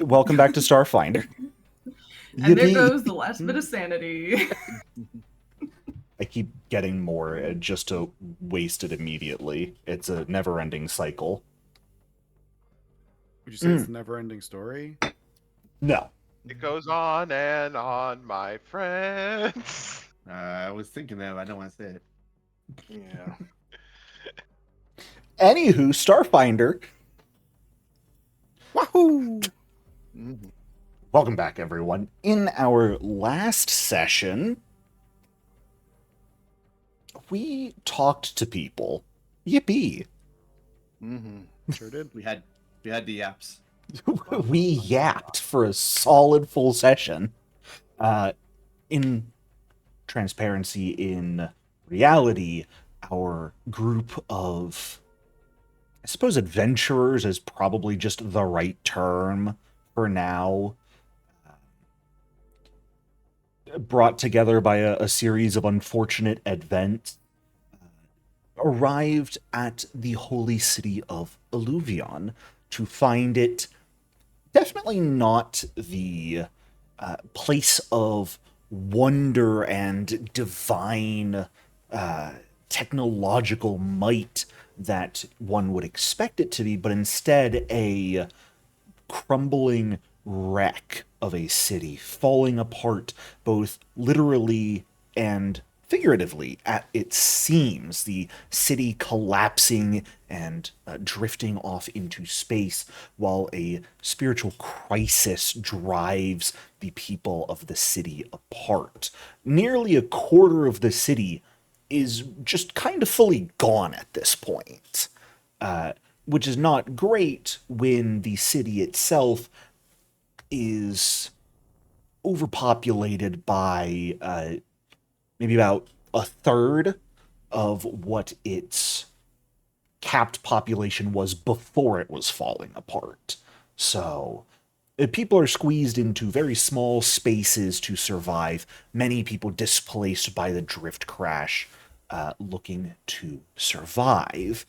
Welcome back to Starfinder. And there Yippee! goes the last bit of sanity. I keep getting more just to waste it immediately. It's a never-ending cycle. Would you say it's the never-ending story? No. It goes on and on, my friends. I was thinking that, but I don't want to say it. Yeah. Anywho, Starfinder. Wahoo! Welcome back, everyone. In our last session, we talked to people. Yippee! Sure did. We had the apps. We yapped for a solid full session. In transparency, in reality, our group of, I suppose adventurers is probably just the right term for now, brought together by a series of unfortunate events, arrived at the holy city of Alluvion to find it definitely not the place of wonder and divine technological might that one would expect it to be, but instead a crumbling wreck of a city, falling apart both literally and figuratively at its seams, the city collapsing and drifting off into space, while a spiritual crisis drives the people of the city apart. Nearly a quarter of the city is just kind of fully gone at this point, which is not great when the city itself is overpopulated by maybe about a third of what its capped population was before it was falling apart. So people are squeezed into very small spaces to survive. Many people displaced by the drift crash, looking to survive.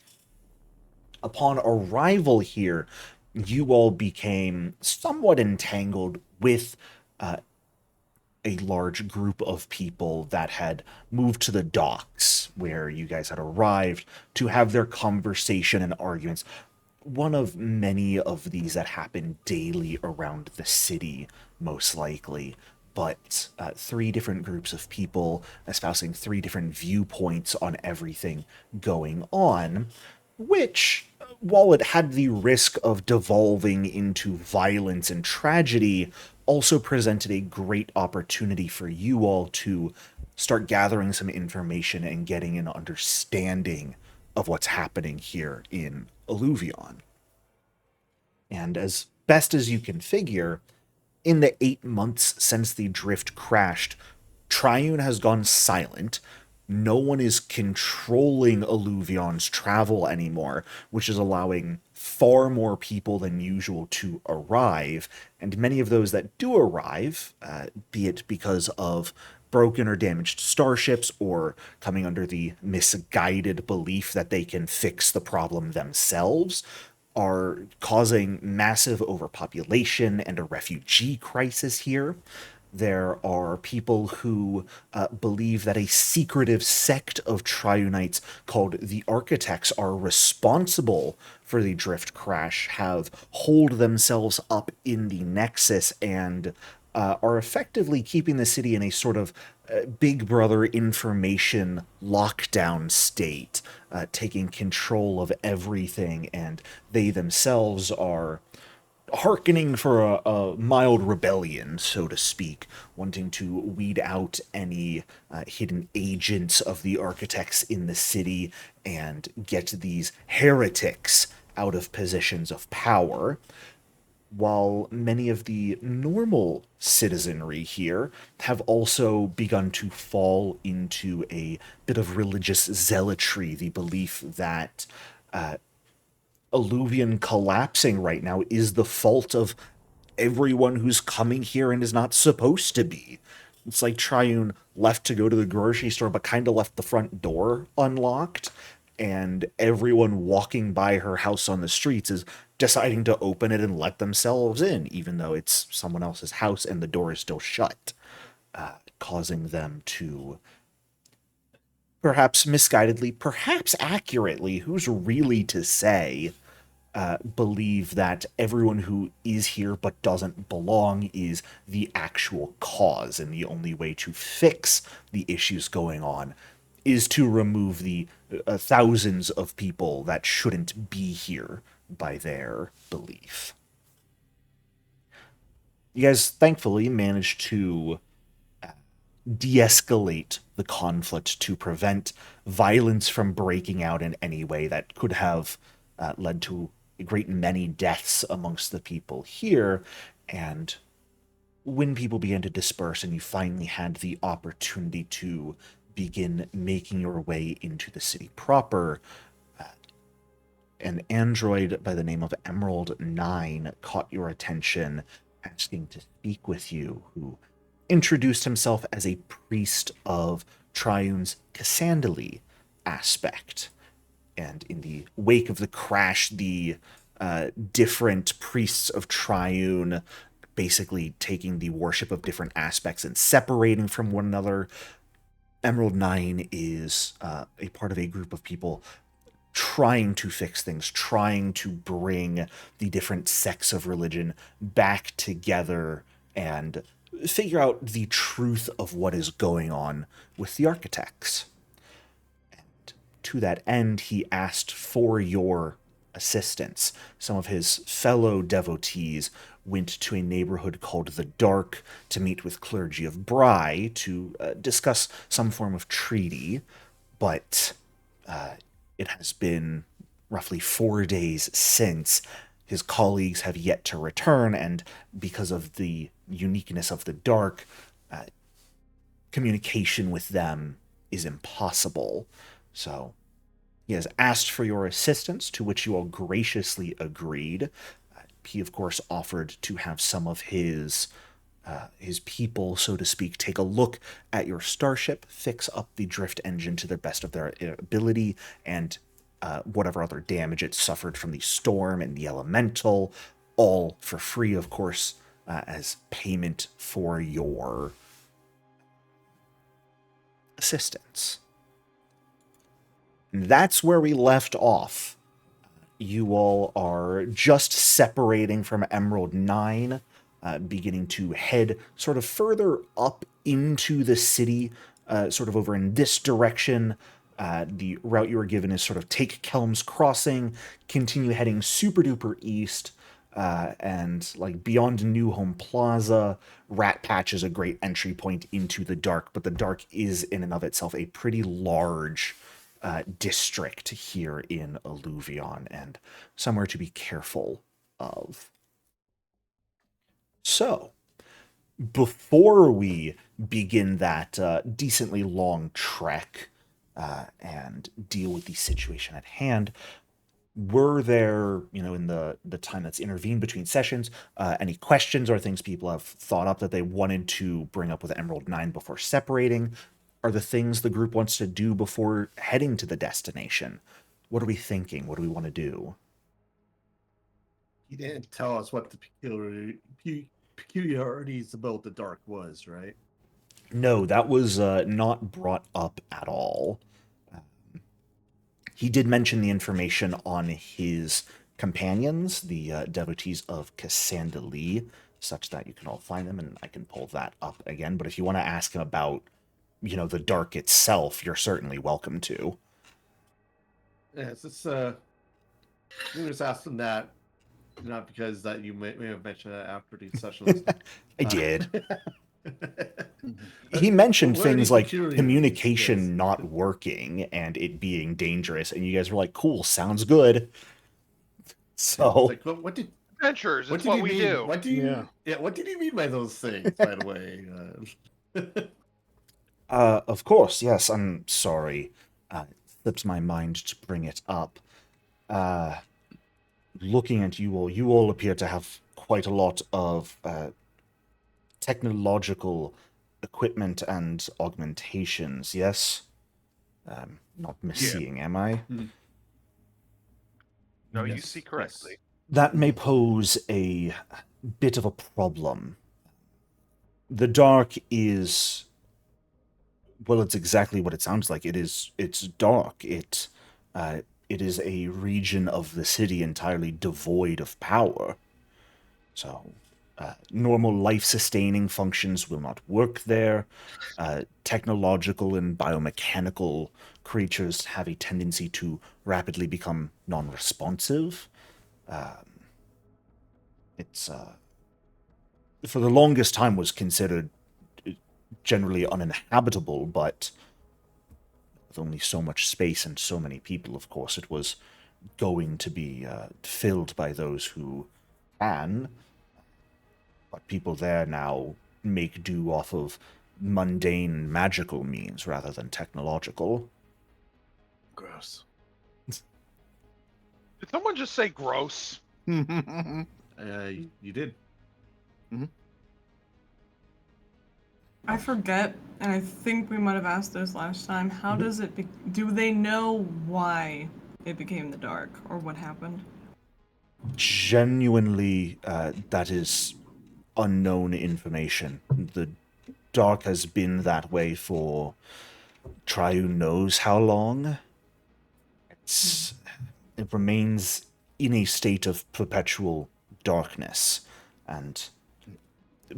Upon arrival here, you all became somewhat entangled with a large group of people that had moved to the docks where you guys had arrived to have their conversation and arguments. One of many of these that happen daily around the city, most likely, but three different groups of people espousing three different viewpoints on everything going on, which, while it had the risk of devolving into violence and tragedy, also presented a great opportunity for you all to start gathering some information and getting an understanding of what's happening here in Alluvion. And as best as you can figure, in the 8 months since the drift crashed, Triune has gone silent. No one is controlling Alluvion's travel anymore, which is allowing far more people than usual to arrive, and many of those that do arrive, be it because of broken or damaged starships, or coming under the misguided belief that they can fix the problem themselves, are causing massive overpopulation and a refugee crisis here. There are people who believe that a secretive sect of Triunites called the Architects are responsible for the drift crash, have holed themselves up in the Nexus, and are effectively keeping the city in a sort of Big Brother information lockdown state, taking control of everything, and they themselves are hearkening for a mild rebellion, so to speak, wanting to weed out any hidden agents of the Architects in the city and get these heretics out of positions of power, while many of the normal citizenry here have also begun to fall into a bit of religious zealotry, the belief that Alluvion collapsing right now is the fault of everyone who's coming here and is not supposed to be. It's like Triune left to go to the grocery store, but kind of left the front door unlocked, and everyone walking by her house on the streets is deciding to open it and let themselves in, even though it's someone else's house and the door is still shut, causing them to, perhaps misguidedly, perhaps accurately, who's really to say, believe that everyone who is here but doesn't belong is the actual cause, and the only way to fix the issues going on is to remove the thousands of people that shouldn't be here by their belief. You guys thankfully managed to de-escalate the conflict to prevent violence from breaking out in any way that could have led to a great many deaths amongst the people here. And when people began to disperse and you finally had the opportunity to begin making your way into the city proper, an android by the name of Emerald 9 caught your attention, asking to speak with you, who introduced himself as a priest of Triune's Casandalee aspect. And in the wake of the crash, the different priests of Triune basically taking the worship of different aspects and separating from one another. Emerald 9 is a part of a group of people trying to fix things, trying to bring the different sects of religion back together and figure out the truth of what is going on with the architects. And to that end, he asked for your assistance. Some of his fellow devotees went to a neighborhood called the Dark to meet with clergy of Bry to discuss some form of treaty, but it has been roughly 4 days since. His colleagues have yet to return, and because of the uniqueness of the Dark, communication with them is impossible. So he has asked for your assistance, to which you all graciously agreed. He, of course, offered to have some of his people, so to speak, take a look at your starship, fix up the drift engine to the best of their ability, and whatever other damage it suffered from the storm and the elemental, all for free, of course, as payment for your assistance. And that's where we left off. You all are just separating from Emerald 9, beginning to head sort of further up into the city, sort of over in this direction. The route you were given is sort of take Kelm's Crossing, continue heading super duper east, and like beyond New Home Plaza. Rat Patch is a great entry point into the Dark, but the Dark is in and of itself a pretty large district here in Alluvion, and somewhere to be careful of. So, before we begin that decently long trek and deal with the situation at hand, were there, in the time that's intervened between sessions, any questions or things people have thought up that they wanted to bring up with Emerald 9 before separating? Are the things the group wants to do before heading to the destination? What are we thinking? What do we want to do? He didn't tell us what the peculiarities about the Dark was, right? No, that was not brought up at all. He did mention the information on his companions, the devotees of Casandalee, such that you can all find them, and I can pull that up again. But if you want to ask him about, the Dark itself, you're certainly welcome to. Yes, it's you just asked him that, not because that you may have mentioned that after these sessions. I did. He mentioned What are things these like peculiarities? communication Yes. not working and it being dangerous, and you guys were like, cool, sounds good. So, It's like, what did Adventures, it's did what he we mean? do. What do you? Yeah. What did he mean by those things? By the way. of course, yes, I'm sorry. It slips my mind to bring it up. Looking at you all appear to have quite a lot of technological equipment and augmentations, yes? Not misseeing, am I? No, you Yes, see correctly. yes. That may pose a bit of a problem. The dark is, well, it's exactly what it sounds like. It's dark. It is a region of the city entirely devoid of power. So, normal life-sustaining functions will not work there. Technological and biomechanical creatures have a tendency to rapidly become non-responsive. It's for the longest time was considered generally uninhabitable, but with only so much space and so many people, of course, it was going to be filled by those who can. But people there now make do off of mundane magical means rather than technological. Gross. Did someone just say gross? You did. I forget, and I think we might have asked this last time. How does it do they know why it became the dark, or what happened? Genuinely, that is unknown information. The dark has been that way for Triune knows how long. It remains in a state of perpetual darkness. And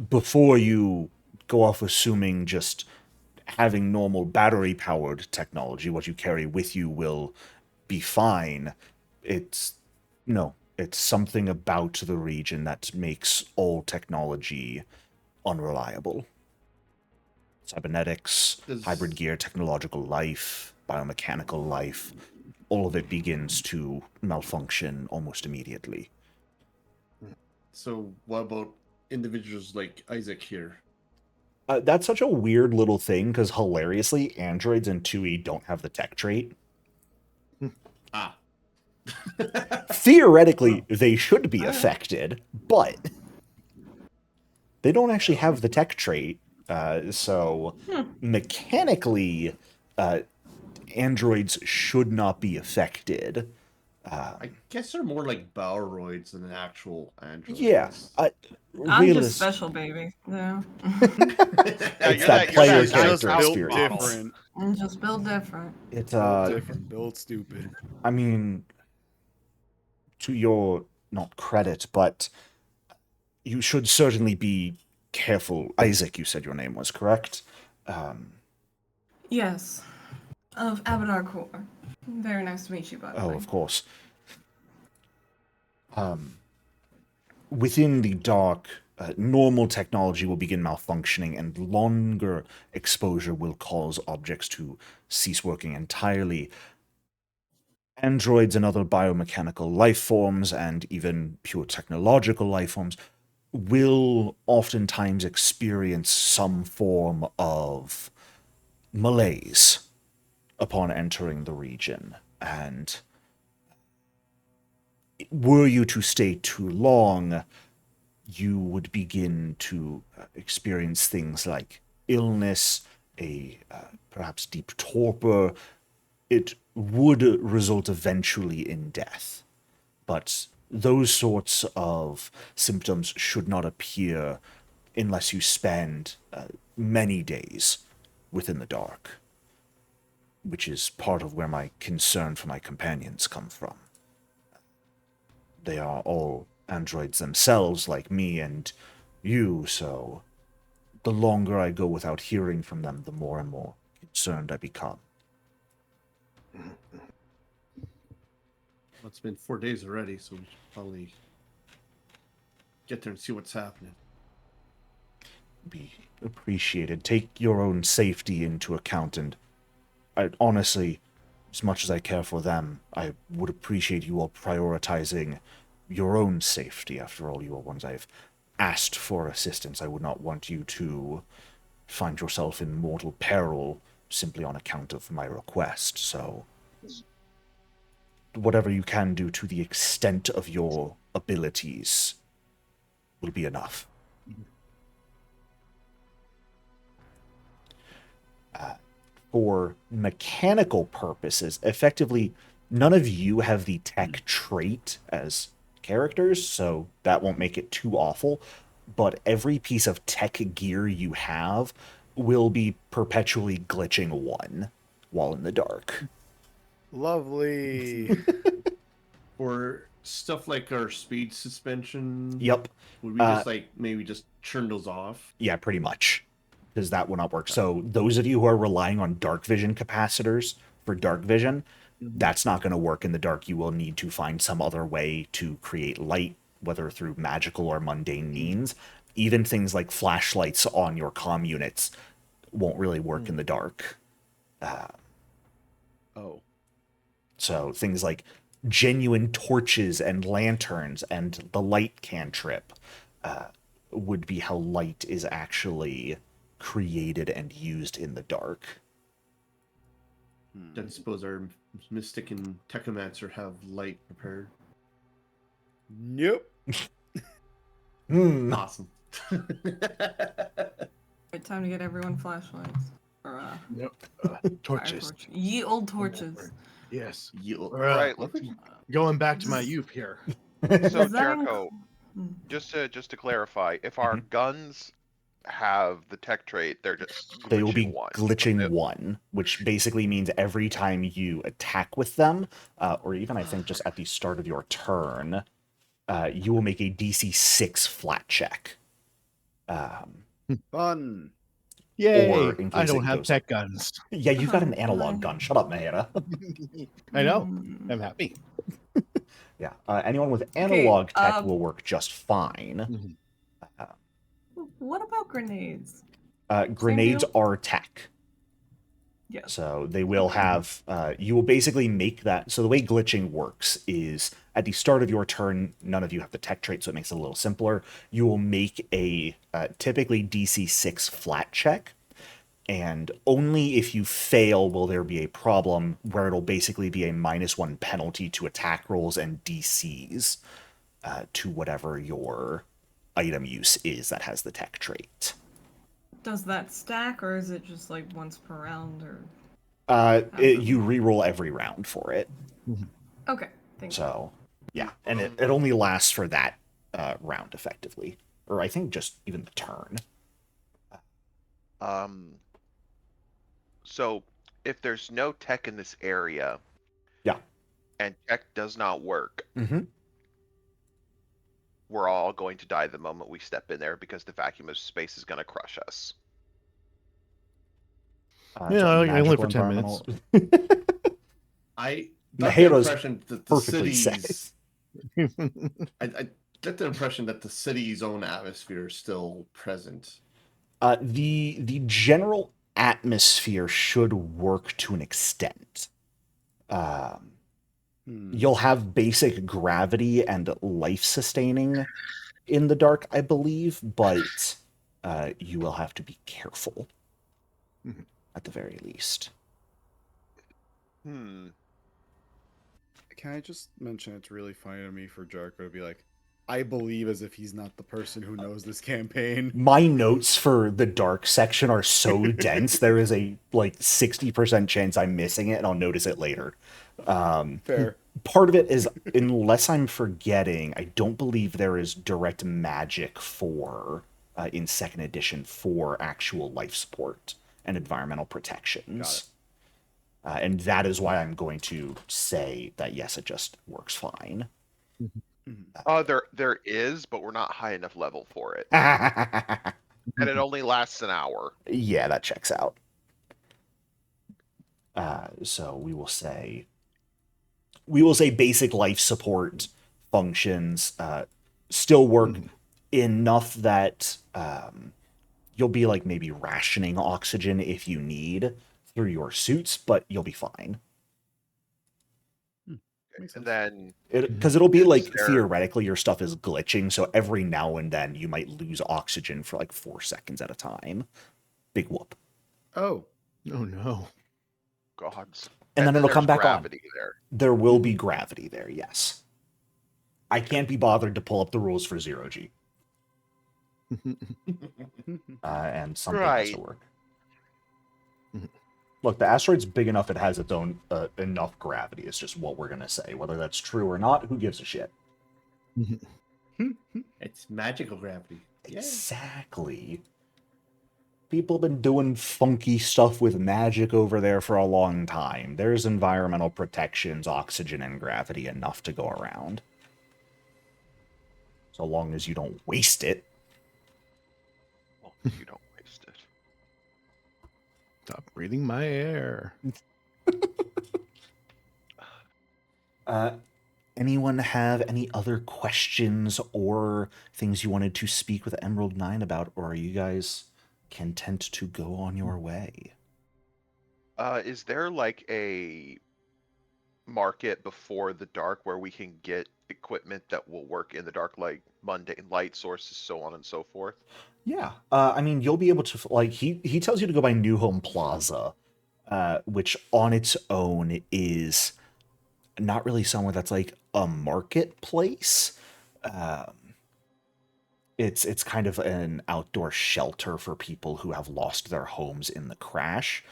before you go off assuming just having normal battery-powered technology, what you carry with you will be fine, it's something about the region that makes all technology unreliable. Cybernetics, hybrid gear, technological life, biomechanical life, all of it begins to malfunction almost immediately. So what about individuals like Isaac here? That's such a weird little thing, because hilariously, androids in 2E don't have the tech trait. Ah. Theoretically, they should be affected, but they don't actually have the tech trait. So mechanically, androids should not be affected. I guess they're more like Bowroids than actual androids. Yeah, I'm just special, baby. Yeah. It's you're that you're player He's character just built experience. different. I'm just built different. It Built different. Built stupid. I mean, to your not credit, but you should certainly be careful. Isaac, you said your name was correct. Yes. Of Abadar Core. Very nice to meet you, by the way. Oh, of course. Within the dark, normal technology will begin malfunctioning, and longer exposure will cause objects to cease working entirely. Androids and other biomechanical life forms, and even pure technological life forms, will oftentimes experience some form of malaise upon entering the region. And were you to stay too long, you would begin to experience things like illness, perhaps deep torpor. It would result eventually in death. But those sorts of symptoms should not appear unless you spend many days within the dark, which is part of where my concern for my companions come from. They are all androids themselves, like me and you, so the longer I go without hearing from them, the more and more concerned I become. Well, it's been 4 days already, so we should probably get there and see what's happening. Be appreciated. Take your own safety into account, and I honestly, as much as I care for them, I would appreciate you all prioritizing your own safety. After all, you are ones I've asked for assistance. I would not want you to find yourself in mortal peril simply on account of my request, so whatever you can do to the extent of your abilities will be enough. For mechanical purposes, effectively, none of you have the tech trait as characters, so that won't make it too awful. But every piece of tech gear you have will be perpetually glitching 1 while in the dark. Lovely. For stuff like our speed suspension, Yep. would we just like maybe just turn those off? Yeah, pretty much. Because that will not work. So those of you who are relying on dark vision capacitors for dark vision, that's not going to work in the dark. You will need to find some other way to create light, whether through magical or mundane means. Even things like flashlights on your comm units won't really work in the dark. Oh. So things like genuine torches and lanterns and the light cantrip would be how light is actually created and used in the dark. I suppose our mystic and techomancer have light prepared. Nope. Awesome. Right, time to get everyone flashlights. Or, Nope. fire Torches. torch. Ye old torches. Yes. Right, let's- Going back to my youth here. So Does that Jericho, Hmm. just to clarify, if our guns have the tech trait, they're just They will be glitching 1. glitching If- 1, which basically means every time you attack with them, or even I think just at the start of your turn, you will make a DC 6 flat check. Fun. Or Yay. in I case don't it have goes- tech guns. Yeah, you've got an Oh, analog my. gun. Shut up, Mahara. I know. Hmm. I'm happy. Yeah, anyone with analog tech uh, will work just fine. What about grenades? Grenades deal? are tech. Yes. So they will have, you will basically make that. So the way glitching works is at the start of your turn, none of you have the tech trait, so it makes it a little simpler. You will make a typically DC 6 flat check, and only if you fail will there be a problem where it'll basically be a -1 penalty to attack rolls and DCs to whatever your item use is that has the tech trait. Does that stack, or is it just like once per round? Or You reroll every round for it. okay, thank you. So, yeah, and it only lasts for that round effectively, or I think just even the turn. So if there's no tech in this area, Yeah. and tech does not work, Mm-hmm. we're all going to die the moment we step in there because the vacuum of space is going to crush us. Yeah, I live for 10 minutes. I The got the Halo's impression that the perfectly cities. safe. I get the impression that the city's own atmosphere is still present. The general atmosphere should work to an extent. You'll have basic gravity and life sustaining in the dark, I believe, but you will have to be careful at the very least. Hmm. Can I just mention it's really funny to me for Jericho to be like, I believe as if he's not the person who knows this campaign. My notes for the dark section are so dense, there is a like 60% chance I'm missing it and I'll notice it later. Fair. Part of it is, unless I'm forgetting, I don't believe there is direct magic for in second edition for actual life support and environmental protections. And that is why I'm going to say that yes, it just works fine. There is, but we're not high enough level for it. Yeah, And it only lasts an hour. that checks out. So we will say basic life support functions still work enough that you'll be like maybe rationing oxygen if you need through your suits, but you'll be fine. And then Because it'll be like there- theoretically your stuff is glitching, so every now and then you might lose oxygen for like 4 seconds at a time. Big whoop. Oh, Oh no. gods. And then it'll come there's back on. gravity there. There will be gravity there, yes. I can't be bothered to pull up the rules for 0G. And something has to Right. work. Look, the asteroid's big enough it has its own enough gravity. It's just what we're going to say. Whether that's true or not, who gives a shit? It's magical gravity. Yeah. Exactly. People have been doing funky stuff with magic over there for a long time. There's environmental protections, oxygen, and gravity enough to go around. So long as you don't waste it. Well, you don't waste it. Stop breathing my air. Anyone have any other questions or things you wanted to speak with Emerald 9 about, or are you guys content to go on your way? Is there like a market before the dark where we can get equipment that will work in the dark, like mundane light sources, so on and so forth? Yeah, I mean, you'll be able to, like, he tells you to go by New Home Plaza, which on its own is not really somewhere that's like a marketplace. It's kind of an outdoor shelter for people who have lost their homes in the crash.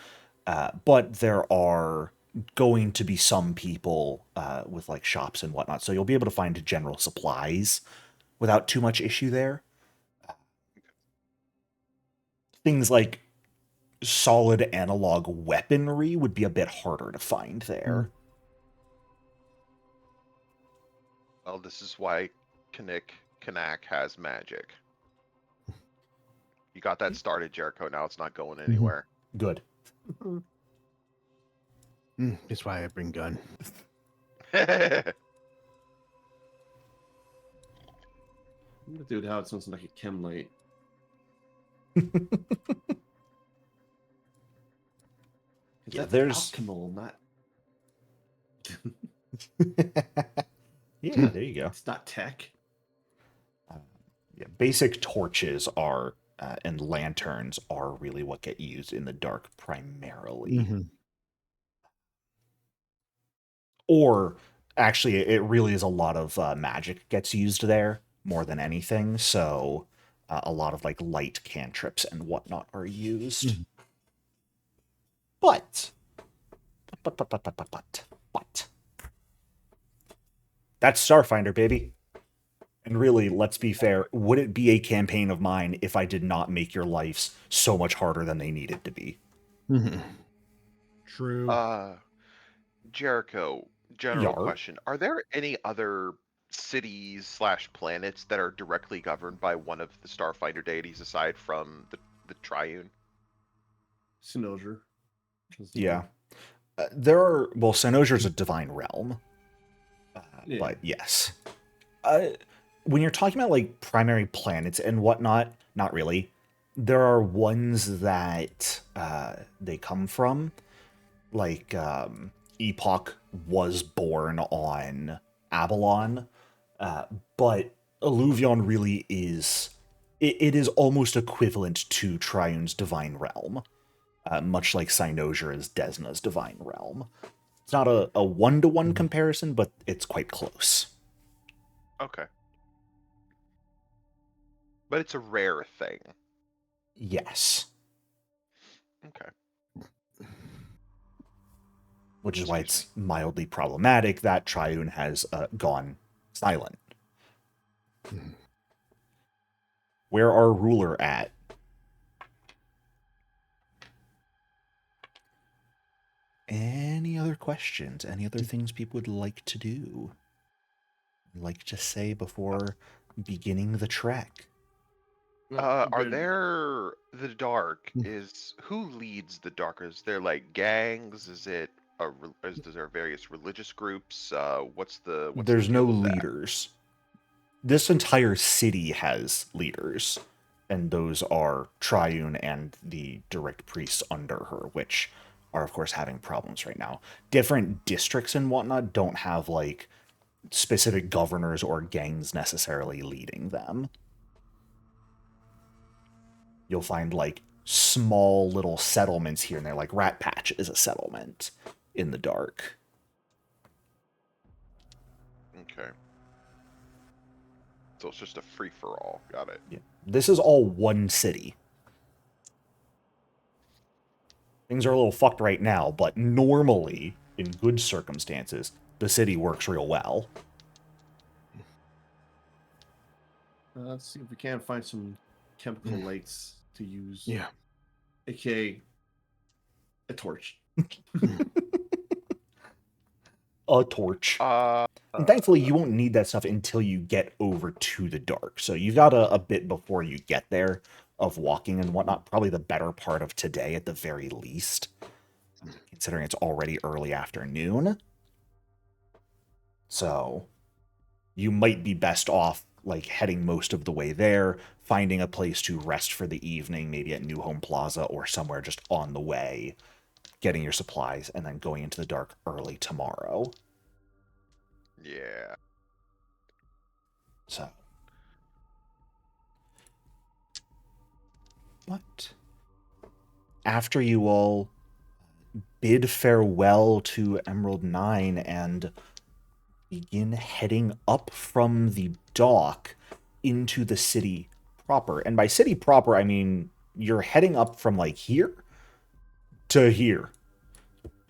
But there are going to be some people with like shops and whatnot, so you'll be able to find general supplies without too much issue there. Things like solid analog weaponry would be a bit harder to find there. Well, this is why Kanak has magic. You got that started, Jericho. Now it's not going anywhere. Good. That's why I bring gun. Dude, how it sounds like a chem light. Yeah, That's there's- alchemical, not. Yeah, there you go. It's not tech. Yeah, basic torches are and lanterns are really what get used in the dark primarily. Or actually, it really is a lot of magic gets used there more than anything. So a lot of like light cantrips and whatnot are used. But that's Starfinder, baby. And really, let's be fair, would it be a campaign of mine if I did not make your lives so much harder than they needed to be? True. Jericho, general Yar. question. Are there any other cities slash planets that are directly governed by one of the Starfinder deities aside from the Triune? Synosure. Yeah. There are, well, Cynosure's a divine realm. Yeah. But yes. When you're talking about like primary planets and whatnot, not really. There are ones that they come from. Like Epoch was born on Avalon. But Alluvion really is... It is almost equivalent to Triune's divine realm. Much like Cynosure is Desna's divine realm. It's not a one-to-one comparison, but it's quite close. Okay. But it's a rare thing. Yes. Okay. Which is why it's mildly problematic that Triune has gone silent. Where our ruler at? Any other questions? Any other things people would like to do? Like to say before beginning the trek? Are there the dark? Who leads the dark? Is there like gangs? Is there various religious groups? What's There's the no deal with that? leaders. This entire city has leaders, and those are Triune and the direct priests under her, which are of course having problems right now. Different districts and whatnot don't have like specific governors or gangs necessarily leading them. You'll find like small little settlements here and there, like Rat Patch is a settlement in the dark. Okay. So it's just a free-for-all. Got it. Yeah. This is all one city. Things are a little fucked right now, but normally, in good circumstances, the city works real well. Let's see if we can find some chemical lights to use. Yeah. AKA a torch. A torch. And thankfully, you won't need that stuff until you get over to the dark. So you've got a bit before you get there of walking and whatnot. Probably the better part of today at the very least, considering it's already early afternoon. So you might be best off like heading most of the way there, finding a place to rest for the evening, maybe at New Home Plaza or somewhere just on the way, getting your supplies, and then going into the dark early tomorrow. Yeah. So. But after you all bid farewell to Emerald 9 and begin heading up from the dock into the city proper. And by city proper, I mean you're heading up from like here to here.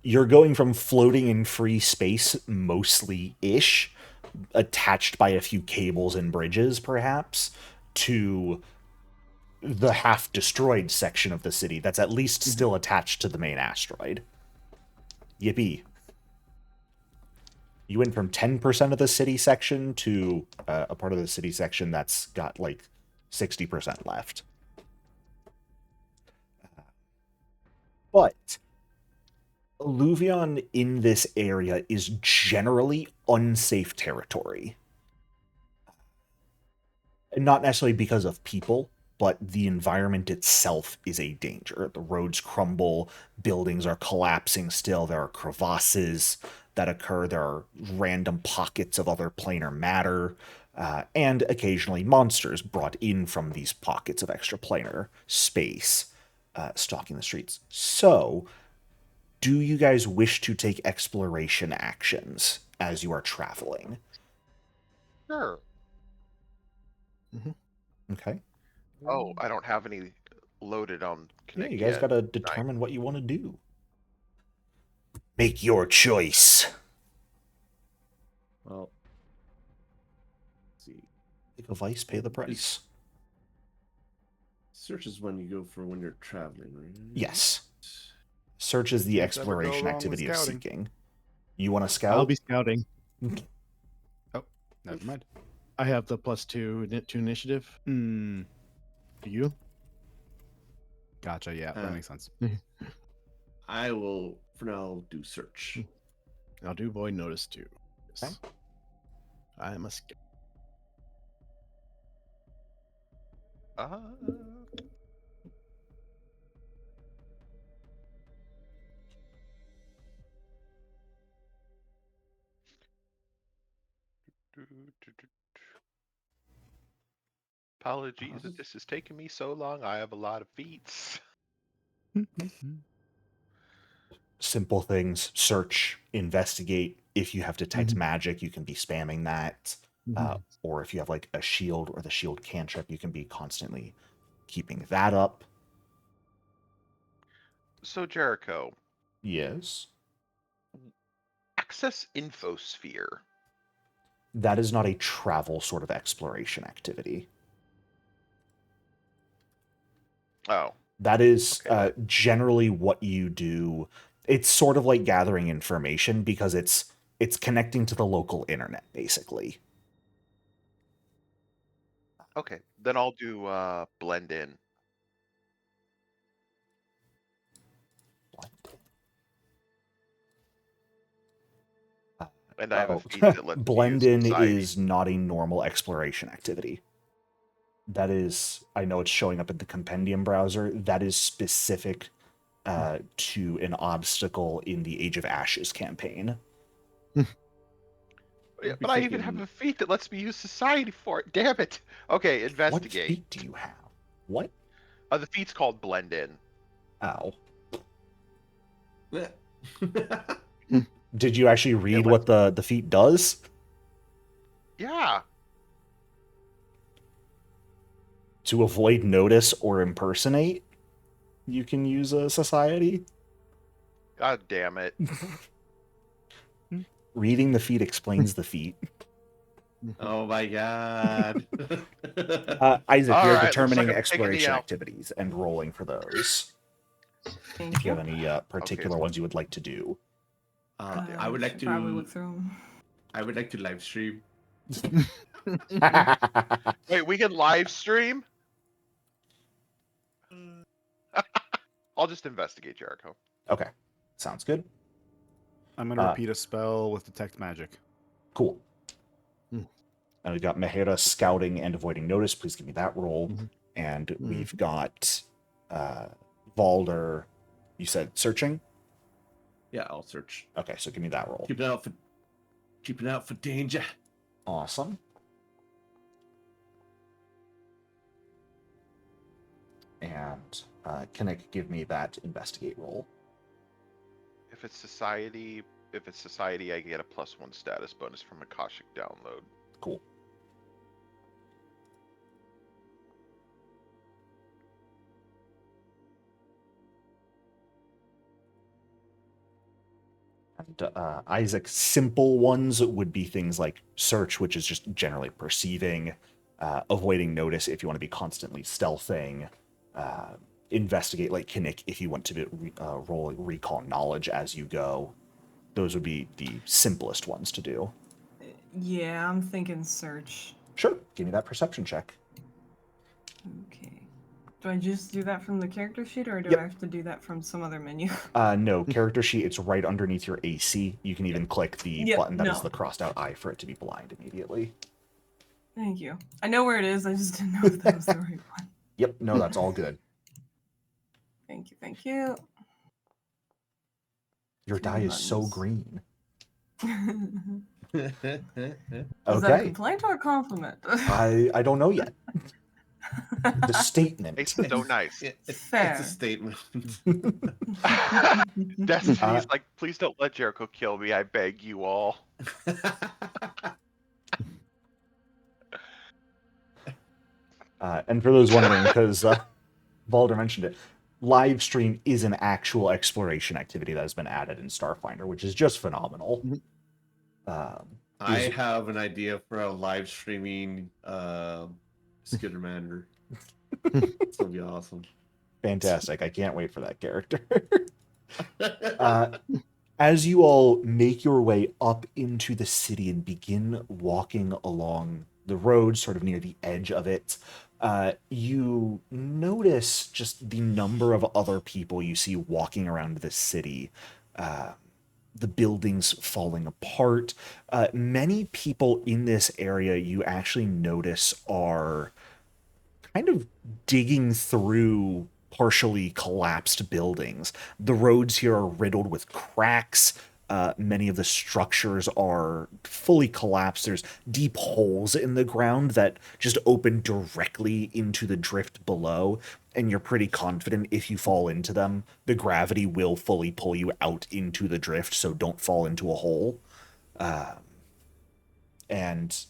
You're going from floating in free space, mostly-ish, attached by a few cables and bridges, perhaps, to the half-destroyed section of the city that's at least still attached to the main asteroid. Yippee. You went from 10% of the city section to a part of the city section that's got like 60% left. But Alluvion in this area is generally unsafe territory. And not necessarily because of people, but the environment itself is a danger. The roads crumble, buildings are collapsing still, there are crevasses that occur, there are random pockets of other planar matter, and occasionally monsters brought in from these pockets of extraplanar space stalking the streets. So, do you guys wish to take exploration actions as you are traveling? Sure. Okay. Oh, I don't have any loaded on Yeah, Connect you guys yet. gotta determine what you want to do. Make your choice. Well, let's see. Take a vice, pay the price. Search is when you go for when you're traveling, right? Yes. Search is the Can't ever go exploration wrong with activity of scouting. seeking. You want to scout? I'll be scouting. Never mind. I have the +2 to initiative. Hmm. Do you? Gotcha. Yeah, that makes sense. I will, for now, do search. I'll do void notice too. Yes. Okay. I am a scout. Apologies that this is taking me so long. I have a lot of feats. Simple things. Search, investigate. If you have detect Mhm. magic, you can be spamming that. Mhm. Or if you have like a shield or the shield cantrip, you can be constantly keeping that up. So Jericho, Yes. access infosphere. That is not a travel sort of exploration activity. Oh, That is Okay. generally what you do. It's sort of like gathering information because it's connecting to the local internet, basically. okay. Then I'll do blend in. And I have a feat that lets me Blend use in society. is not a normal exploration activity. That is, I know it's showing up in the compendium browser. That is specific to an obstacle in the Age of Ashes campaign. Yeah, I'd be but I even have thinking- a feat that lets me use society for it. Damn it. Okay, What investigate. feat do you have? What? The feat's called blend in. Ow. Yeah. Did you actually read It what the feat does? Yeah. To avoid notice or impersonate, you can use a society. God damn it. Reading the feat explains the feat. Oh my god. Isaac, All you're right, looks like determining I'm taking the exploration L. activities and rolling for those. Thank If you you. have any particular so- ones you would like to do. I would like should probably to. look through 'em. I would like to live stream. Wait, we can live stream? I'll just investigate Jericho. Okay, sounds good. I'm gonna repeat a spell with detect magic. Cool. Hmm. And we've got Mahera scouting and avoiding notice. Please give me that roll. Mhm. And we've got Valder. You said searching? Yeah, I'll search. Okay, so give me that roll. Keep an out for danger. Awesome. And Kinnick, give me that investigate roll. If it's society, I get a +1 status bonus from Akashic download. Cool. And Isaac's simple ones would be things like search, which is just generally perceiving, avoiding notice if you want to be constantly stealthing, investigate like Kinnick if you want to be, roll recall knowledge as you go. Those would be the simplest ones to do. Yeah, I'm thinking search. Sure, give me that perception check. Okay. Do I just do that from the character sheet, or do Yep. I have to do that from some other menu? No, character sheet, it's right underneath your AC. You can even click the Yep, button that is no. the crossed out eye for it to be blind immediately. Thank you. I know where it is. I just didn't know if that was the right one. Yep, no, that's all good. Thank you. Thank you. Your die is so Buttons. green. Is that a Okay, complaint or a compliment? I don't know yet. The statement. It's so nice. It's Fair. a statement. Destiny's like, please don't let Jericho kill me, I beg you all. And for those wondering, because Valder mentioned it, live stream is an actual exploration activity that has been added in Starfinder, which is just phenomenal. I have an idea for a live streaming Skittermander. It's gonna be awesome. Fantastic. I can't wait for that character. As you all make your way up into the city and begin walking along the road, sort of near the edge of it, you notice just the number of other people you see walking around the city. The buildings falling apart. Many people in this area you actually notice are kind of digging through partially collapsed buildings. The roads here are riddled with cracks. Many of the structures are fully collapsed. There's deep holes in the ground that just open directly into the drift below, and you're pretty confident if you fall into them, the gravity will fully pull you out into the drift, so don't fall into a hole. And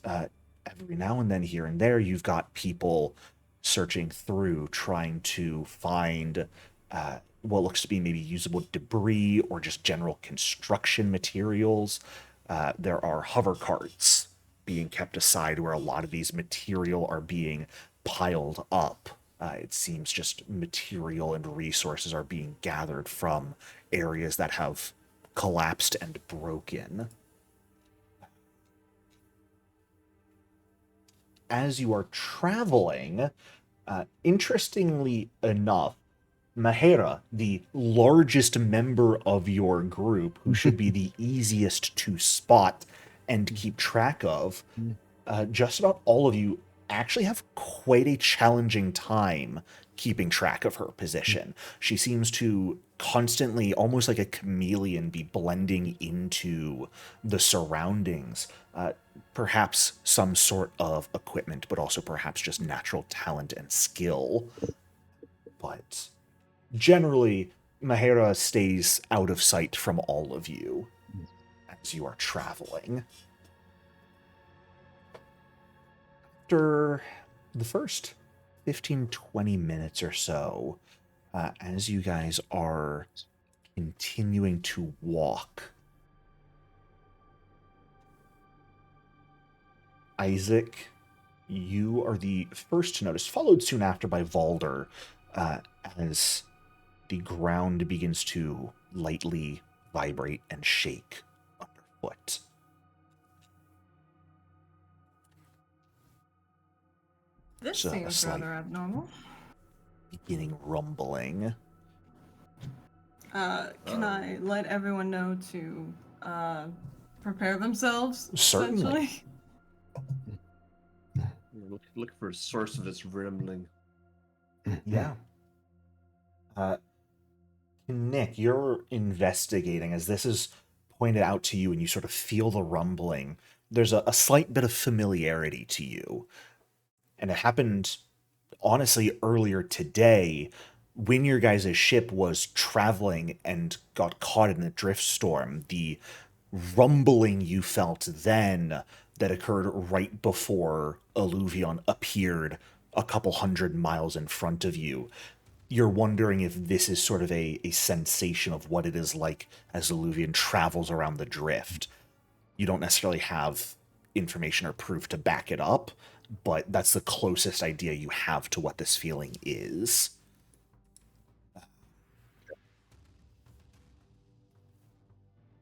every now and then, here and there, you've got people searching through, trying to find what looks to be maybe usable debris or just general construction materials. There are hover carts being kept aside where a lot of these material are being piled up. It seems just material and resources are being gathered from areas that have collapsed and broken. As you are traveling, interestingly enough, Mahera, the largest member of your group, who should be the easiest to spot and keep track of, just about all of you actually have quite a challenging time keeping track of her position. She seems to constantly, almost like a chameleon, be blending into the surroundings. Perhaps some sort of equipment, but also perhaps just natural talent and skill. But generally, Mahera stays out of sight from all of you as you are traveling. After the first 15-20 minutes or so, as you guys are continuing to walk. Isaac, you are the first to notice, followed soon after by Valder, as the ground begins to lightly vibrate and shake underfoot. This So, a seems slight- rather abnormal. Beginning rumbling. Can I let everyone know to prepare themselves? Certainly. Essentially? Look for a source of this rumbling. Yeah. Nick, you're investigating as this is pointed out to you and you sort of feel the rumbling. There's a slight bit of familiarity to you. And it happened, honestly, earlier today when your guys' ship was traveling and got caught in a drift storm. The rumbling you felt then that occurred right before Alluvion appeared a couple hundred miles in front of you. You're wondering if this is sort of a sensation of what it is like as Alluvion travels around the drift. You don't necessarily have information or proof to back it up, but that's the closest idea you have to what this feeling is.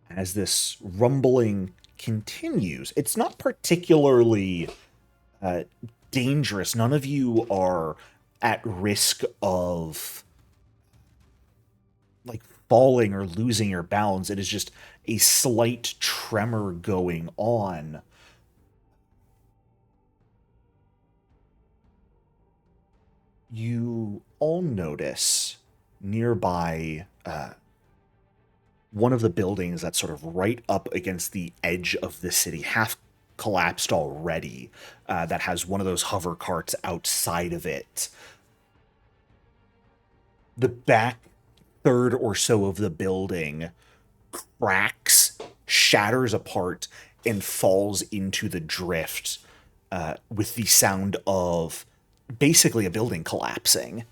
As this rumbling continues, it's not particularly dangerous. None of you are at risk of like falling or losing your balance. It is just a slight tremor going on. You all notice nearby one of the buildings that's sort of right up against the edge of the city, half collapsed already, that has one of those hover carts outside of it. The back third or so of the building cracks, shatters apart, and falls into the drift with the sound of basically a building collapsing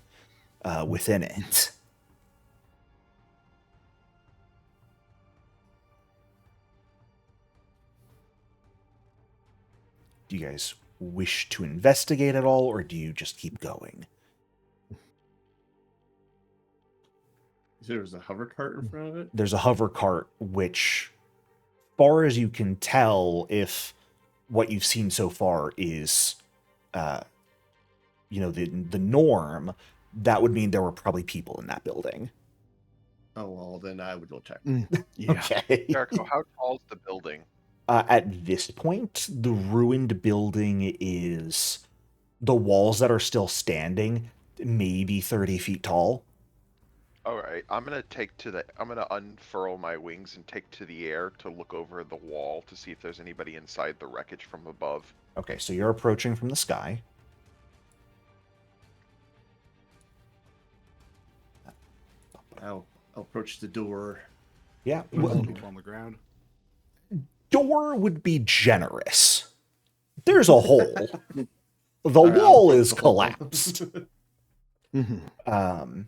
within it. Do you guys wish to investigate at all, or do you just keep going? There's a hover cart in front of it. There's a hover cart, which, far as you can tell, if what you've seen so far is, the norm, that would mean there were probably people in that building. Oh well, then I would go check. Yeah. Okay. Jericho, how tall is the building? At this point, the ruined building is the walls that are still standing, maybe 30 feet tall. All right, I'm gonna unfurl my wings and take to the air to look over the wall to see if there's anybody inside the wreckage from above. Okay, so you're approaching from the sky. I'll approach the door. Yeah. People on the ground. Door would be generous. There's a hole. The wall is collapsed. Mhm.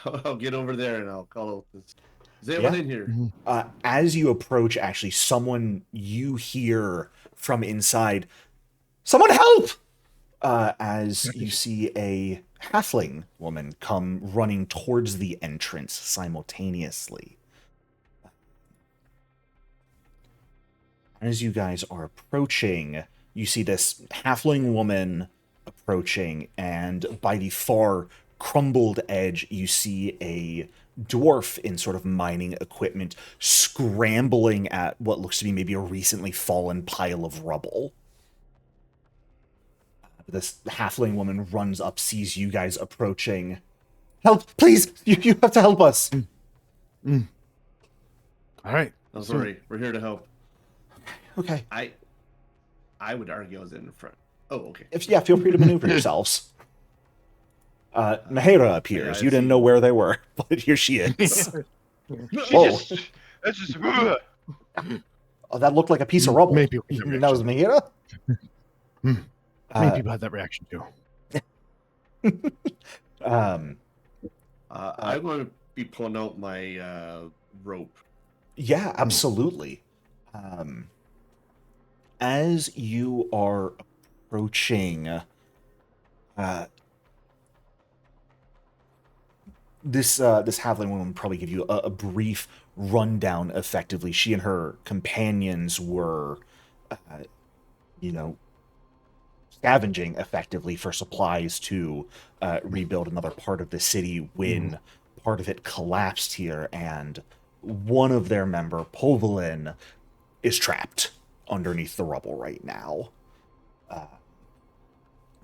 I'll get over there and I'll call out this. Is anyone in here? As you approach, actually, someone you hear from inside, "Someone help!" As you see a halfling woman come running towards the entrance simultaneously. As you guys are approaching, you see this halfling woman approaching, and by the far crumbled edge, you see a dwarf in sort of mining equipment scrambling at what looks to be maybe a recently fallen pile of rubble. This halfling woman runs up, sees you guys approaching. "Help, please! You have to help us!" All right. Oh, sorry, we're here to help. Okay. I would argue I was in front. Oh, okay. Feel free to maneuver yourselves. Mahera appears. Yeah, I You didn't see. know where they were, but here she is. That's just. Oh, that looked like a piece of rubble. Maybe You mean that was Mahera? Many people had that reaction too. I want to be pulling out my rope. Yeah, absolutely. As you are approaching this halfling woman will probably give you a brief rundown. Effectively, she and her companions were, you know, scavenging effectively for supplies to rebuild another part of the city when part of it collapsed here, and one of their member, Povelin, is trapped underneath the rubble right now.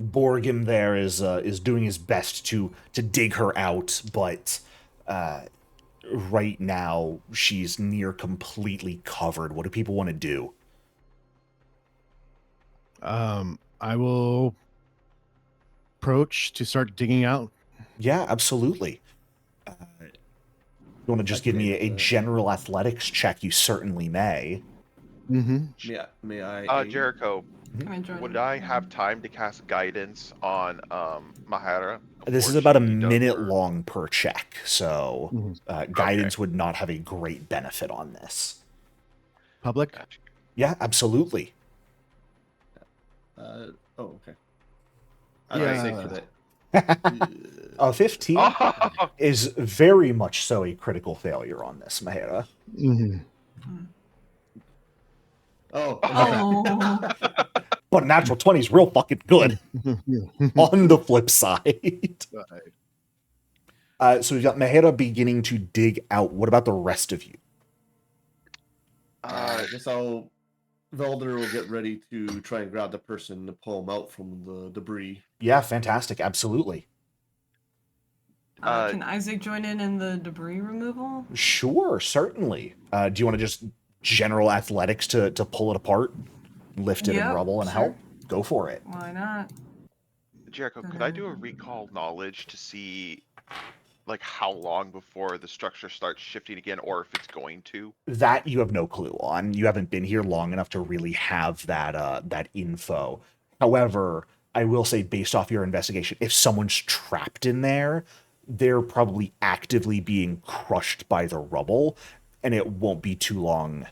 Borgim there is doing his best to dig her out, but right now she's near completely covered. What do people want to do? I will approach to start digging out. Yeah, absolutely. You want to just give me a general athletics check? You certainly may. Mm-hmm. Yeah, may I? aid? Jericho, Can I join would in? I have time to cast guidance on Mahara? This is before about a she does minute her- long per check, so guidance would not have a great benefit on this. Public. Gotcha. Yeah, absolutely. Oh, okay. I was Yeah. gonna say for that. A 15 Oh, is very much so a critical failure on this, Mahara. Mm-hmm. Oh. Oh. But natural 20 is real fucking good on the flip side. So we've got Mahara beginning to dig out. What about the rest of you? I guess Velder will get ready to try and grab the person to pull him out from the debris. Yeah, fantastic. Absolutely. Can Isaac join in the debris removal? Sure, certainly. Do you want to just general athletics to pull it apart, lift it in Yep, rubble, and sure. help? Go for it. Why not? Jericho, could I do a recall knowledge to see like how long before the structure starts shifting again, or if it's going to? That you have no clue on. You haven't been here long enough to really have that info. However, I will say, based off your investigation, if someone's trapped in there, they're probably actively being crushed by the rubble, and it won't be too long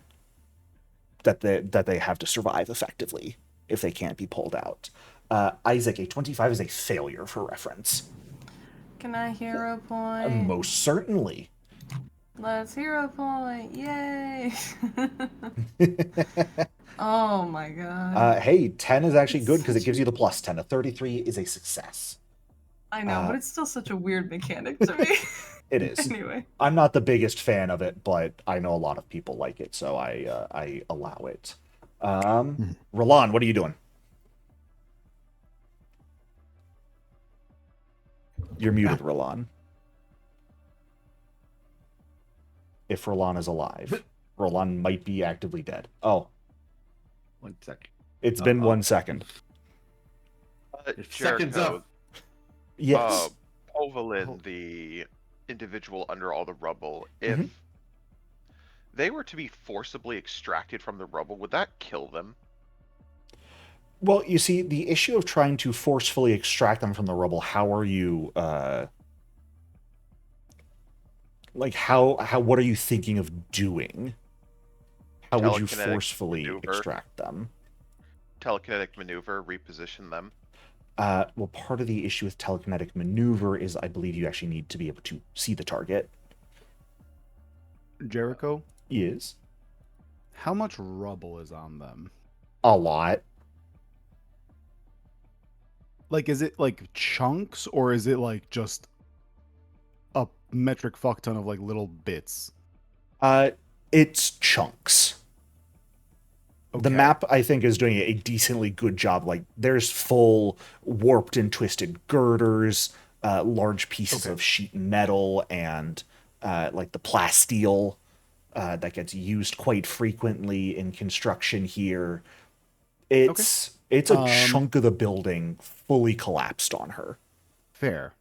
that they have to survive effectively if they can't be pulled out. Isaac, a 25 is a failure for reference. Can I hero point? Most certainly. Let's hero point. Yay! Oh my god. Hey, 10 is actually good because it gives you the plus 10. A 33 is a success. I know, but it's still such a weird mechanic to me. It is. Anyway. I'm not the biggest fan of it, but I know a lot of people like it, so I allow it. Roland, what are you doing? You're muted, Roland. If Roland is alive. Roland might be actively dead. Oh, 1 second. it's been 1 second. Seconds up. Yes. Povelin, the individual under all the rubble, if Mhm. they were to be forcibly extracted from the rubble, would that kill them? Well, you see, the issue of trying to forcefully extract them from the rubble, how are you, what are you thinking of doing? How would you Telekinetic forcefully maneuver. extract them? Telekinetic maneuver, reposition them. Well, part of the issue with telekinetic maneuver is I believe you actually need to be able to see the target. Jericho, Is how much rubble is on them? a lot. Like, is it like chunks or is it like just a metric fuck ton of like little bits? It's chunks. The Okay. map, I think, is doing a decently good job. Like, there's full warped and twisted girders, large pieces Okay. of sheet metal, and like the plasteel that gets used quite frequently in construction here. It's a chunk of the building fully collapsed on her. Fair.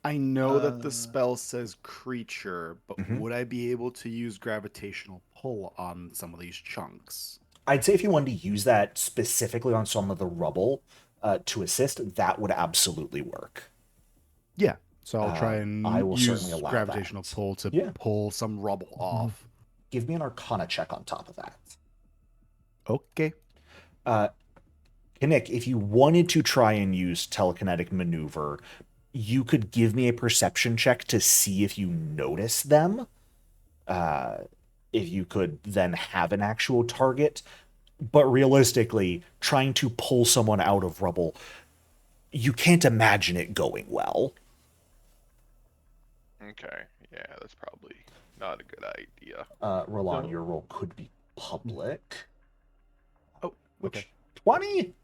I know that the spell says creature, but Mhm. would I be able to use gravitational pull on some of these chunks? I'd say if you wanted to use that specifically on some of the rubble to assist, that would absolutely work. Yeah. So I'll try and I will use certainly allow gravitational that. pull to Yeah. pull some rubble off. Give me an Arcana check on top of that. Okay. Nick, if you wanted to try and use telekinetic maneuver, you could give me a perception check to see if you notice them. If you could then have an actual target. But realistically, trying to pull someone out of rubble, you can't imagine it going well. Okay, yeah, that's probably not a good idea. Roland, So- your role could be public. Oh, okay. 20?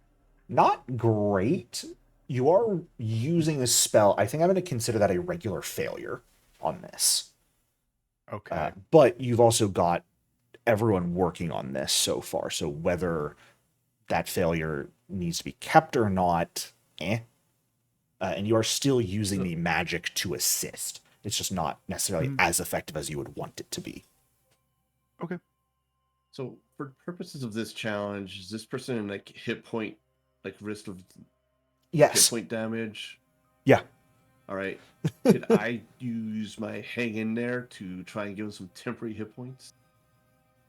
Not great. You are using a spell. I think I'm going to consider that a regular failure on this. Okay. But you've also got everyone working on this so far. So whether that failure needs to be kept or not, and you are still using the magic to assist. It's just not necessarily as effective as you would want it to be. Okay. So for purposes of this challenge, is this person in like hit point, like risk of hit Yes. point damage? Yeah. All right. Could I use my hang in there to try and give him some temporary hit points?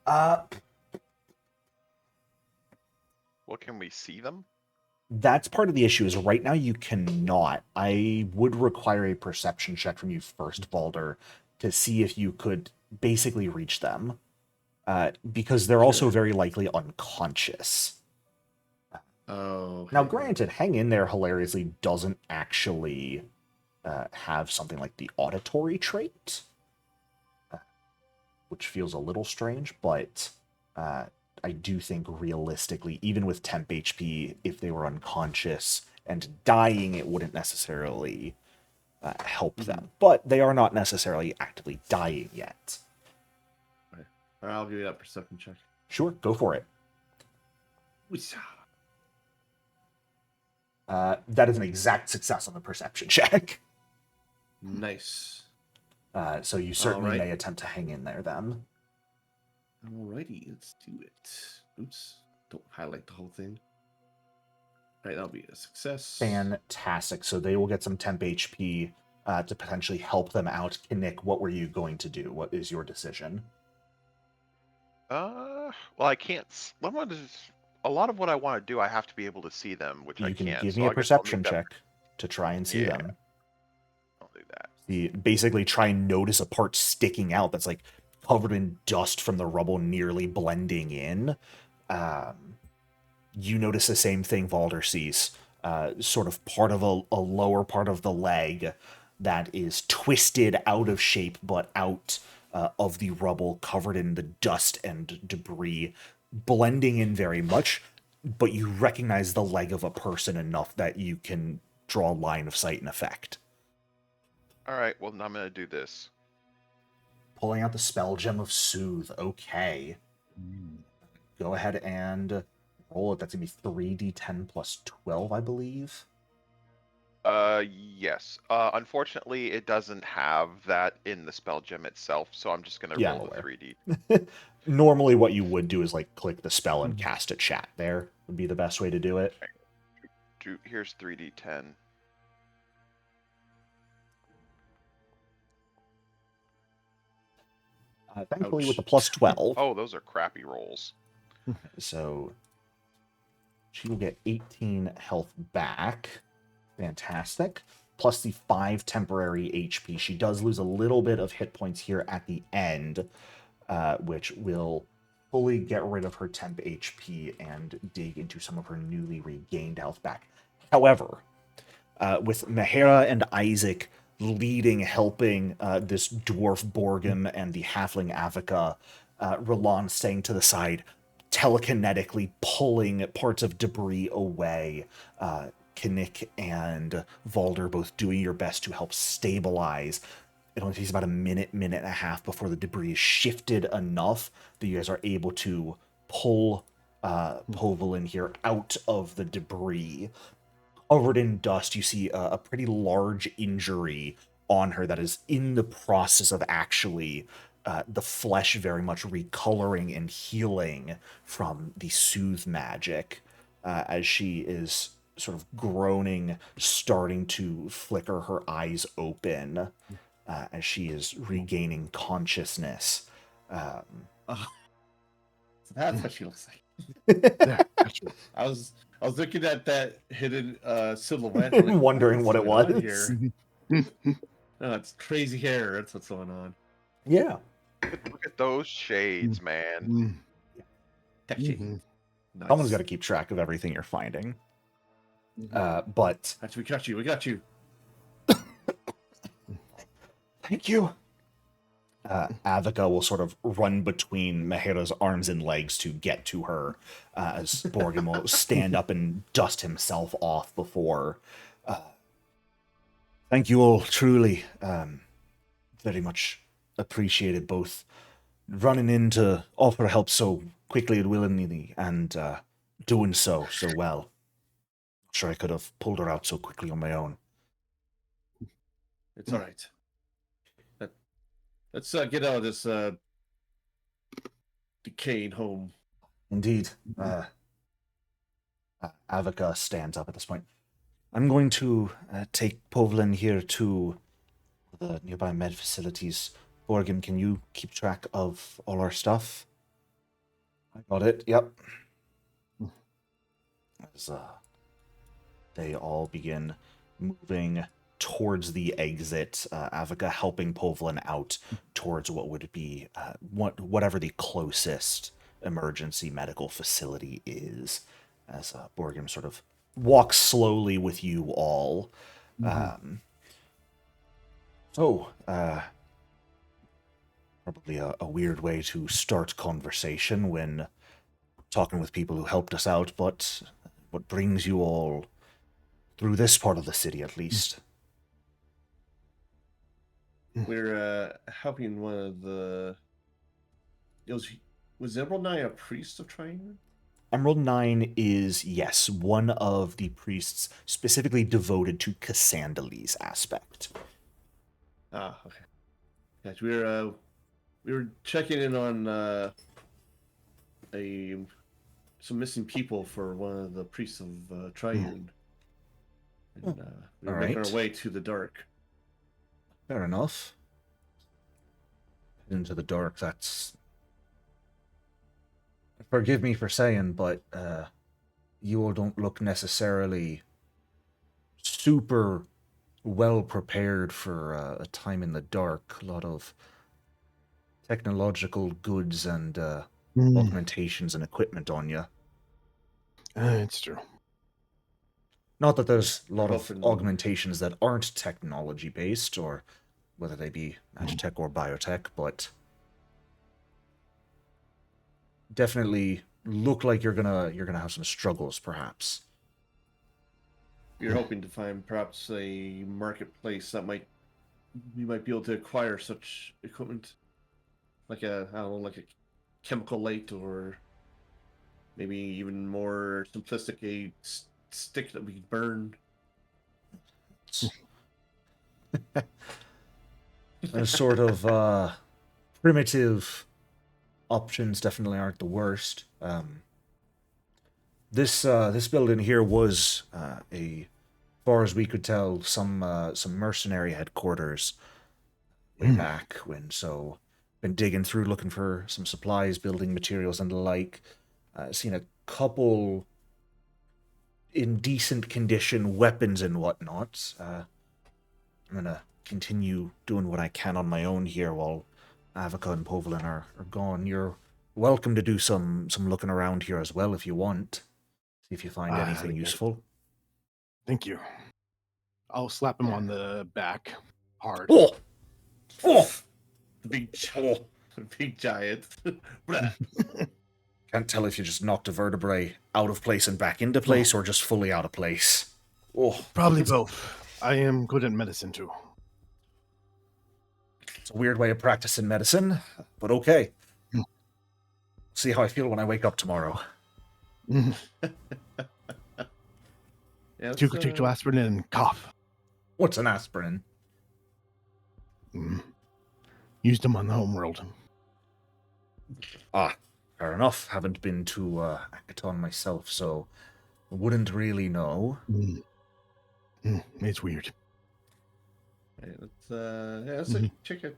Well, can we see them? That's part of the issue is right now you cannot. I would require a perception check from you first, Balder, to see if you could basically reach them. Because they're also very likely unconscious. Oh. Now, granted, Hang In There hilariously doesn't actually have something like the auditory trait, which feels a little strange, but I do think realistically, even with temp HP, if they were unconscious and dying, it wouldn't necessarily help them. But they are not necessarily actively dying yet. All right, I'll give you that perception check. Sure, go for it. That is an exact success on the perception check. Nice. So you certainly Alright. may attempt to hang in there then. Alrighty, let's do it. Oops, don't highlight the whole thing. Alright, that'll be a success. Fantastic. So they will get some temp HP to potentially help them out. Nick, what were you going to do? What is your decision? Well, I can't. A lot of what I want to do, I have to be able to see them, which I You can can't. give so me a I guess I'll perception make that- check to try and see Yeah. them. I'll do that. Basically try and notice a part sticking out that's like covered in dust from the rubble nearly blending in. You notice the same thing Valder sees. Sort of part of a lower part of the leg that is twisted out of shape but out of the rubble, covered in the dust and debris, blending in very much, but you recognize the leg of a person enough that you can draw a line of sight and effect. All right. Well, I'm gonna do this. Pulling out the spell gem of Soothe. Okay. Go ahead and roll it. That's going to be 3d10 plus 12, I believe. Yes. Unfortunately, it doesn't have that in the spell gem itself, so I'm just gonna Yeah, roll I'm the aware. 3D. Normally what you would do is like click the spell and cast a chat there. Would be the best way to do it. Here's 3D10. Thankfully Ouch. with the plus 12. Oh, those are crappy rolls. So she will get 18 health back. Fantastic. Plus the 5 temporary HP. She does lose a little bit of hit points here at the end, which will fully get rid of her temp HP and dig into some of her newly regained health back. However, with Mahera and Isaac leading, helping this dwarf Borgum and the halfling Avica, Roland staying to the side, telekinetically pulling parts of debris away. Kinnick and Valder both doing your best to help stabilize. It only takes about a minute and a half before the debris is shifted enough that you guys are able to pull Povelin here out of the debris. Covered in dust, you see a pretty large injury on her that is in the process of actually the flesh very much recoloring and healing from the soothe magic as she is sort of groaning, starting to flicker her eyes open as she is regaining consciousness. So that's what she looks like. Yeah, gotcha. I was looking at that hidden silhouette, And like, wondering what it going on was. here? No, it's crazy hair. That's what's going on. Yeah. Look at those shades, man. Mm, Techie. mhm. Nice. Someone's got to keep track of everything you're finding. But We got you. We got you. thank you. Avika will sort of run between Mahera's arms and legs to get to her, as Borgin will stand up and dust himself off before. Thank you all, truly. Very much appreciated, both running in to offer help so quickly and willingly, and doing so well. Not sure I could have pulled her out so quickly on my own. It's all right. Let's get out of this decaying home. Indeed. Avika stands up at this point. I'm going to take Povlin here to the nearby med facilities. Borgin, can you keep track of all our stuff? I got it, yep. As they all begin moving towards the exit, Avika helping Povlin out towards what would be whatever the closest emergency medical facility is, as Borgin sort of walks slowly with you all. Probably a weird way to start conversation when talking with people who helped us out, but what brings you all through this part of the city, at least? We're helping one of the. Was Emerald 9 a priest of Triune? Emerald 9 is, yes, one of the priests specifically devoted to Casandalee's aspect. Ah, okay. Yes, we were checking in on some missing people for one of the priests of Triune. And we were making Alright. our way to the dark. Fair enough. Into the dark, that's... Forgive me for saying, but you all don't look necessarily super well prepared for a time in the dark. A lot of technological goods and augmentations and equipment on you. It's true. Not that there's a lot of Often- augmentations that aren't technology based, or whether they be magitech or biotech, but definitely look like you're gonna have some struggles, perhaps. We were hoping to find perhaps a marketplace that we might be able to acquire such equipment, like a chemical light, or maybe even more simplistic, a stick that we could burn. Those sort of primitive options definitely aren't the worst. This building here was far as we could tell, some mercenary headquarters way back when. So, been digging through, looking for some supplies, building materials, and the like. Seen a couple in decent condition weapons and whatnot. I'm gonna continue doing what I can on my own here while Avika and Povlin are gone. You're welcome to do some looking around here as well if you want. See if you find anything okay. useful. Thank you. I'll slap him on the back hard. Oh! Oh! The big giant. Blah. Can't tell if you just knocked a vertebrae out of place and back into place, or just fully out of place. Oh, Probably both. I am good at medicine too. it's a weird way of practicing medicine, but okay. See how I feel when I wake up tomorrow. Yeah, You could take two aspirin and cough. What's an aspirin? Used them on the homeworld. Ah, fair enough. Haven't been to Akaton myself, so Wouldn't really know. It's weird. Right, let's check a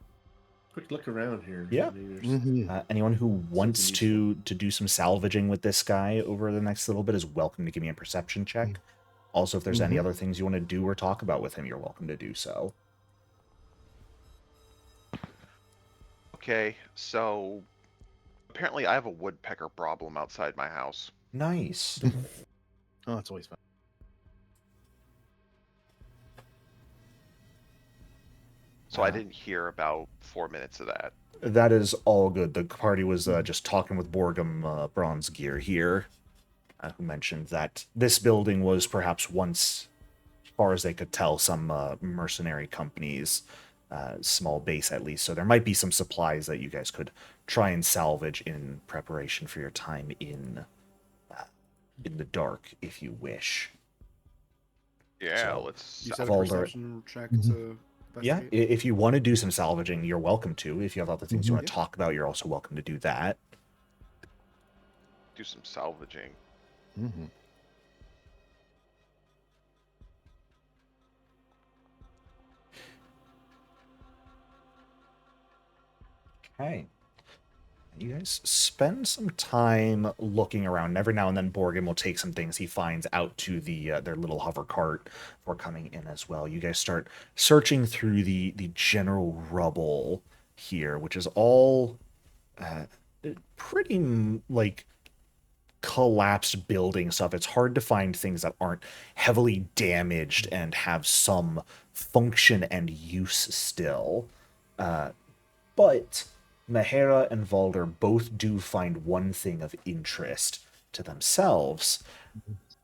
quick look around here. Yeah. Maybe there's Anyone who wants Something to do some salvaging with this guy over the next little bit is welcome to give me a perception check. Also, if there's any other things you want to do or talk about with him, you're welcome to do so. Okay, so apparently I have a woodpecker problem outside my house. Nice. Oh, that's always fun. So I didn't hear about 4 minutes of that. That is all good. The party was just talking with Borgum Bronze Gear here, who mentioned that this building was perhaps once, as far as they could tell, some mercenary companies, small base at least. So there might be some supplies that you guys could try and salvage in preparation for your time in the dark, if you wish. Yeah, So, let's. You said a Valder- perception check to Yeah, investigate? if you want to do some salvaging, you're welcome to. If you have other things you want to Yeah. talk about, you're also welcome to do that. do some salvaging. Okay. You guys spend some time looking around. Every now and then, Borgin will take some things he finds out to the their little hover cart for coming in as well. You guys start searching through the general rubble here, which is all pretty like collapsed building stuff. It's hard to find things that aren't heavily damaged and have some function and use still. But Mahera and Valder both do find one thing of interest to themselves.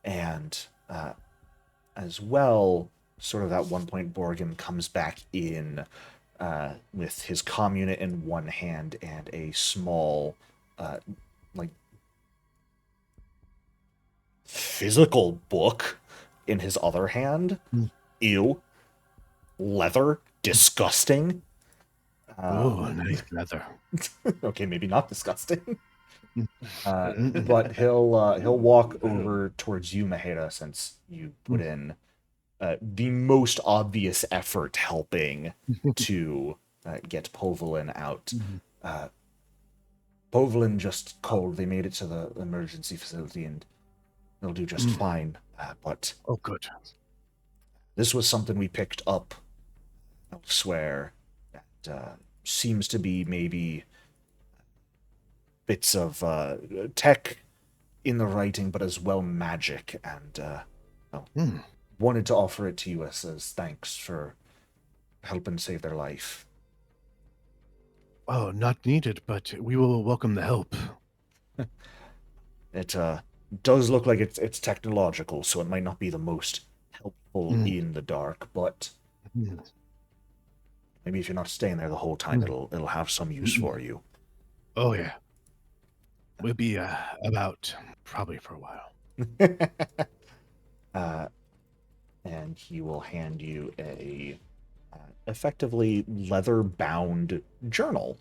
And as well, sort of at one point, Borgin comes back in with his comm unit in one hand and a small, like, physical book in his other hand. Ew. Leather. Disgusting. Oh, nice leather. Okay, maybe not disgusting. But he'll walk over towards you, Maheda, since you put in the most obvious effort helping to get Povolin out. Povolin just called. They made it to the emergency facility, and they'll do just fine. But Oh, good. this was something we picked up elsewhere that seems to be maybe bits of tech in the writing, but as well magic, and wanted to offer it to you as thanks for helping save their life. Oh, not needed, but we will welcome the help. It does look like it's technological, so it might not be the most helpful in the dark, but maybe if you're not staying there the whole time, it'll have some use for you. Oh, yeah. We'll be about probably for a while. And he will hand you a effectively leather-bound journal,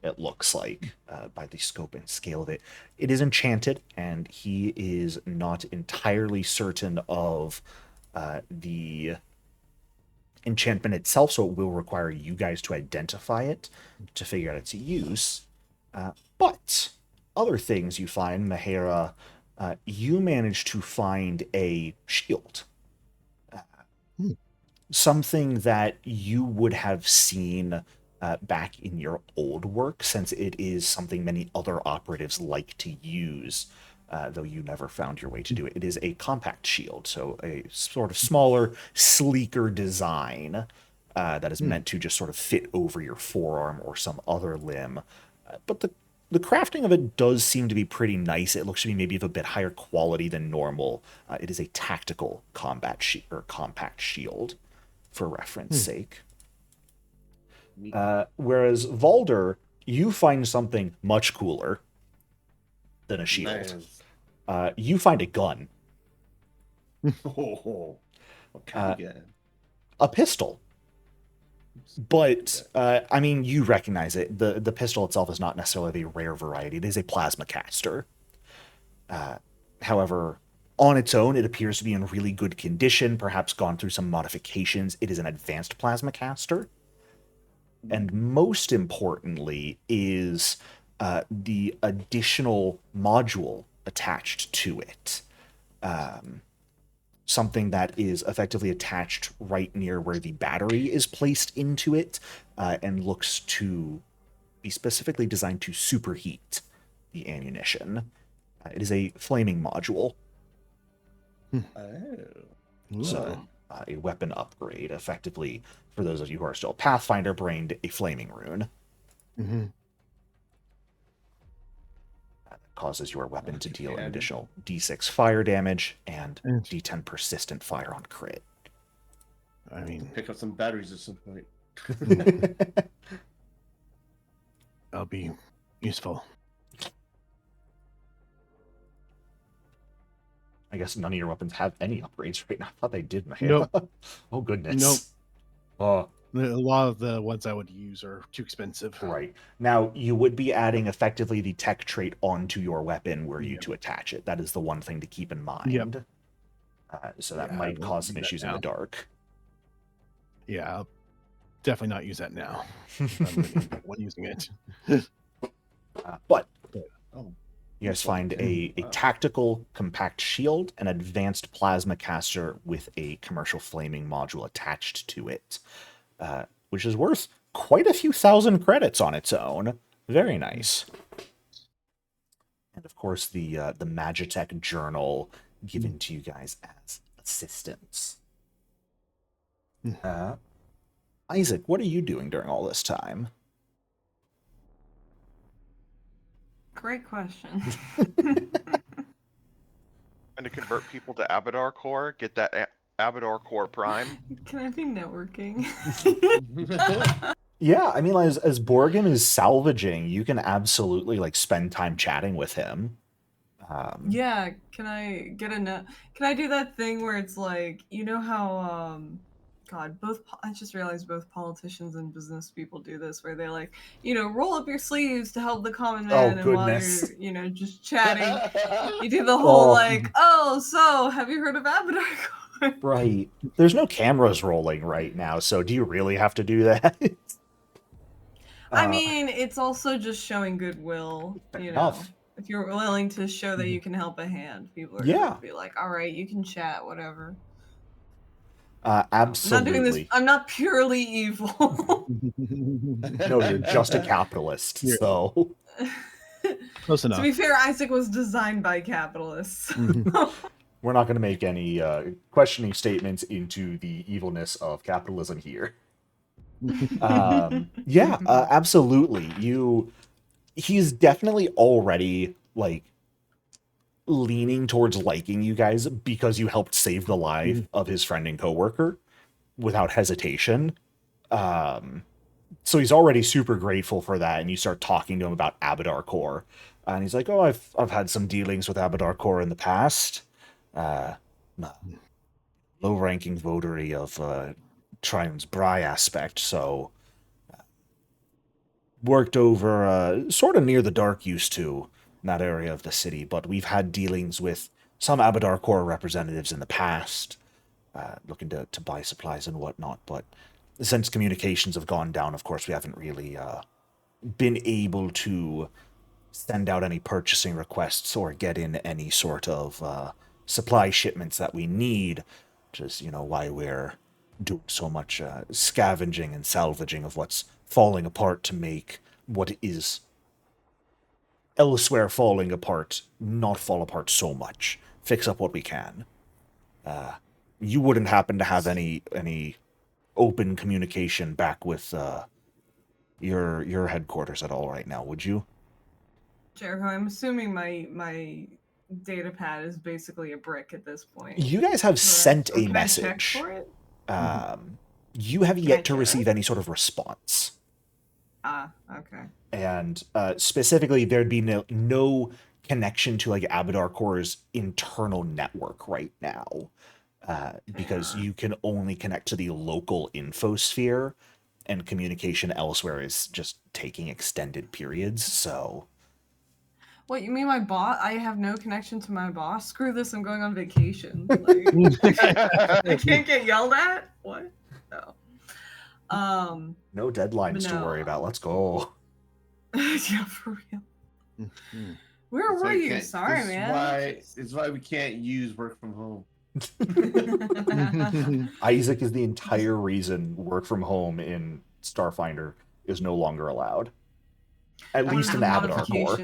it looks like, by the scope and scale of it. It is enchanted, and he is not entirely certain of the enchantment itself, so it will require you guys to identify it to figure out its use. But other things you find, Mahera, you managed to find a shield. Something that you would have seen back in your old work, since it is something many other operatives like to use, though you never found your way to do it. It is a compact shield, so a sort of smaller, sleeker design that is meant to just sort of fit over your forearm or some other limb. But the crafting of it does seem to be pretty nice. It looks to be maybe of a bit higher quality than normal. It is a tactical combat compact shield, for reference sake. Whereas Valder, you find something much cooler than a shield. Nice. You find a gun. Oh, what kind of gun? A pistol. But, I mean, you recognize it. The pistol itself is not necessarily a rare variety. It is a plasma caster. However, On its own, it appears to be in really good condition, perhaps gone through some modifications. It is an advanced plasma caster. And most importantly is the additional module attached to it. Something that is effectively attached right near where the battery is placed into it, and looks to be specifically designed to superheat the ammunition. It is a flaming module. So, a weapon upgrade, effectively, for those of you who are still Pathfinder brained, a flaming rune. Mm-hmm. That causes your weapon to deal an additional d6 fire damage and Mm. d10 persistent fire on crit. I mean, Pick up some batteries at some point. that'll be useful. I guess none of your weapons have any upgrades right now. I thought they did. Nope. Oh, goodness. Nope. Oh, A lot of the ones I would use are too expensive. right. Now, you would be adding effectively the tech trait onto your weapon were you to attach it. That is the one thing to keep in mind. Yep. So that Yeah, I might won't cause some do that issues in the now. dark. Yeah, I'll definitely not use that now. I'm when using it. But Oh, you guys find a tactical compact shield, an advanced plasma caster with a commercial flaming module attached to it, which is worth quite a few thousand credits on its own. Very nice. And of course, the Magitech journal given to you guys as assistance. Isaac, what are you doing during all this time? Great question. And to convert people to Abadar core, get that Abadar core prime. Can I be networking? Yeah, I mean, as Borgin is salvaging, you can absolutely like spend time chatting with him. Yeah, can I get a net? Can I do that thing where it's like, you know how God, I just realized both politicians and business people do this, where they like, roll up your sleeves to help the common man, and while goodness. you're, just chatting, you do the whole Oh. like, so have you heard of Abadar? Right. There's no cameras rolling right now, so do you really have to do that? I mean, it's also just showing goodwill, Fair enough. If you're willing to show that you can help a hand, people are Yeah. gonna be like, all right, you can chat, whatever. Absolutely. I'm not doing this. I'm not purely evil. No, you're just a capitalist, Yeah. so. Close enough. To be fair, Isaac was designed by capitalists. We're not going to make any questioning statements into the evilness of capitalism here. Absolutely. He's definitely already like leaning towards liking you guys because you helped save the life of his friend and coworker without hesitation. So he's already super grateful for that, and you start talking to him about Abadar Core, and he's like, "Oh, I've had some dealings with Abadar Core in the past. Low-ranking votary of Triune's Bry aspect, so worked over sort of near the Dark used to in that area of the city, but we've had dealings with some Abadar Core representatives in the past, looking to buy supplies and whatnot, but since communications have gone down, of course, we haven't really been able to send out any purchasing requests or get in any sort of supply shipments that we need, which is, why we're doing so much scavenging and salvaging of what's falling apart to make what is elsewhere falling apart not fall apart so much. Fix up what we can. You wouldn't happen to have any open communication back with your headquarters at all right now, would you? Jericho, I'm assuming my data pad is basically a brick at this point. You guys have sent a Can message. I check for it? You have I yet to check? receive any sort of response. Okay. And specifically, there'd be no connection to like Abadar Core's internal network right now, because you can only connect to the local infosphere, and communication elsewhere is just taking extended periods. So, What, you mean my boss? I have no connection to my boss? Screw this, I'm going on vacation. Like, I can't get yelled at? What? No. No deadlines But to worry no. about. Let's go. Yeah, for real. Mhm. Where That's why were we you? can't- Sorry, this is man. Why, it's why we can't use work from home. Isaac is the entire reason work from home in Starfinder is no longer allowed. At One least of in the Abadar Core.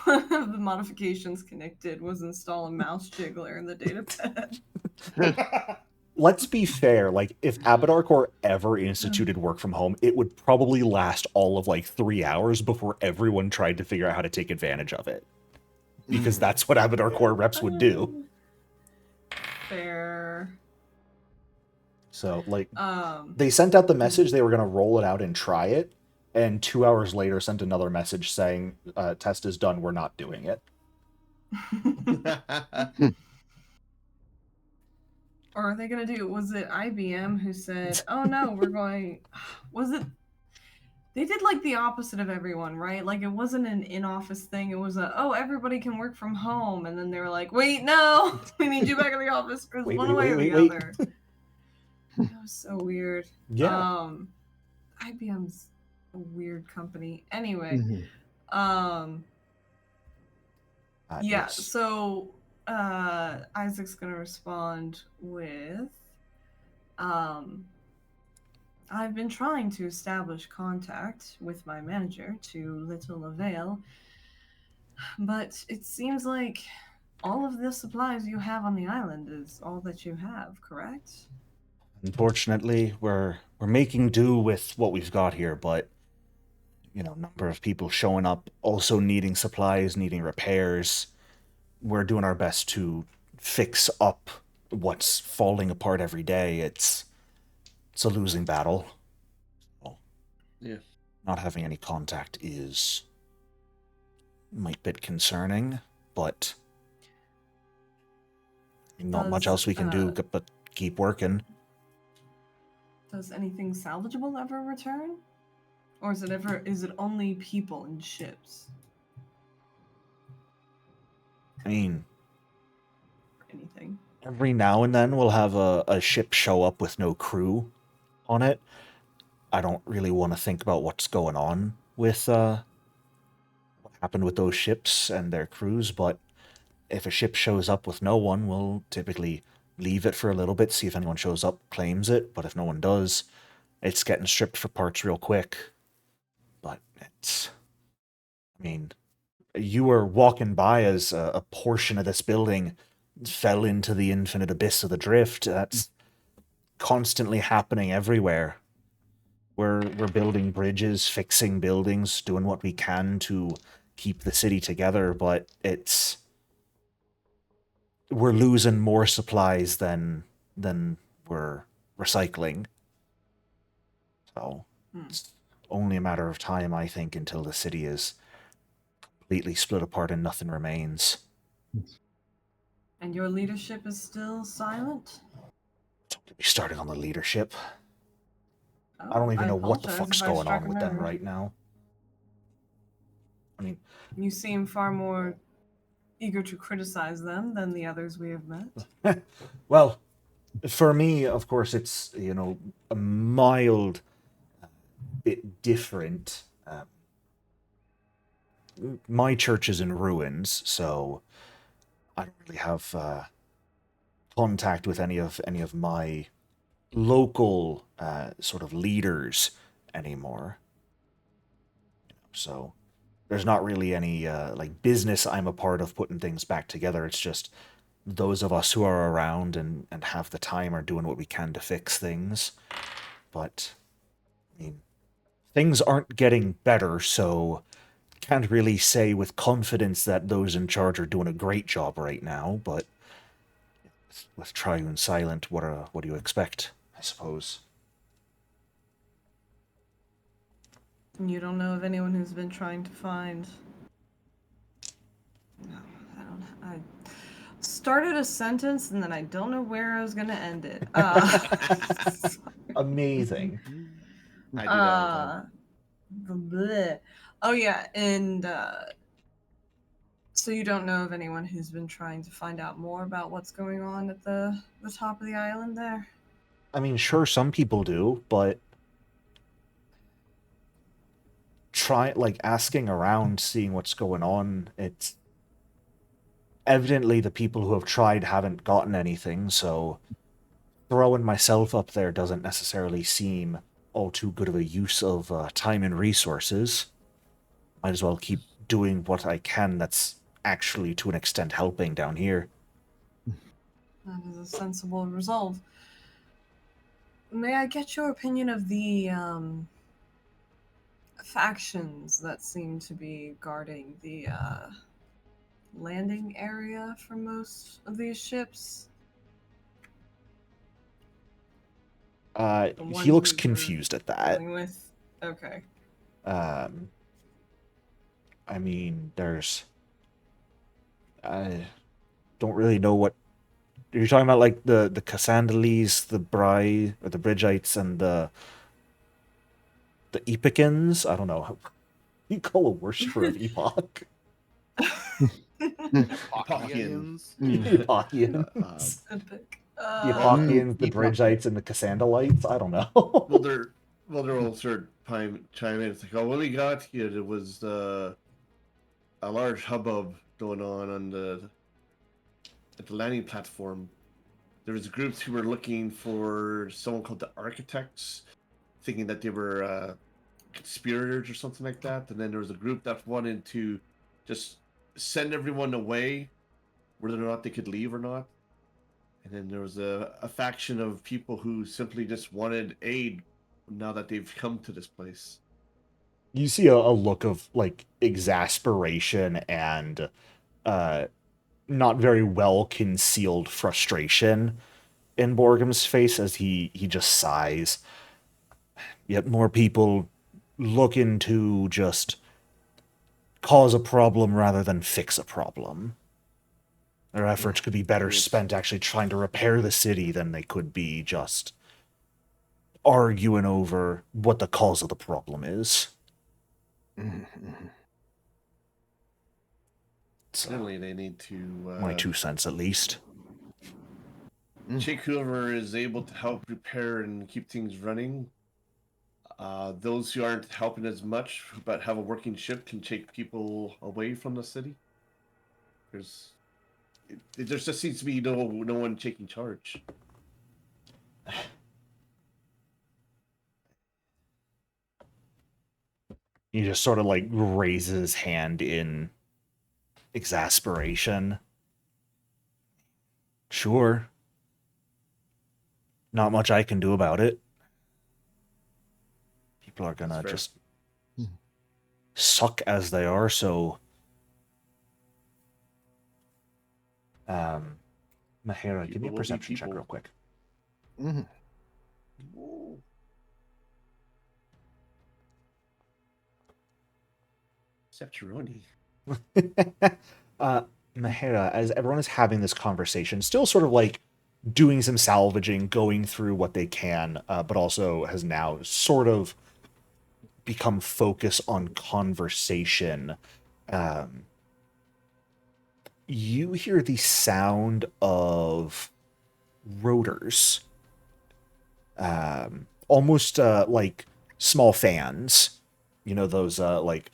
One of the modifications connected was install a mouse jiggler in the data pad. Let's be fair, like, if Abadar Core ever instituted work from home, it would probably last all of like 3 hours before everyone tried to figure out how to take advantage of it. Because that's what Abadar Core reps would do. Fair. So, like, they sent out the message they were going to roll it out and try it, and 2 hours later sent another message saying, test is done, we're not doing it. Or are they gonna do? Was it IBM who said, "Oh no, we're going"? Was it? They did like the opposite of everyone, right? Like it wasn't an in-office thing. It was a, "Oh, everybody can work from home," and then they were like, "Wait, no, we need you back in the office because Wait, one wait, way or wait, the wait, other." That was so weird. Yeah. IBM's a weird company. Anyway, Mhm. Yeah. yes. So Isaac's gonna respond with, I've been trying to establish contact with my manager to little avail, but it seems like all of the supplies you have on the island is all that you have, correct? Unfortunately, we're making do with what we've got here, but number of people showing up, also needing supplies, needing repairs. We're doing our best to fix up what's falling apart every day. It's a losing battle. Yeah. Not having any contact might be a bit concerning, but not much else we can do but keep working. Does anything salvageable ever return? Or is it only people and ships? I mean, Anything. every now and then we'll have a ship show up with no crew on it. I don't really want to think about what's going on with what happened with those ships and their crews, but if a ship shows up with no one, we'll typically leave it for a little bit, see if anyone shows up, claims it, but if no one does, it's getting stripped for parts real quick. But you were walking by as a portion of this building fell into the infinite abyss of the drift. That's constantly happening everywhere. We're building bridges, fixing buildings, doing what we can to keep the city together, but we're losing more supplies than we're recycling. So it's only a matter of time, I think, until the city is completely split apart and nothing remains. And your leadership is still silent? Don't get me started on the leadership. Oh, I don't even know what the apologize fuck's if I going struck on a with them nerve. right now. I mean, You seem far more eager to criticize them than the others we have met. well, for me, of course, it's, a mild bit different. My church is in ruins, so I don't really have contact with any of my local sort of leaders anymore. So there's not really any like business I'm a part of putting things back together. It's just those of us who are around and have the time are doing what we can to fix things. But I mean, things aren't getting better, so can't really say with confidence that those in charge are doing a great job right now. But with Triune silent, what do you expect? I suppose. You don't know of anyone who's been trying to find... No, I started a sentence and then I don't know where I was going to end it. Amazing. I do that all the time. Bleh. Oh yeah, and so you don't know of anyone who's been trying to find out more about what's going on at the top of the island there? I mean, sure, some people do, but asking around, seeing what's going on, it's evidently the people who have tried haven't gotten anything, so throwing myself up there doesn't necessarily seem all too good of a use of time and resources. Might as well keep doing what I can that's actually, to an extent, helping down here. That is a sensible resolve. May I get your opinion of the factions that seem to be guarding the landing area for most of these ships? The He ones looks we were confused at that. dealing with? Okay. I mean, I don't really know what you're talking about, like the Casandalees, the Bry, or the Bridgites, and the Epicans. I don't know. How you call a worshiper of Epoch? Epochians. Epochians. Epic. The Epochians, the Epoch. Bridgites, and the Casandalites. I don't know. Well, they're all sort of chime in. It's like, oh, what we got here? There was a large hubbub going on at the landing platform. There was groups who were looking for someone called the Architects, thinking that they were conspirators or something like that. And then there was a group that wanted to just send everyone away, whether or not they could leave or not. And then there was a faction of people who simply just wanted aid now that they've come to this place. You see a look of like exasperation and not very well concealed frustration in Borgham's face as he just sighs. Yet more people looking to just cause a problem rather than fix a problem. Their efforts could be better spent actually trying to repair the city than they could be just arguing over what the cause of the problem is. So, Certainly, they need to. my 2 cents at least. Take whoever is able to help repair and keep things running. Those who aren't helping as much but have a working ship can take people away from the city. There just seems to be no one taking charge. He just sort of like raises his hand in exasperation. Sure. Not much I can do about it. People are gonna just suck as they are, so Mahara, give me a perception check real quick. Septuroni. Mahara, as everyone is having this conversation, still sort of like doing some salvaging, going through what they can, but also has now sort of become focused on conversation. You hear the sound of rotors, almost like small fans. You know, those like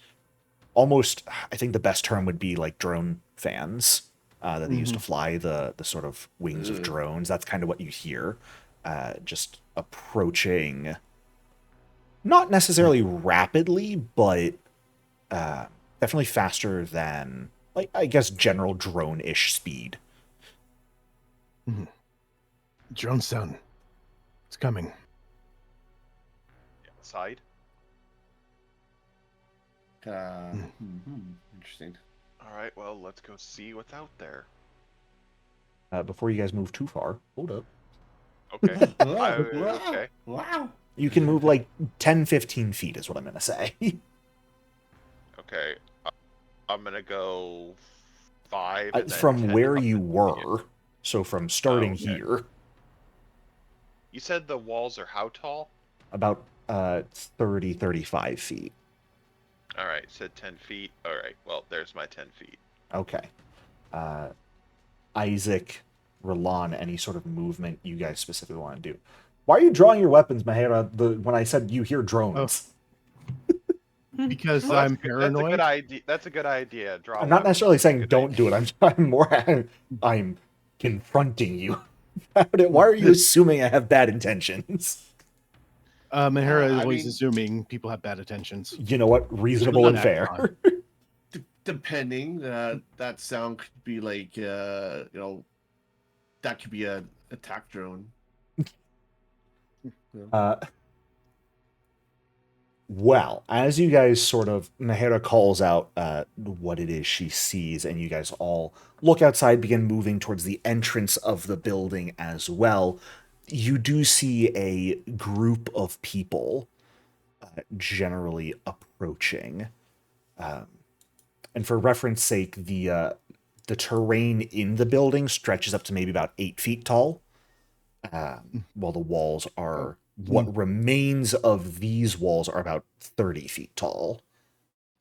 almost, I think the best term would be like drone fans that they used to fly the sort of wings of drones. That's kind of what you hear, just approaching, not necessarily rapidly, but definitely faster than, like, I guess, general drone-ish speed. Drone sound. It's coming. Outside. Interesting. All right, well, let's go see what's out there. Before you guys move too far, hold up. Okay. Wow. Okay. Wow. You can move like 10, 15 feet is what I'm going to say. Okay. I'm gonna go 5. And then from 10 where up you to- were, so from starting okay. here, You said the walls are how tall? about 30, 35 feet. All right, said 10 feet. All right, well, there's my 10 feet. Okay. Isaac, Roland, any sort of movement you guys specifically want to do. Why are you drawing your weapons, Mahera, when I said you hear drones? Because Well, I'm that's a paranoid. good idea. That's a good idea. Draw. I'm not weapons. necessarily saying Good don't idea. do it. I'm confronting you about it. Why are you assuming I have bad intentions? Mahara is I always mean- assuming people have bad intentions. You know what? Reasonable and Not fair. fun. Depending, that sound could be like, you know, that could be a attack drone. Well, as you guys sort of, Mahera calls out what it is she sees, and you guys all look outside, begin moving towards the entrance of the building as well. You do see a group of people generally approaching. And for reference sake, the terrain in the building stretches up to maybe about 8 feet tall, while the walls are what remains of these walls are about 30 feet tall.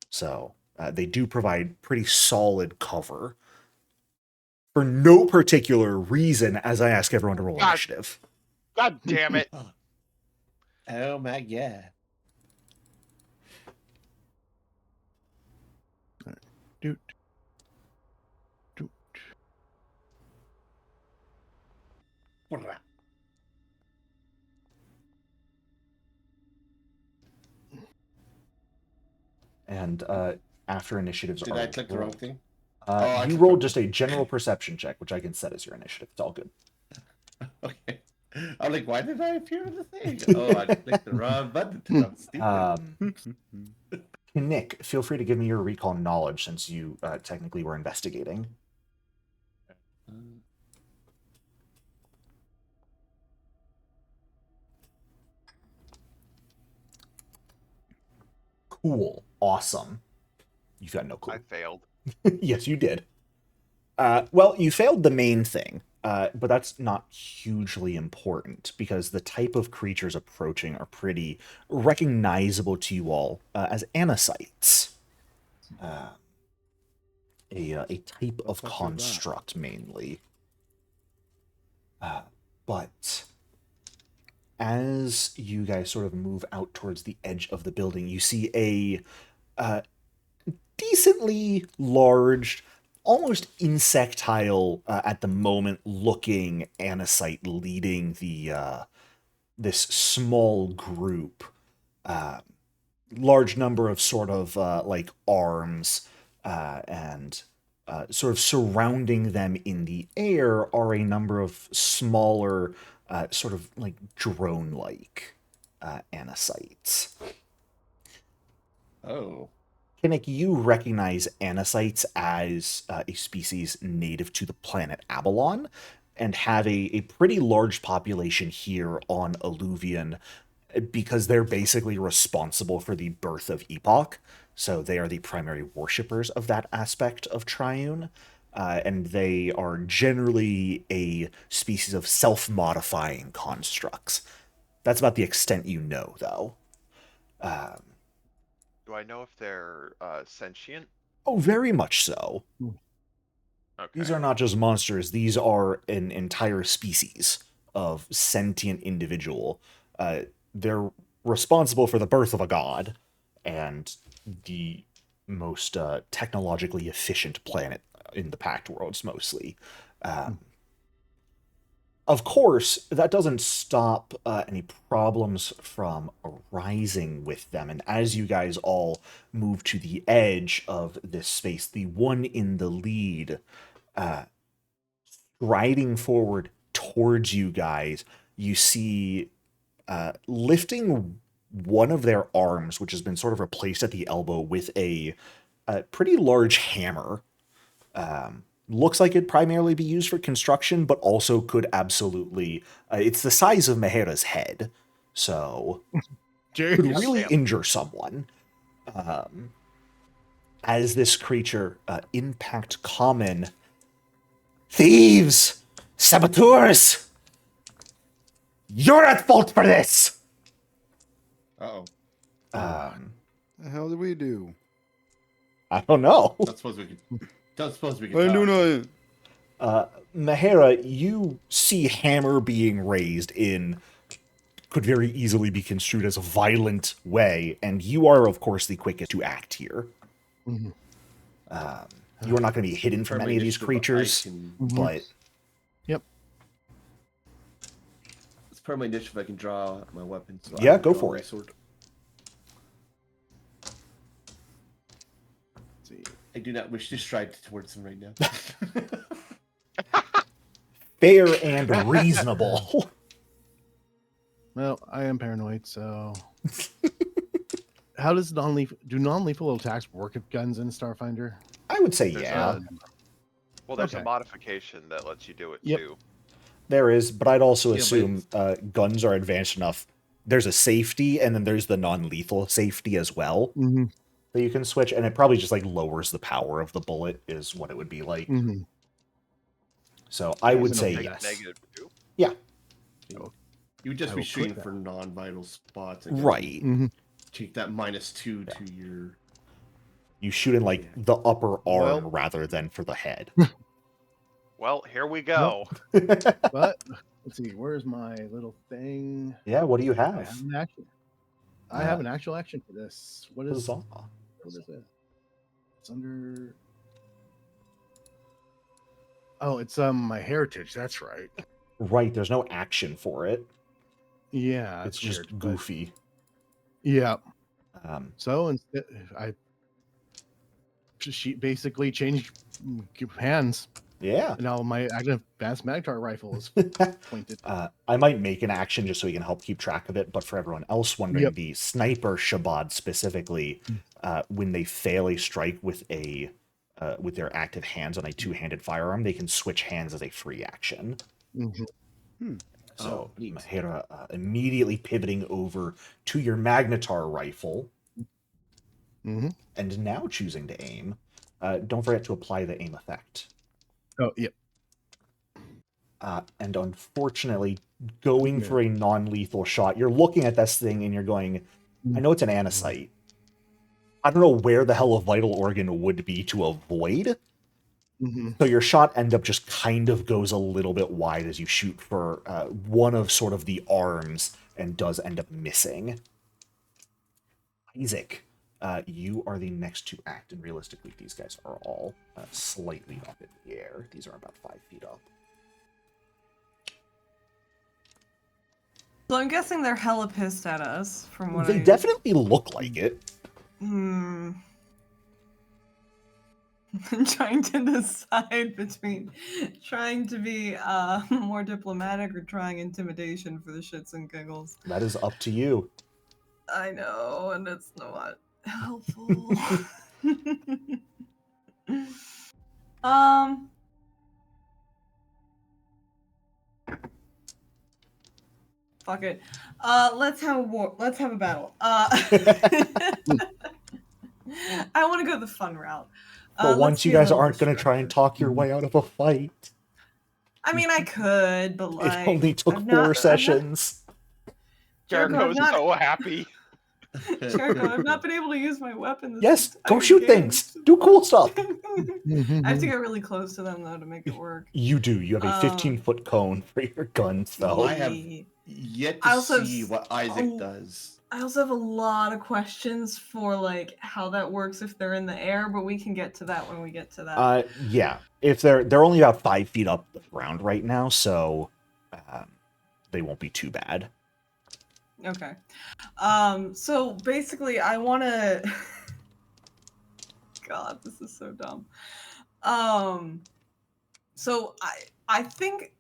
So they do provide pretty solid cover for no particular reason, as I ask everyone to roll God. initiative. God damn it! Oh my god. Doot. Doot. And after initiatives Did are I click the wrong rolled, thing? I you clicked rolled wrong. just a general perception check, which I can set as your initiative. It's all good. Okay. I'm like, why did I appear in the thing? Oh, I clicked the wrong button. I'm stupid. Nick, feel free to give me your recall knowledge since you technically were investigating. Cool. Awesome. You've got no clue. I failed. Yes, you did. Well, you failed the main thing, but that's not hugely important because the type of creatures approaching are pretty recognizable to you all as anacytes. A type of fuck is that? construct mainly. But as you guys sort of move out towards the edge of the building, you see a decently large, almost insectile at the moment looking anacyte leading the this small group. Large number of sort of like arms and sort of surrounding them in the air are a number of smaller sort of like drone-like anacytes. Oh. Kinnick, you recognize anacytes as a species native to the planet Abalon and have a pretty large population here on Alluvion because they're basically responsible for the birth of Epoch. So they are the primary worshippers of that aspect of Triune. And they are generally a species of self-modifying constructs. That's about the extent you know, though. Do I know if they're sentient? Oh, very much so. Okay. These are not just monsters. These are an entire species of sentient individual. They're responsible for the birth of a god and the most technologically efficient planet in the Pact Worlds, mostly. Of course, that doesn't stop any problems from arising with them. And as you guys all move to the edge of this space, the one in the lead striding forward towards you guys, you see lifting one of their arms, which has been sort of replaced at the elbow with a pretty large hammer. Looks like it'd primarily be used for construction, but also could absolutely... it's the size of Mahera's head, so could really injure someone. As this creature, impact common... Thieves! Saboteurs! You're at fault for this! Uh-oh. The hell did we do? I don't know. Not supposed we could. Not supposed we could. I do talk. not. Mahera, you see hammer being raised in could very easily be construed as a violent way, and you are, of course, the quickest to act here. Mhm. You are not going to be hidden from Probably any of these initiative, creatures, I can- but It's part of my initiative. I can draw my weapon. So Yeah, I can go draw for my it. Sword. Let's see. I do not wish to stride towards him right now. fair and reasonable. Well, I am paranoid, so. How does non-lethal attacks work with guns in Starfinder? I would say There's yeah, Well, there's a Okay. modification that lets you do it Yep. too. there is, but I'd also Yeah, but assume guns are advanced enough. There's a safety, and then there's the non-lethal safety as well Mm-hmm. that you can switch, and it probably just like lowers the power of the bullet, is what it would be like. Mm-hmm. So I Yeah, would so say no yes. Negative 2. You would just I be will shooting click for that. non-vital spots. I guess. Right. Mm-hmm. Take that -2 to your. You shoot in like the upper arm Well- rather than for the head. Well, here we go. But let's see, where's my little thing? Yeah, what do you I have? have an action. I have an actual action for this. What is Huzzah. it? It's under. Oh, it's my heritage. That's right. Right, there's no action for it. Yeah, It's that's just weird, but- goofy. Yeah. So instead, she basically changed hands. yeah. Now my active advanced magtar rifle is pointed. I might make an action just so we can help keep track of it, but for everyone else wondering, Yep. the sniper Shabbat specifically, when they fail a strike with with their active hands on a two-handed firearm, they can switch hands as a free action. Mhm. So Oh, neat. Mahera immediately pivoting over to your magnetar rifle Mhm. and now choosing to aim. Don't forget to apply the aim effect. Oh, yep. And unfortunately, going for a non-lethal shot, you're looking at this thing and you're going, I know it's an anisite. I don't know where the hell a vital organ would be to avoid. Mm-hmm. So your shot end up just kind of goes a little bit wide as you shoot for one of sort of the arms and does end up missing. Isaac, you are the next to act, and realistically, these guys are all slightly up in the air. These are about 5 feet up. So I'm guessing they're hella pissed at us from what They I... definitely look like it. I'm trying to decide between trying to be more diplomatic or trying intimidation for the shits and giggles. That is up to you. I know, and it's not helpful. Fuck it. Let's have a war. Let's have a battle. I want to go the fun route. For Let's once, you be a guys little aren't going to try and destructive. talk your way out of a fight. I mean, I could, but like It only took I'm 4 not- sessions. Jericho, Jericho's I'm not- so happy. Jericho, I've not been able to use my weapon. This Yes, go entire shoot game. things. Do cool stuff. I have to get really close to them though to make it work. You do. You have a 15-foot cone for your gun, so. I have yet to I also have see what Isaac does. I also have a lot of questions for like how that works if they're in the air, but we can get to that when we get to that. Yeah. If they're only about 5 feet up the ground right now, so they won't be too bad. Okay. So basically I wanna God, this is so dumb. So I think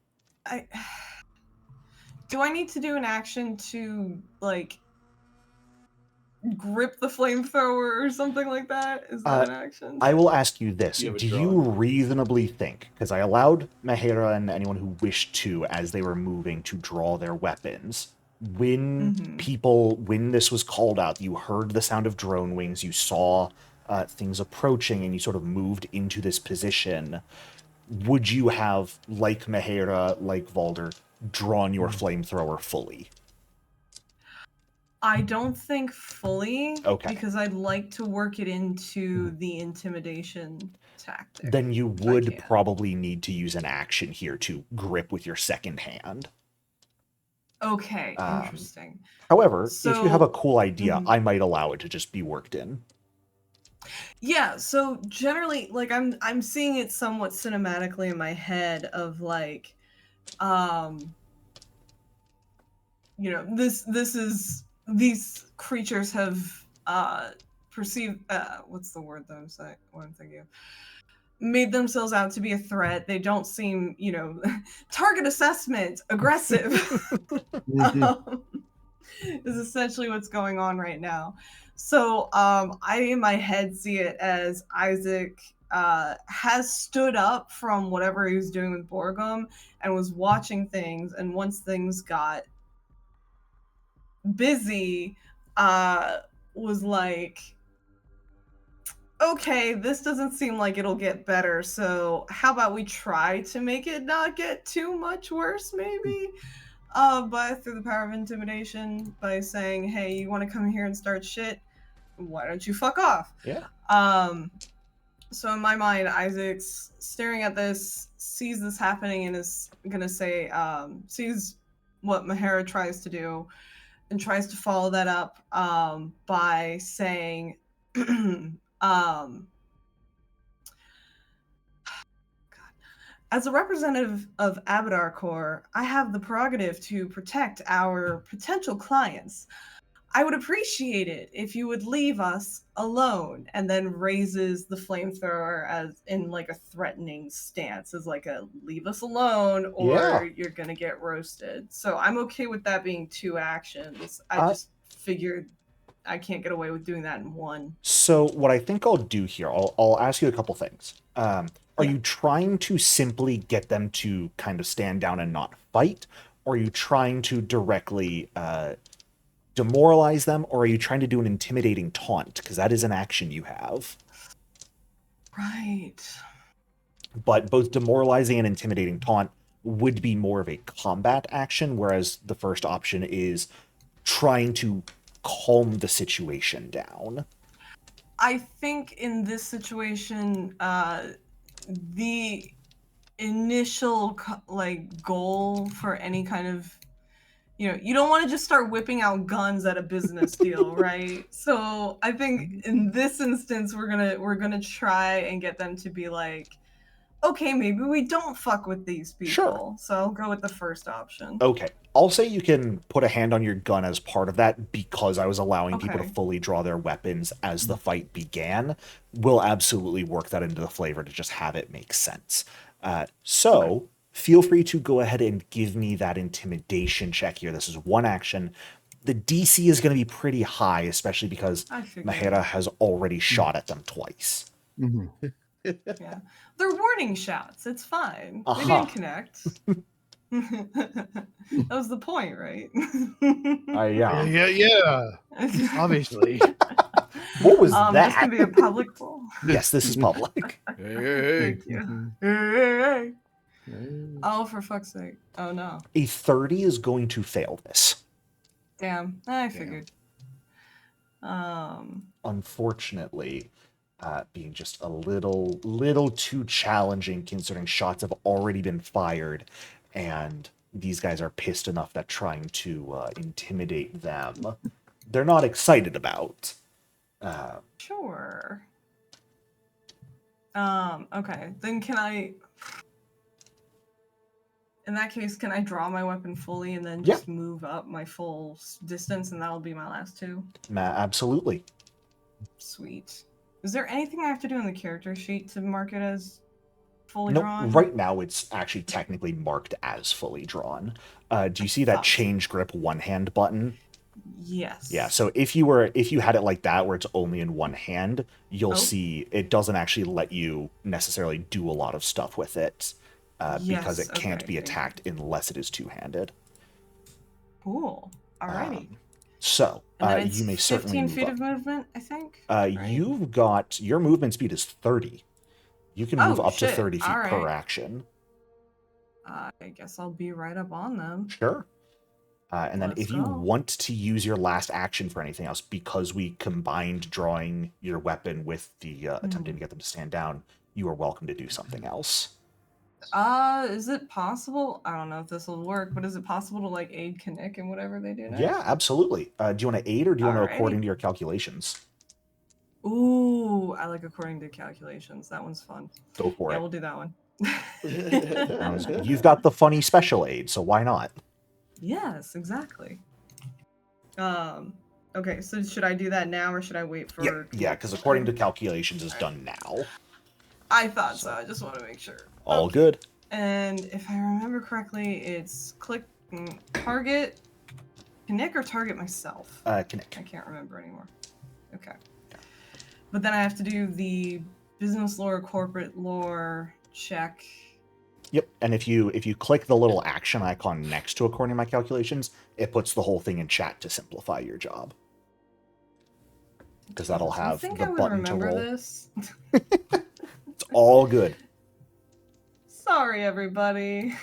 do I need to do an action to like grip the flamethrower or something like that? Is that an action? I will ask you this. You have a Do draw. you reasonably think, because I allowed Mahera and anyone who wished to, as they were moving, to draw their weapons, when when this was called out, you heard the sound of drone wings, you saw things approaching, and you sort of moved into this position, would you have, like Mahera, like Valder, drawn your flamethrower fully? I don't think fully. Okay. Because I'd like to work it into the intimidation tactic. Then you if I would can. probably need to use an action here to grip with your second hand. Okay, interesting. However, if you have a So- cool idea, Mhm. I might allow it to just be worked in. Yeah, so generally, like I'm seeing it somewhat cinematically in my head of like, you know, this is these creatures have perceived what's the word that what I'm thinking of? Made themselves out to be a threat. They don't seem, you know, target assessment, aggressive. Is essentially what's going on right now. So I in my head see it as Isaac has stood up from whatever he was doing with Borgum and was watching things, and once things got busy, was like, okay, this doesn't seem like it'll get better, so how about we try to make it not get too much worse, maybe? But through the power of intimidation, by saying, hey, you want to come here and start shit? Why don't you fuck off? Yeah. So in my mind, Isaac's staring at this, sees this happening, and is gonna say, sees what Mahara tries to do, and tries to follow that up by saying, as a representative of Abadar Corps, I have the prerogative to protect our potential clients. I would appreciate it if you would leave us alone, and then raises the flamethrower as in like a threatening stance, as like a leave us alone or Yeah. you're gonna get roasted. So I'm okay with that being 2 actions. I just figured I can't get away with doing that in one. So what I think I'll do here, I'll ask you a couple things. Are you trying to simply get them to kind of stand down and not fight? Or are you trying to directly demoralize them? Or are you trying to do an intimidating taunt? Because that is an action you have. Right. But both demoralizing and intimidating taunt would be more of a combat action, whereas the first option is trying to calm the situation down. I think in this situation, the initial goal for any kind of, you know, you don't want to just start whipping out guns at a business deal, right? So I think in this instance, we're gonna try and get them to be like, okay, maybe we don't fuck with these people. Sure. So I'll go with the first option. Okay. I'll say you can put a hand on your gun as part of that because I was allowing people to Okay. fully draw their weapons as the fight began. We'll absolutely work that into the flavor to just have it make sense. So feel free to go ahead and give me that intimidation check here. This is one action. The DC is going to be pretty high, especially because I figured. Mahara has already shot at them twice. Yeah. They're warning shots. It's fine. They Uh-huh. didn't connect. That was the point, right? Yeah. Obviously. What was This that? can be a public poll. Yes, this is public. Thank you. Hey. Oh, for fuck's sake. Oh, no. A 30 is going to fail this. Damn. I figured. Unfortunately, being just a little too challenging considering shots have already been fired and these guys are pissed enough that trying to intimidate them they're not excited about. Sure. Okay. Then can I... In that case, can I draw my weapon fully and then just move up my full distance and that'll be my last 2? Absolutely. Sweet. Is there anything I have to do in the character sheet to mark it as fully No, drawn? right now it's actually technically marked as fully drawn. Do you see that change grip one hand button? Yes. Yeah, so if you had it like that where it's only in one hand, you'll see it doesn't actually let you necessarily do a lot of stuff with it because it can't be attacked unless it is two-handed. Cool. Alrighty. So And you may certainly 15 move feet up. of movement, I think. You've got your movement speed is 30. You can move up to 30 feet per action. I guess I'll be right up on them. Sure. And then Let's if you go. want to use your last action for anything else, because we combined drawing your weapon with the attempting to get them to stand down, you are welcome to do something else. Is it possible? I don't know if this will work, but is it possible to like aid Kinnick in whatever they do next? Yeah, absolutely. Do you want to aid or do you want to Alrighty. according to your calculations? Ooh, I like according to calculations. That one's fun. Go for Yeah, it. we'll do that one. You've got the funny special aid, so why not? Yes, exactly. Okay, so should I do that now or should I wait for? Yeah, because according to calculations is done now. I thought so. I just want to make sure. All good. And if I remember correctly, it's click target Kinnick or target myself. Kinnick. I can't remember anymore. Okay. But then I have to do the business lore, corporate lore check. Yep, and if you click the little action icon next to according to my calculations, it puts the whole thing in chat to simplify your job. Because that'll have the button to roll. I think I would remember this. It's all good. Sorry, everybody.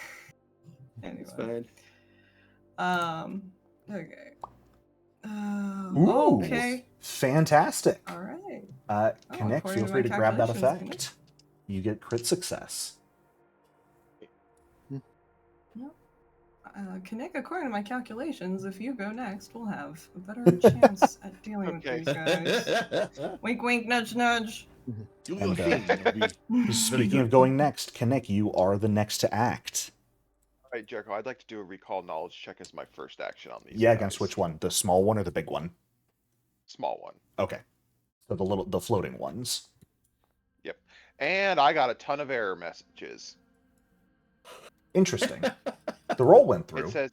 Anyway. It's fine. Okay. Ooh, okay. Fantastic. All right. Kinnick, according feel to free my to grab that calculations, effect. You get crit success. Kinnick, according to my calculations, if you go next, we'll have a better chance at dealing with these guys. Wink, wink, nudge, nudge. Do And, your thing. Speaking of going next, Kinnick, you are the next to act. All right, Jericho, I'd like to do a recall knowledge check as my first action on these. Yeah, guys. against which one? The small one or the big one? Small one. Okay. So the floating ones. Yep. And I got a ton of error messages. Interesting. The roll went through. It says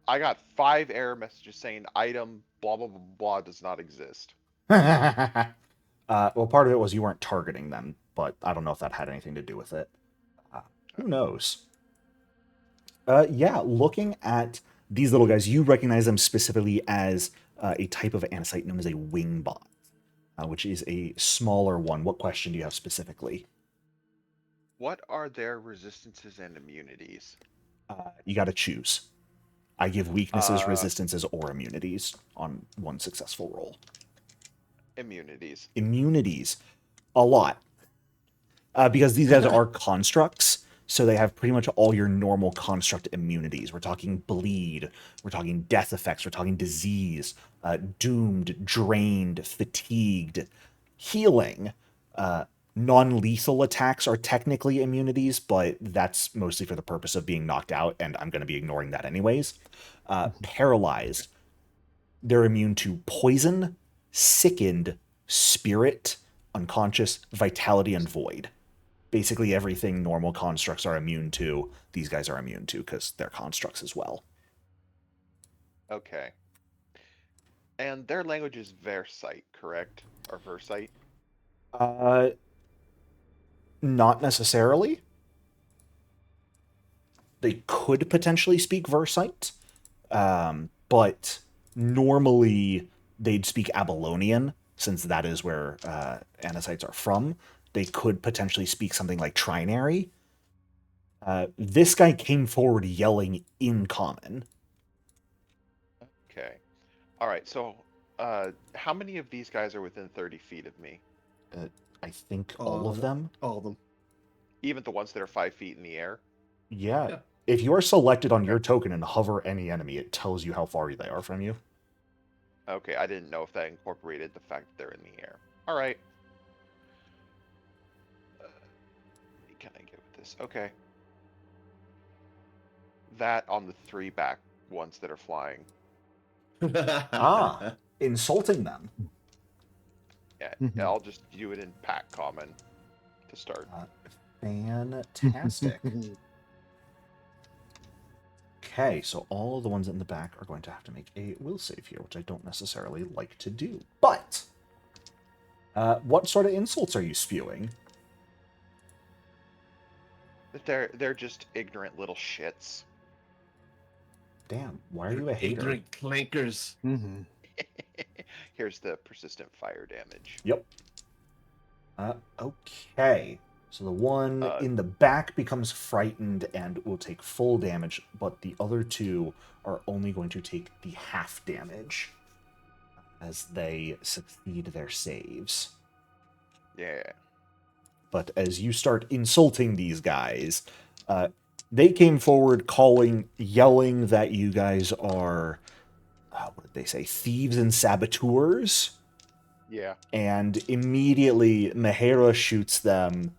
I got 5 error messages saying item blah blah blah blah does not exist. Well, part of it was you weren't targeting them, but I don't know if that had anything to do with it. Who knows? Yeah, looking at these little guys, you recognize them specifically as a type of anesite known as a wingbot, which is a smaller one. What question do you have specifically? What are their resistances and immunities? You got to choose. I give weaknesses, resistances, or immunities on one successful roll. Immunities. Immunities. A lot. Because these guys are constructs, so they have pretty much all your normal construct immunities. We're talking bleed, we're talking death effects, we're talking disease, doomed, drained, fatigued, healing. Non-lethal attacks are technically immunities, but that's mostly for the purpose of being knocked out, and I'm going to be ignoring that anyways. Paralyzed. They're immune to poison, sickened, spirit, unconscious, vitality, and void. Basically everything normal constructs are immune to, these guys are immune to, because they're constructs as well. Okay. And their language is Versite, correct? Or Versite? Not necessarily. They could potentially speak Versite, but normally they'd speak Abylonian, since that is where Anasites are from. They could potentially speak something like Trinary. This guy came forward yelling in common. Okay. Alright, so how many of these guys are within 30 feet of me? I think all of them. All of them. Even the ones that are 5 feet in the air? Yeah. If you are selected on your token and hover any enemy, it tells you how far they are from you. Okay, I didn't know if that incorporated the fact that they're in the air. Alright. Can I get with this? Okay. That on the 3 back ones that are flying. Insulting them. Yeah, I'll just do it in pack common to start. Fantastic. Okay, so all of the ones in the back are going to have to make a will save here, which I don't necessarily like to do. But, what sort of insults are you spewing? They're just ignorant little shits. Damn, why are you a hater? Ignorant clankers. Mm-hmm. Here's the persistent fire damage. Yep. Okay. So the one in the back becomes frightened and will take full damage, but the other two are only going to take the half damage as they succeed their saves. Yeah. But as you start insulting these guys, they came forward yelling that you guys are, what did they say, thieves and saboteurs? Yeah. And immediately Mahera shoots them.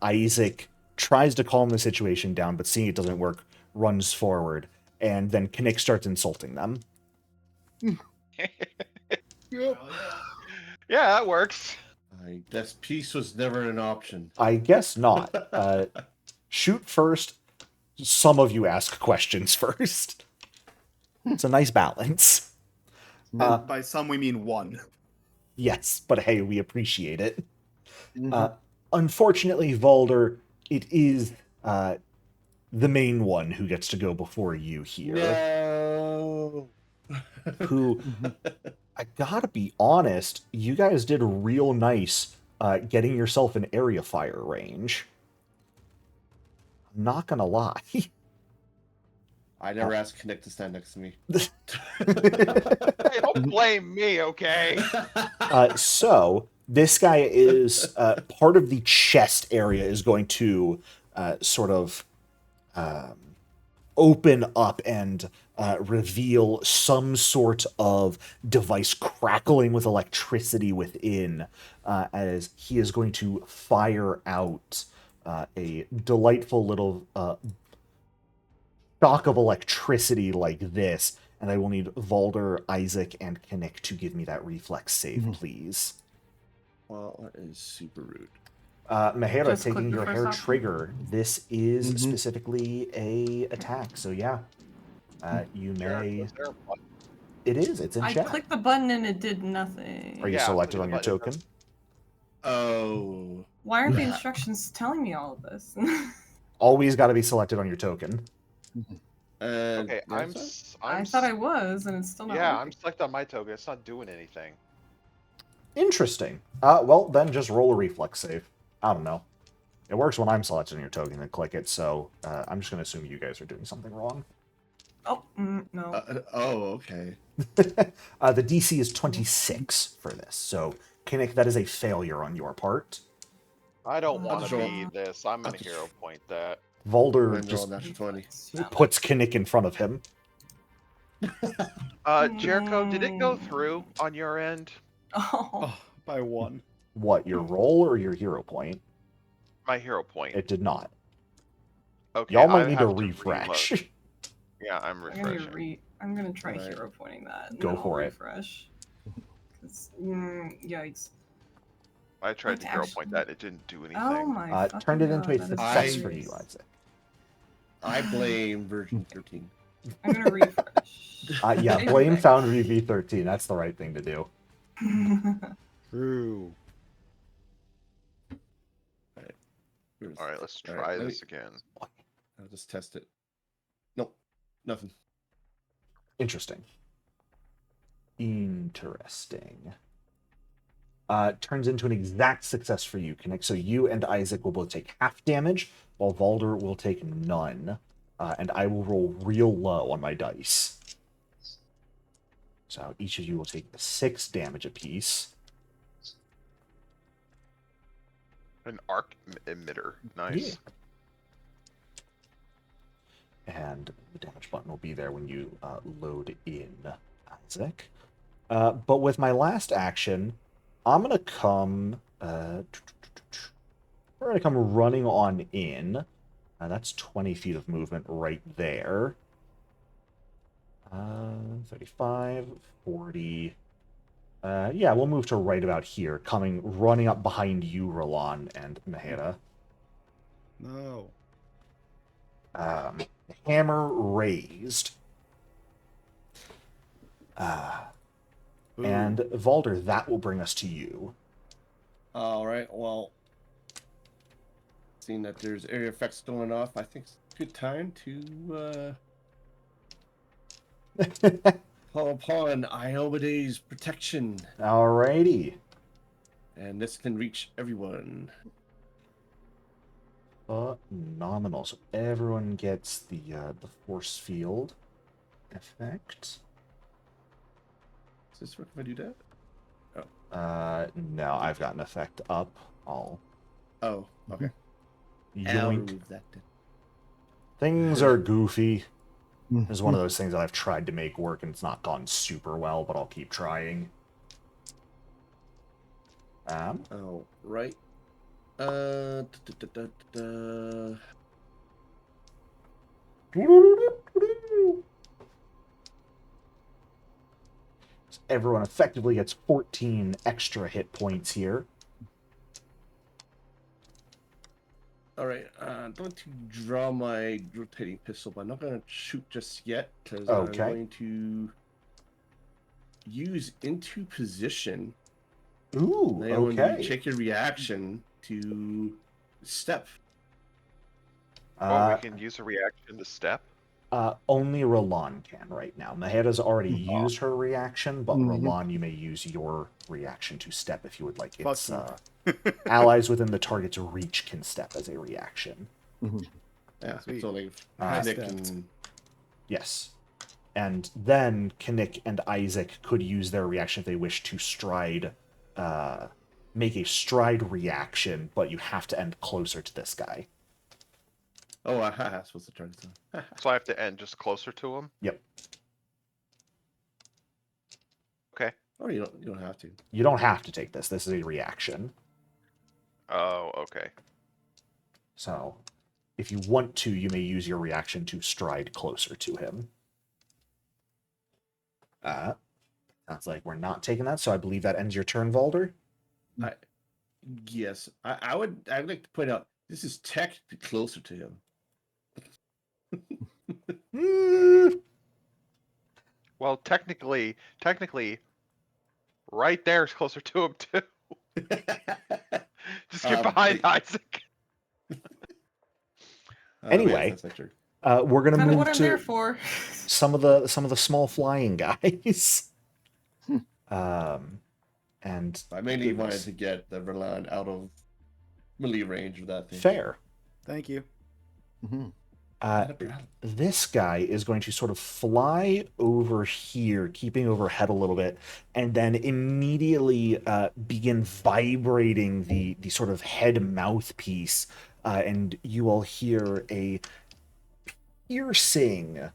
Isaac tries to calm the situation down, but seeing it doesn't work, runs forward. And then Kinnick starts insulting them. Yeah, that works. I guess peace was never an option. I guess not. Shoot first. Some of you ask questions first. It's a nice balance. By some, we mean one. Yes, but hey, we appreciate it. Unfortunately, Valder, it is the main one who gets to go before you here. No. Who, I gotta be honest, you guys did real nice getting yourself in area fire range. I'm not gonna lie. I never asked Kinnick to stand next to me. Hey, don't blame me, okay? So this guy is part of the chest area is going to sort of open up and reveal some sort of device crackling with electricity within, as he is going to fire out a delightful little shock of electricity like this. And I will need Valder, Isaac, and Kinnick to give me that reflex save, please. Well, that is super rude. Mahera, Just click taking the your first hair option. trigger. This is specifically a attack, so yeah. You may... Is there a button? It is, it's in I chat. clicked the button and it did nothing. Are you Yeah, selected click on the your button. token? Oh. Why aren't the instructions telling me all of this? Always got to be selected on your token. Okay, I'm I thought I was, and it's still not yeah, working. I'm selected on my token. It's not doing anything. Interesting. Well, then just roll a reflex save. I don't know. It works when I'm selected on your token and click it, so I'm just going to assume you guys are doing something wrong. Oh, no. Okay. The DC is 26 for this, so Kinnick, that is a failure on your part. I don't want just to roll. be this. I'm I'll gonna just- hero point that. Valder Roll just natural 20. puts Kinnick in front of him. Jericho, did it go through on your end? Oh. Oh, by one. What, your roll or your hero point? My hero point. It did not. Okay, Y'all might I need to have refresh. reload. Yeah, I'm refreshing. I'm gonna try Right. hero pointing that. And Go then I'll for it. refresh. 'Cause, yikes. I tried Let's to hero actually- point that. It didn't do anything. Oh my Turned it into a God, that is success for hilarious. you, Isaac. I blame Virgin 13. I'm gonna refresh. Yeah, blame Foundry V13. That's the right thing to do. True. All right, let's All try right, let this me- again. I'll just test it. Nope. Nothing. Interesting. Interesting. Turns into an exact success for you, Kinnick. So you and Isaac will both take half damage, while Valder will take none. And I will roll real low on my dice. So each of you will take 6 damage apiece. An arc emitter. Nice. And the damage button will be there when you load in, Isaac. But with my last action, I'm gonna come. We're gonna come running on in. That's 20 feet of movement right there. 35, 40. Yeah, we'll move to right about here, running up behind you, Roland and Mahera. No. Hammer raised. And Valder, that will bring us to you. All right. Well, seeing that there's area effects going off, I think it's a good time to call upon Iomede's protection, Alrighty. and this can reach everyone. Phenomenal. So everyone gets the force field effect. Does this work if I do that? No, I've got an effect up. I'll Oh, okay. I'll yoink. remove that then. Things are goofy. Mm. It's one of those things that I've tried to make work and it's not gone super well, but I'll keep trying. Oh, right. Da, da, da, da, da. So everyone effectively gets 14 extra hit points here. All right, I'm going to draw my rotating pistol, but I'm not going to shoot just yet because Okay. I'm going to use into position. Ooh, Then when you okay. check your reaction to step. Oh, we can use a reaction to step. Only Rolan can right now. Mahera's already used her reaction, but Rolan, you may use your reaction to step if you would like. Fuck It's you. allies within the target's reach can step as a reaction. Yeah, Sweet. so like Ah, Nick stepped. and Yes. And then Kinnick and Isaac could use their reaction if they wish to stride, make a stride reaction, but you have to end closer to this guy. oh, I supposed to turn this on. So I have to end just closer to him. Yep. Okay. Oh, you don't have to. You don't have to take this. This is a reaction. Oh, okay. So, if you want to, you may use your reaction to stride closer to him. Sounds like we're not taking that, so I believe that ends your turn, Valder. Yes, I would like to point out this is technically closer to him. Well, technically, right there is closer to him too. Just get behind Isaac. Anyway. That's not true. We're gonna Kind of move what I'm there to for. some of the small flying guys. And I mainly wanted to get the Reliant out of melee range of that thing. fair. Thank you. This guy is going to sort of fly over here, keeping overhead a little bit, and then immediately begin vibrating the sort of head mouthpiece, and you will hear a piercing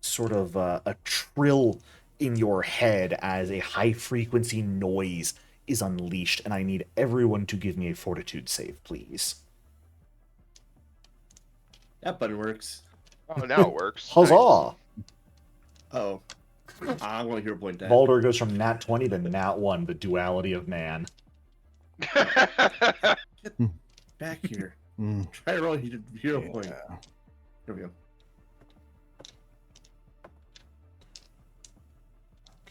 sort of a trill in your head as a high frequency noise is unleashed, and I need everyone to give me a fortitude save, please. That button works. Oh, now it works. Huzzah! Oh, I'm going to hero point that. Valder goes from nat 20 to nat 1, the duality of man. Nice. Back here. Try to roll hero point. Here we go.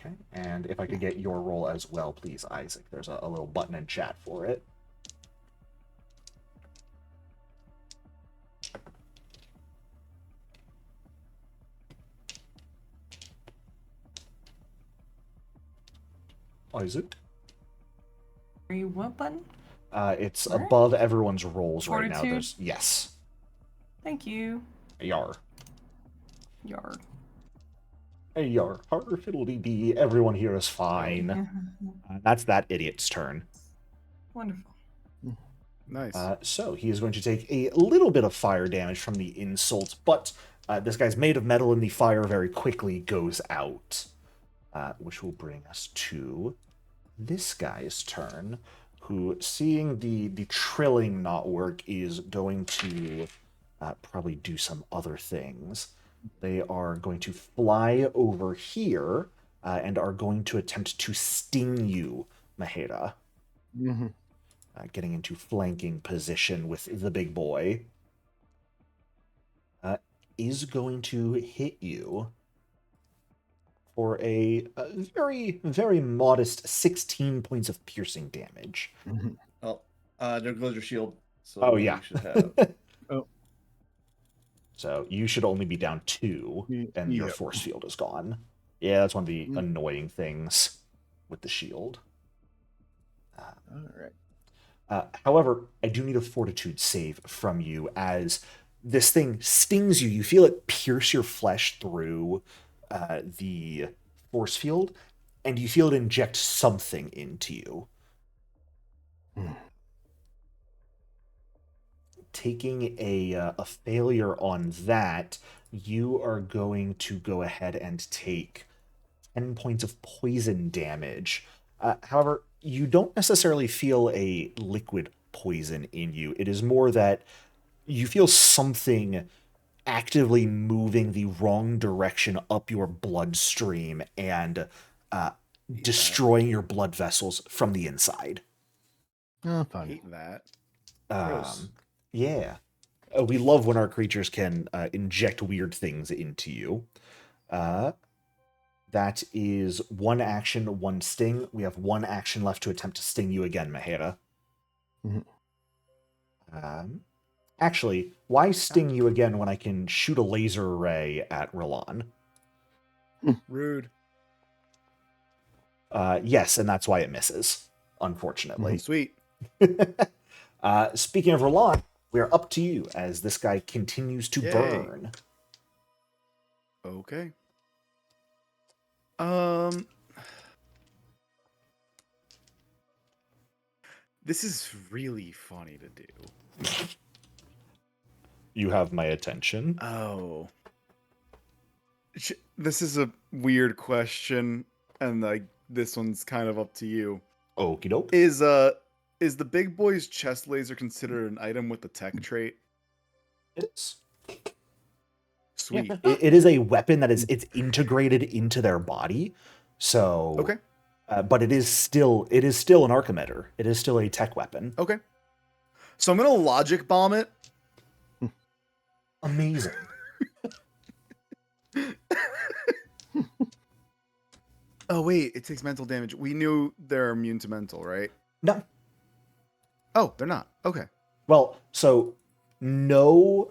Okay, and if I could get your roll as well, please, Isaac. There's a little button in chat for it. Isaac? Are you what button? It's Where? above everyone's rolls right now. Fortitude? There's yes. Thank you. Yar. Yar. Hey, yar. Harder fiddly dee. Everyone here is fine. That's that idiot's turn. Wonderful. Nice. So he is going to take a little bit of fire damage from the insult, but this guy's made of metal and the fire very quickly goes out. Which will bring us to this guy's turn, who, seeing the trilling not work, is going to probably do some other things. They are going to fly over here and are going to attempt to sting you, Mahera. Getting into flanking position with the big boy. Is going to hit you for a very, very modest 16 points of piercing damage. Oh, there goes your shield. So Oh, yeah. You should have... So you should only be down 2, and your force field is gone. Yeah, that's one of the annoying things with the shield. All right. However, I do need a fortitude save from you as this thing stings you. You feel it pierce your flesh through the force field, and you feel it inject something into you. Hmm. Taking a failure on that, you are going to go ahead and take 10 points of poison damage. However, you don't necessarily feel a liquid poison in you. It is more that you feel something actively moving the wrong direction up your bloodstream and destroying your blood vessels from the inside. Oh, fun. Hate that. Gross. Yeah. We love when our creatures can inject weird things into you. That is one action, one sting. We have one action left to attempt to sting you again, Mahera. Mhm. Actually, why sting you again when I can shoot a laser array at Rilan? Rude. Yes, and that's why it misses, unfortunately. Sweet. Speaking of Rilan, we are up to you as this guy continues to Yay. burn. Okay. This is really funny to do. You have my attention. Oh. This is a weird question, and like this one's kind of up to you. Okie doke. Is the big boy's chest laser considered an item with the tech trait? It is. Sweet. It is a weapon that it's integrated into their body. So Okay. But it is still an arc emitter. It is still a tech weapon. Okay. So I'm gonna logic bomb it. Amazing. Oh wait, it takes mental damage. We knew they're immune to mental, right? No. Oh, they're not. Okay. Well, so no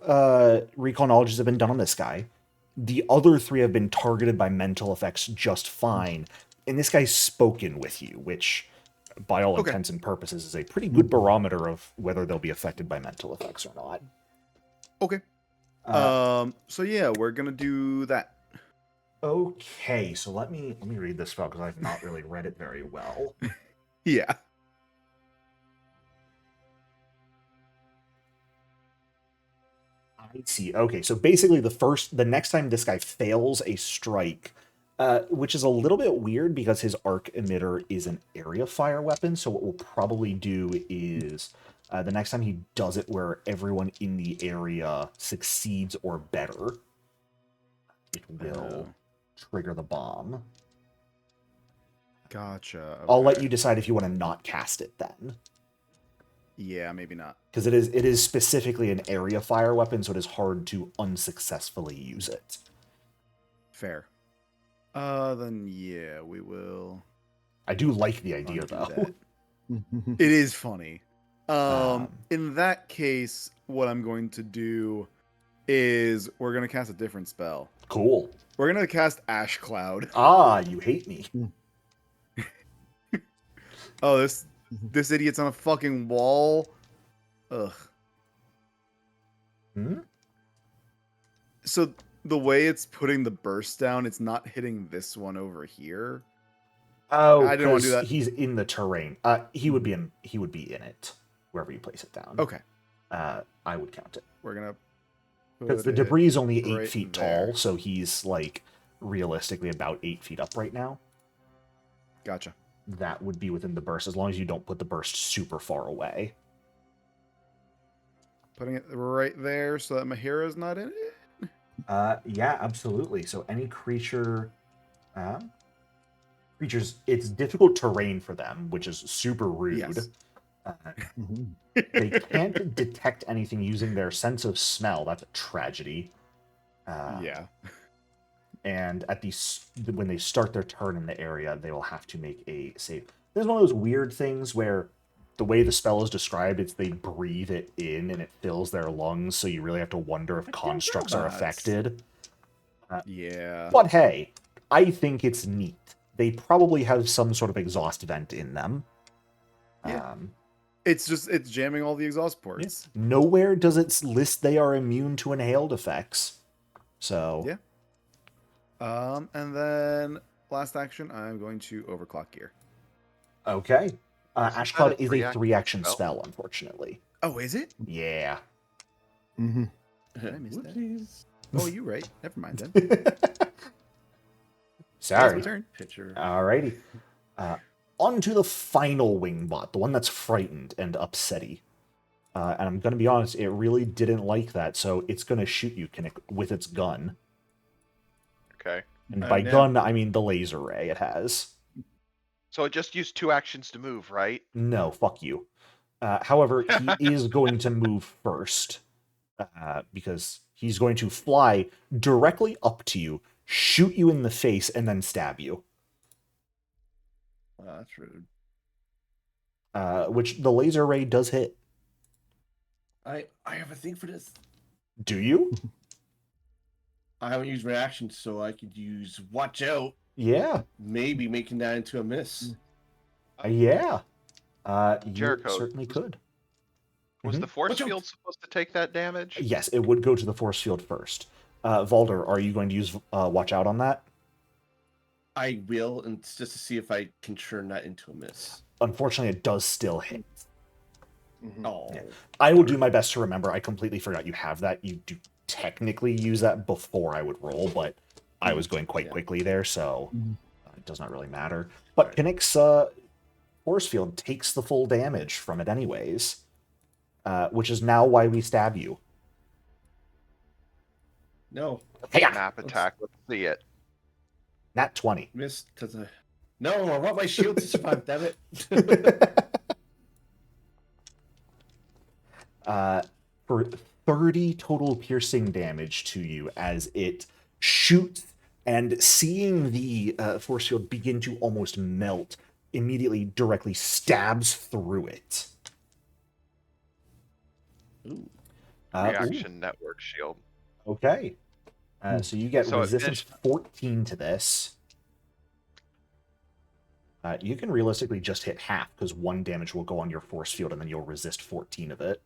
recall knowledges have been done on this guy. The other three have been targeted by mental effects just fine. And this guy's spoken with you, which, by all Okay. intents and purposes, is a pretty good barometer of whether they'll be affected by mental effects or not. Okay. So yeah, we're gonna do that. Okay, so let me read this spell because I've not really read it very well. Yeah. I see. Okay, so basically the next time this guy fails a strike, which is a little bit weird because his arc emitter is an area fire weapon, so what we'll probably do is the next time he does it where everyone in the area succeeds or better, it will trigger the bomb. Gotcha. I'll let okay. you decide if you want to not cast it then. Yeah, maybe not. Because it is specifically an area fire weapon, so it is hard to unsuccessfully use it. Fair. Then yeah, we will. I do like the idea, undo though. that. It is funny. In that case, what I'm going to do is we're gonna cast a different spell. Cool. We're gonna cast Ash Cloud. Ah, you hate me. Oh, this idiot's on a fucking wall. Ugh. Hmm? So the way it's putting the burst down, it's not hitting this one over here. Oh, I didn't want to do 'cause that. he's in the terrain. He would be in it wherever you place it down. Okay, I would count it we're gonna. because the put it debris is only 8 right feet there. tall, so he's like realistically about 8 feet up right now. Gotcha. That would be within the burst as long as you don't put the burst super far away. Putting it right there so that Mahira's not in it. Yeah, absolutely. So any creatures, it's difficult terrain for them, which is super rude. Yes. They can't detect anything using their sense of smell. That's a tragedy. Yeah. And when they start their turn in the area, they will have to make a save. There's one of those weird things where the way the spell is described, it's they breathe it in and it fills their lungs, so you really have to wonder if constructs are robots. affected. Yeah. But hey, I think it's neat. They probably have some sort of exhaust vent in them. Yeah. It's jamming all the exhaust ports. Yes. Nowhere does it list they are immune to inhaled effects. So Yeah. And then last action, I'm going to overclock gear. okay. Ash Cloud is a 3-action 3-action spell? spell, unfortunately. Oh, is it? Yeah. Mm-hmm. Did I miss that? Whoopsies. Oh, you're right. Never mind then. Sorry. That's my turn. Picture. Alrighty. On to the final wingbot, the one that's frightened and upsetty. And I'm going to be honest, it really didn't like that, so it's going to shoot you with its gun. Okay. And by Now- gun, I mean the laser ray it has. So it just used 2 actions to move, right? No, fuck you. However, he is going to move first, because he's going to fly directly up to you, shoot you in the face, and then stab you. Oh, that's rude. Which the laser ray does hit. I have a thing for this. Do you? I haven't used my action, so I could use watch out. Yeah. Maybe making that into a miss. Yeah. You Jericho, certainly could. Was the force Watch out. field supposed to take that damage? Yes, it would go to the force field first. Valder, are you going to use watch out on that? I will, and it's just to see if I can turn that into a miss. Unfortunately, it does still hit. Oh, Yeah. I will do my best to remember. I completely forgot you have that. You do technically use that before I would roll, but I was going quite Yeah. quickly there, so Mhm. it does not really matter. But Kinnick's force field takes the full damage from it anyways, which is now why we stab you. no, Hey, Map attack. Let's see it. nat 20. missed because I. No, I want my shield to survive. Damn it. For 30 total piercing damage to you as it shoots, and seeing the force field begin to almost melt, immediately directly stabs through it. Ooh. Reaction network shield. Okay. So you get So it resistance finished- 14 to this. You can realistically just hit half, because 1 damage will go on your force field, and then you'll resist 14 of it.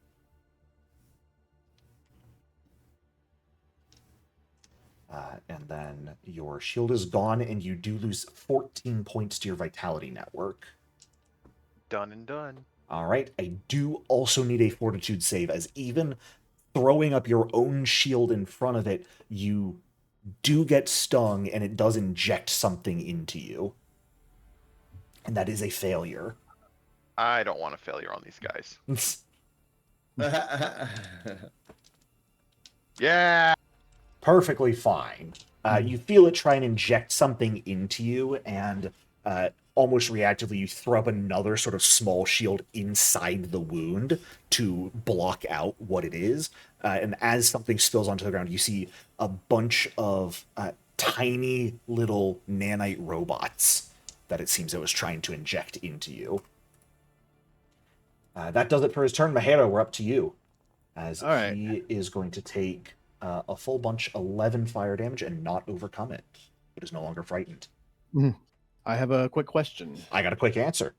And then your shield is gone, and you do lose 14 points to your vitality network. Done and done. All right. I do also need a fortitude save, as even throwing up your own shield in front of it, you do get stung, and it does inject something into you. And that is a failure. I don't want a failure on these guys. Yeah. Perfectly fine. You feel it try and inject something into you, and almost reactively, you throw up another sort of small shield inside the wound to block out what it is. And as something spills onto the ground, you see a bunch of tiny little nanite robots that it seems it was trying to inject into you. That does it for his turn. Mahera, we're up to you. As All right. he is going to take a full bunch, 11 fire damage, and not overcome it. It is no longer frightened. I have a quick question. I got a quick answer.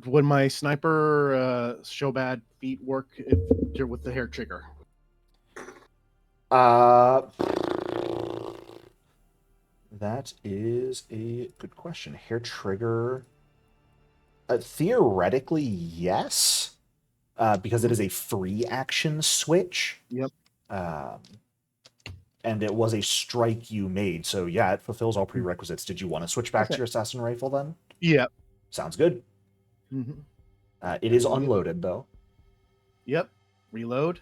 Would my sniper show bad feat work if you're with the hair trigger? That is a good question. Hair trigger. Theoretically, yes, because it is a free action switch. Yep. And it was a strike you made, so yeah, it fulfills all prerequisites. Did you want to switch back to Okay. your assassin rifle then? Yep. Sounds good. Mhm. It is unloaded though. Yep. Reload.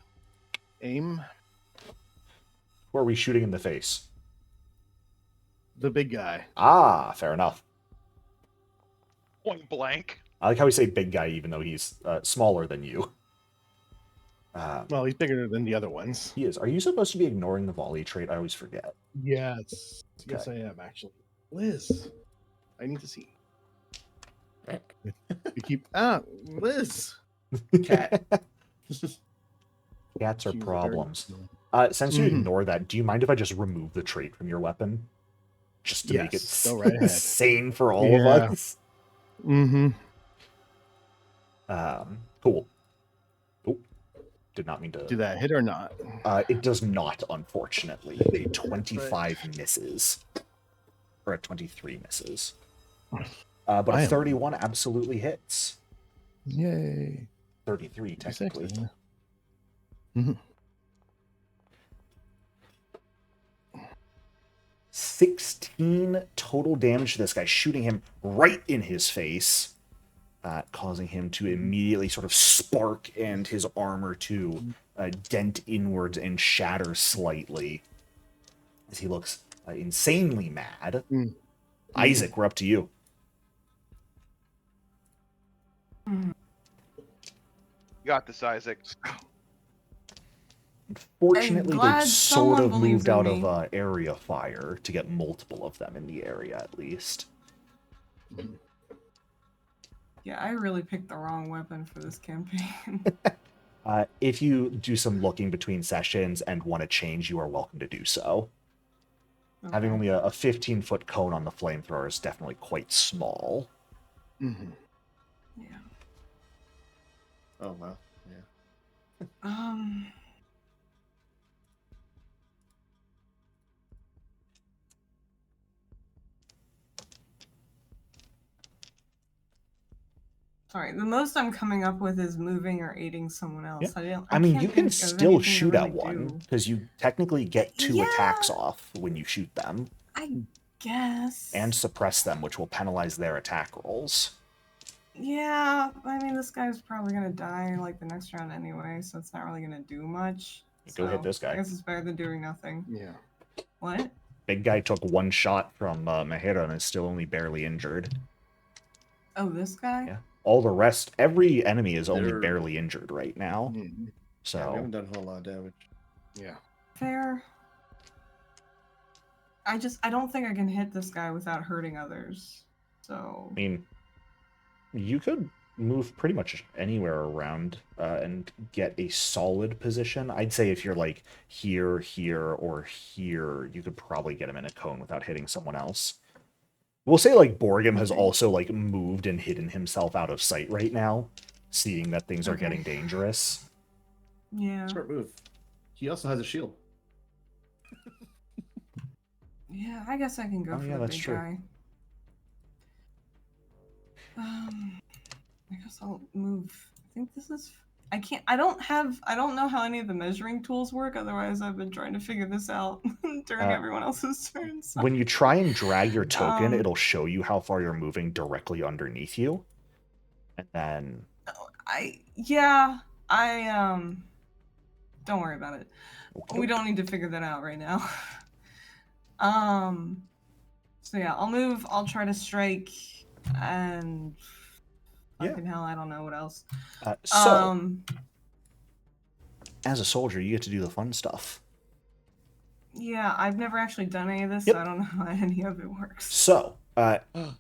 Aim. Who are we shooting in the face? The big guy. Ah, fair enough. Point blank. I like how we say big guy, even though he's smaller than you. Well, he's bigger than the other ones. He is. Are you supposed to be ignoring the volley trait? I always forget. Yes. Yes, I am actually. Liz. I need to see. You keep Liz. Cat. Cats are She's problems. very- Since you Mhm. ignore that, do you mind if I just remove the trait from your weapon? Just to make it Yes, go right ahead. sane for all Yeah. of us? Mm-hmm. Cool. Oh, did not mean to. Do that hit or not? It does not, unfortunately. A 25 misses. Or a 23 misses. But a 31 absolutely hits. Yay. 33, technically. Mm-hmm. 16 total damage to this guy, shooting him right in his face, causing him to immediately sort of spark and his armor to dent inwards and shatter slightly as he looks insanely mad. Isaac, we're up to you. You got this, Isaac. Unfortunately, they glad sort someone of believes moved in out me. of area fire to get multiple of them in the area, at least. Yeah, I really picked the wrong weapon for this campaign. If you do some looking between sessions and want to change, you are welcome to do so. Okay. Having only a 15-foot cone on the flamethrower is definitely quite small. Mm-hmm. Yeah. Oh wow. Yeah. Sorry, the most I'm coming up with is moving or aiding someone else. Yeah. I mean, can't you can think of still anything to shoot at really one, do. because you technically get 2 Yeah. attacks off when you shoot them, I guess. and suppress them, which will penalize their attack rolls. Yeah, I mean, this guy's probably gonna die like the next round anyway, so it's not really gonna do much. Go hit So, this guy. I guess it's better than doing nothing. Yeah. What? Big guy took 1 shot from Mahira and is still only barely injured. Oh, this guy? Yeah. All the rest, every enemy is only They're- barely injured right now. Mm-hmm. Yeah, we So, haven't done a whole lot of damage. Yeah. Fair. I don't think I can hit this guy without hurting others. So. I mean, you could move pretty much anywhere around and get a solid position. I'd say if you're like here, here, or here, you could probably get him in a cone without hitting someone else. We'll say like Borgum has also like moved and hidden himself out of sight right now, seeing that things are Okay. getting dangerous. Yeah. Smart move. He also has a shield. Yeah, I guess I can go Oh, for yeah, the that's big true. guy. I guess I'll move. I think this is. I don't know how any of the measuring tools work. Otherwise, I've been trying to figure this out during everyone else's turn. So. When you try and drag your token, Um, it'll show you how far you're moving directly underneath you. And then don't worry about it. okay. We don't need to figure that out right now. So yeah, I'll move. I'll try to strike, and fucking hell, I don't know what else. So, as a soldier, you get to do the fun stuff. Yeah, I've never actually done any of this, Yep. so I don't know how any of it works. So,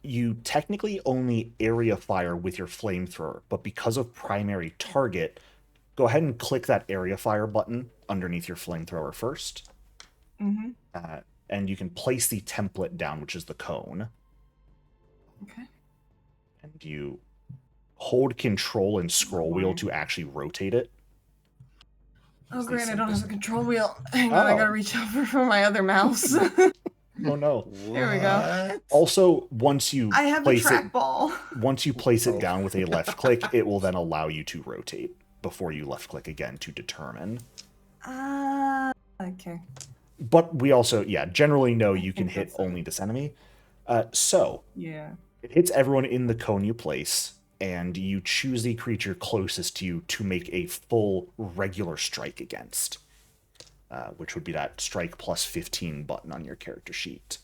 you technically only area fire with your flamethrower, but because of primary target, go ahead and click that area fire button underneath your flamethrower first. Mm-hmm. And you can place the template down, which is the cone. Okay. And you hold control and scroll wheel to actually rotate it. Oh, It's the great, I don't have a simplest- control wheel. Hang on, I Oh. gotta reach over for my other mouse. Oh no. There we go. Also, once you I have a place it trackball. once you place it Oh. down with a left click, it will then allow you to rotate before you left click again to determine. Okay. But we also, generally know you can think hit that's it. only this enemy. So, Yeah. it hits everyone in the cone you place, and you choose the creature closest to you to make a full regular strike against, which would be that strike plus 15 button on your character sheet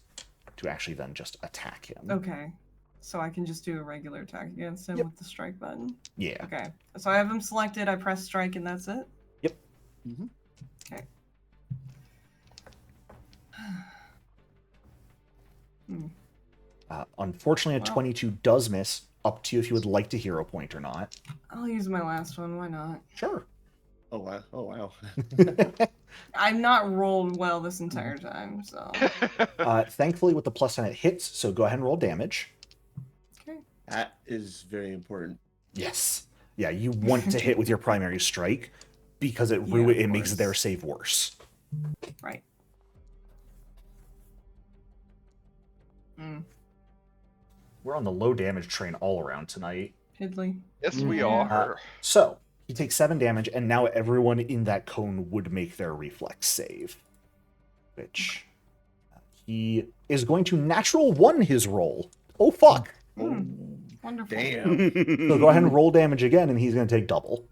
to actually then just attack him. Okay. So I can just do a regular attack against him Yep. with the strike button. Yeah. Okay. So I have him selected, I press strike, and that's it? Yep. Mhm. Okay. Hmm. Unfortunately, a Well. 22 does miss. Up to you if you would like to hero point or not. I'll use my last one, why not? Sure. Oh wow! Oh wow! I've not rolled well this entire time, so. Thankfully, with the +10, it hits, so go ahead and roll damage. Okay. That is very important. Yes. Yeah, you want to hit with your primary strike because it Yeah, of it makes course. their save worse. Right. Mm. We're on the low damage train all around tonight. Piddly. Yes, we Yeah. are. So he takes 7 damage, and now everyone in that cone would make their reflex save, which he is going to natural 1 his roll. Oh fuck! Wonderful. Damn. So go ahead and roll damage again, and he's going to take double.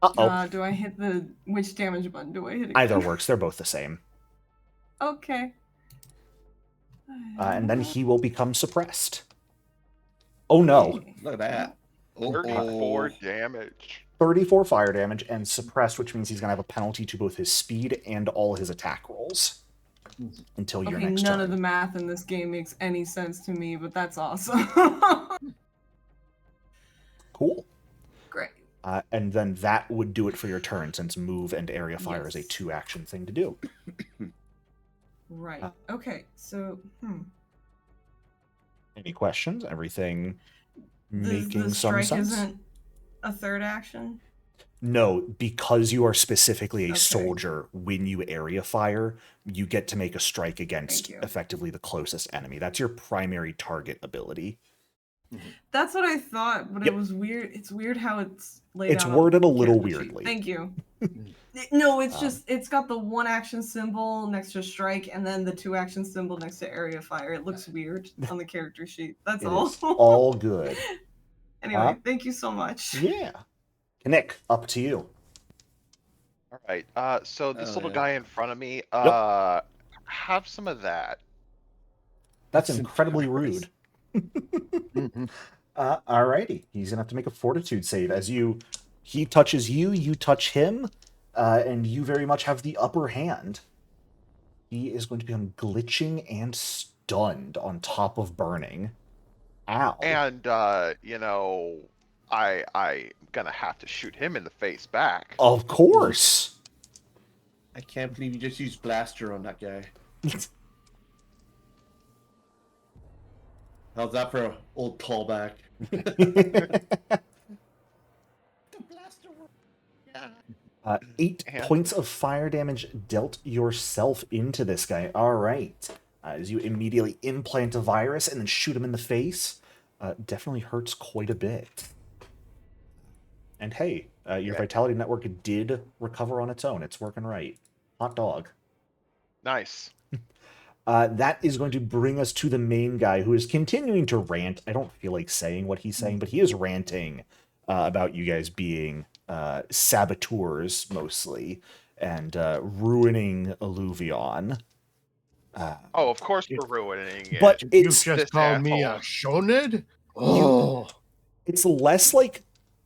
Uh-oh. Do I hit which damage button do I hit again? Either works. They're both the same. Okay. And then he will become suppressed. Oh no. Look at that. 34 damage. 34 fire damage and suppressed, which means he's going to have a penalty to both his speed and all his attack rolls until your Okay, next none turn. of the math in this game makes any sense to me, but that's awesome. Cool. Great. And then that would do it for your turn, since move and area fire is a Yes. 2-action thing to do. Right. Okay, so, Any questions? Everything making the some strike sense? isn't a third action? No, because you are specifically a Okay. soldier, when you area fire, you get to make a strike against Thank you. effectively the closest enemy. That's your primary target ability. That's what I thought, but Yep. it was weird. It's weird how it's laid It's out on worded the a little character sheet. weirdly. Thank you. No, it's Um, just, it's got the 1-action symbol next to strike and then the 2-action symbol next to area fire. It looks weird on the character sheet. That's It all. is all good. Anyway, thank you so much. Yeah. Nick, up to you. All right. So this Oh, little yeah. guy in front of me, have some of that. That's That's incredibly embarrassing. rude. Alrighty. He's gonna have to make a fortitude save as he touches you, you touch him, and you very much have the upper hand. He is going to become glitching and stunned on top of burning. Ow. And I'm gonna have to shoot him in the face back. Of course. I can't believe you just used blaster on that guy. How's that for an old callback? Uh, 8 And- points of fire damage dealt yourself into this guy. All right. As you immediately implant a virus and then shoot him in the face, definitely hurts quite a bit. And hey, your vitality network did recover on its own. It's working right. Hot dog. Nice. That is going to bring us to the main guy who is continuing to rant. I don't feel like saying what he's saying, but he is ranting about you guys being saboteurs mostly and ruining Alluvion. Oh, of course we're ruining it. But You it's just called me a asshole. shoned? Oh. it's less like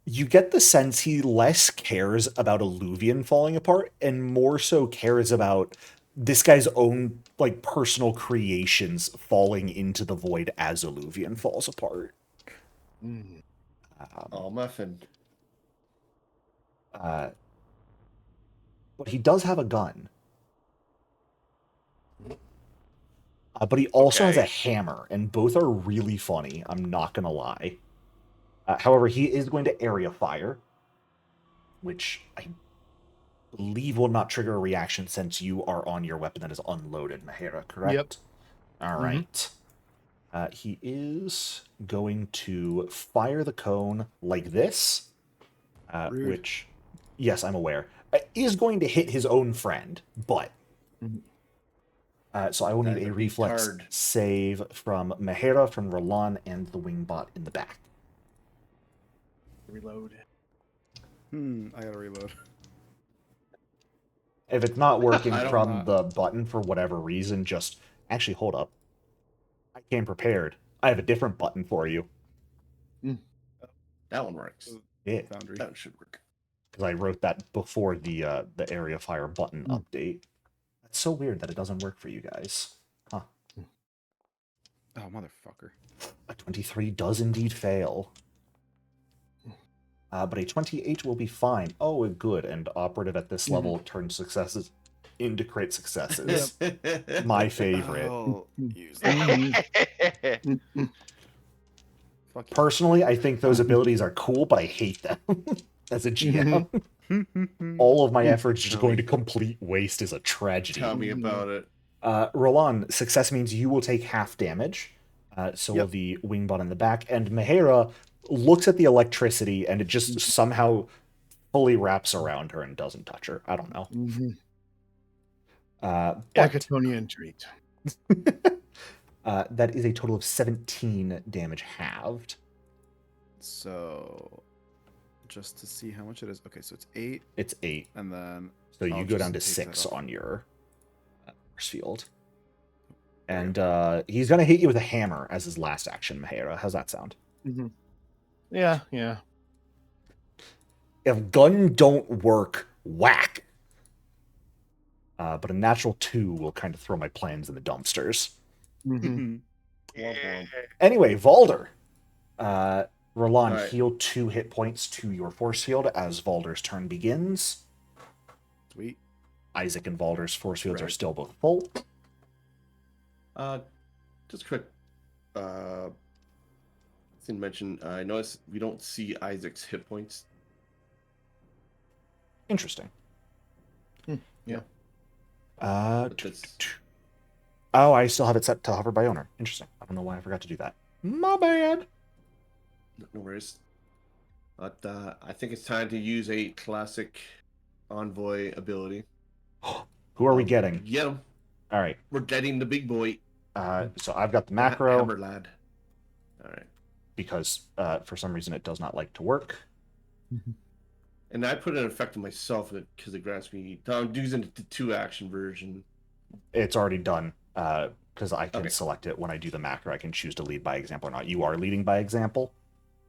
you get the sense he less cares about Alluvion falling apart and more so cares about this guy's own like personal creations falling into the void as Alluvion falls apart. Oh, muffin. But he does have a gun. But he also has a Okay. hammer, and both are really funny. I'm not gonna lie. However, he is going to area fire, which I believe will not trigger a reaction since you are on your weapon that is unloaded, Mahera, correct? Yep. All right. He is going to fire the cone like this, Rude. which, yes, I'm aware, is going to hit his own friend, but... so I will need That a would be reflex hard. save from Mahera, from Roland, and the wingbot in the back. Reload. I gotta reload. If it's not working I don't from know. the button for whatever reason, just... Actually, hold up. I came prepared. I have a different button for you. That one works. Yeah, Foundry. That should work. because I wrote that before the area fire button update. That's so weird that it doesn't work for you guys. Huh. Oh, motherfucker. A 23 does indeed fail. But a 28 will be fine. Oh, good. And operative at this level turns successes into crit successes. My favorite. I'll use that. Fuck you. Personally, I think those abilities are cool, but I hate them as a GM. All of my efforts just going to complete waste is a tragedy. Tell me about it. Roland, success means you will take half damage. So will Yep. the wingbot in the back. And Mahera looks at the electricity and it just somehow fully wraps around her and doesn't touch her. I don't know. But Acatonian treat. that is a total of 17 damage halved. So, just to see how much it is. Okay, so it's 8, It's 8. and then So you I'll go down to just take that 6 off. on your force field. And he's going to hit you with a hammer as his last action, Mahera. How's that sound? Yeah. If gun don't work, whack. But a natural 2 will kind of throw my plans in the dumpsters. Mm-hmm. Anyway, Valder. Roland, Alright. heal 2 hit points to your force field as Valder's turn begins. Sweet. Isaac and Valder's force fields are Right. still both full. Just quick. Didn't mention. I noticed we don't see Isaac's hit points. Interesting. Yeah. But that's Oh, I still have it set to hover by owner. Interesting. I don't know why I forgot to do that. My bad. no worries. But I think it's time to use a classic envoy ability. Who are we getting? Get him. All right. We're getting the big boy. So I've got the macro Hammer lad. All right. because for some reason it does not like to work. And I put an effect on myself because it grants me. I'm using the 2-action version. It's already done because I can Okay. select it when I do the macro. I can choose to lead by example or not. You are leading by example.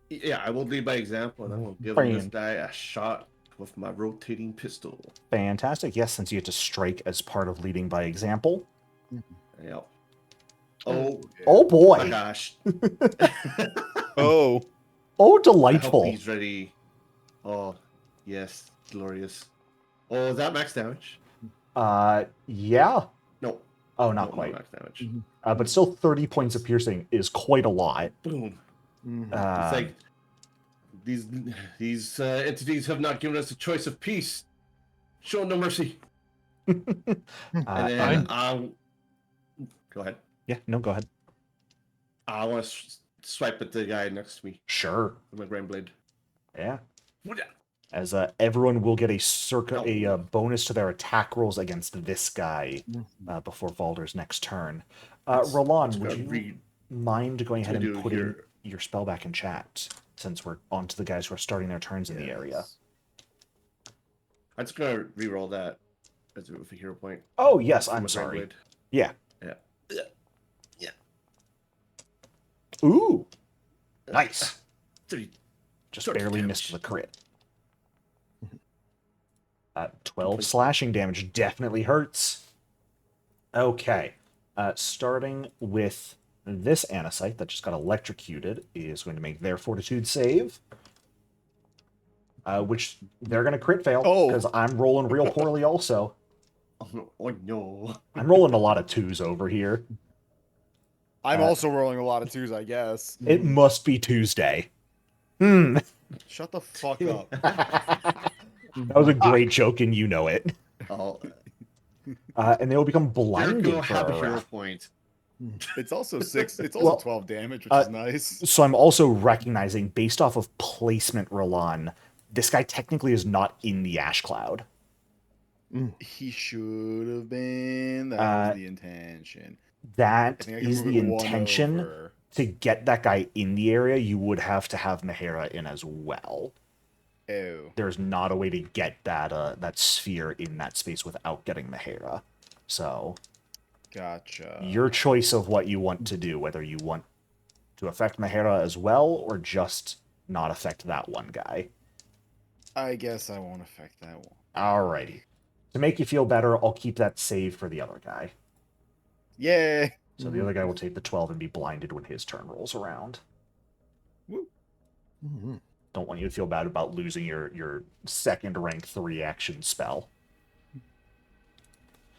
Yeah, I will lead by example, and I'm going to give this Bam. guy a shot with my rotating pistol. Fantastic. Yes, since you get to strike as part of leading by example. Yep. Oh, Oh my boy. gosh. Oh. Oh, I hope delightful. he's ready. Oh, yes. Glorious. Oh, is that max damage? Yeah. No. Oh, no, not quite. max damage. But still 30 points of piercing is quite a lot. Boom. Mm-hmm. It's like these entities have not given us a choice of peace. Show no mercy. And then I'll go ahead. Yeah, no, go ahead. I want to swipe at the guy next to me Sure. with my grand blade. Yeah. As everyone will get a bonus to their attack rolls against this guy before Valder's next turn. Roland, would you mind going ahead and putting your spell back in chat since we're on to the guys who are starting their turns in the area? I'm just gonna re-roll that as with a hero point. Oh yes, with my I'm grand sorry. blade. Yeah. Yeah. Yeah. Ooh, nice. 30. Just 30 barely damage. missed the crit. 12 slashing damage definitely hurts. Okay. Starting with this Anacyte that just got electrocuted is going to make their fortitude save. Which they're going to crit fail Oh. because I'm rolling real poorly also. Oh no. I'm rolling a lot of 2s over here. I'm also rolling a lot of 2s, I guess. It must be Tuesday. Shut the fuck up. That was a great joke and you know it. Oh, And they will become you're blinded gonna for have a a hero round. point. It's also 6. It's also Well, 12 damage, which is nice. So I'm also recognizing, based off of placement, Roland, this guy technically is not in the ash cloud. He should have been. That was the intention. That I think I can is move the it one intention. over. To get that guy in the area, you would have to have Mahera in as well. Oh. There's not a way to get that sphere in that space without getting Mahera. So Gotcha. your choice of what you want to do, whether you want to affect Mahera as well or just not affect that one guy. I guess I won't affect that one. Alrighty. To make you feel better, I'll keep that save for the other guy. Yay! So the other guy will take the 12 and be blinded when his turn rolls around. Woo. Don't want you to feel bad about losing your second rank 3 action spell.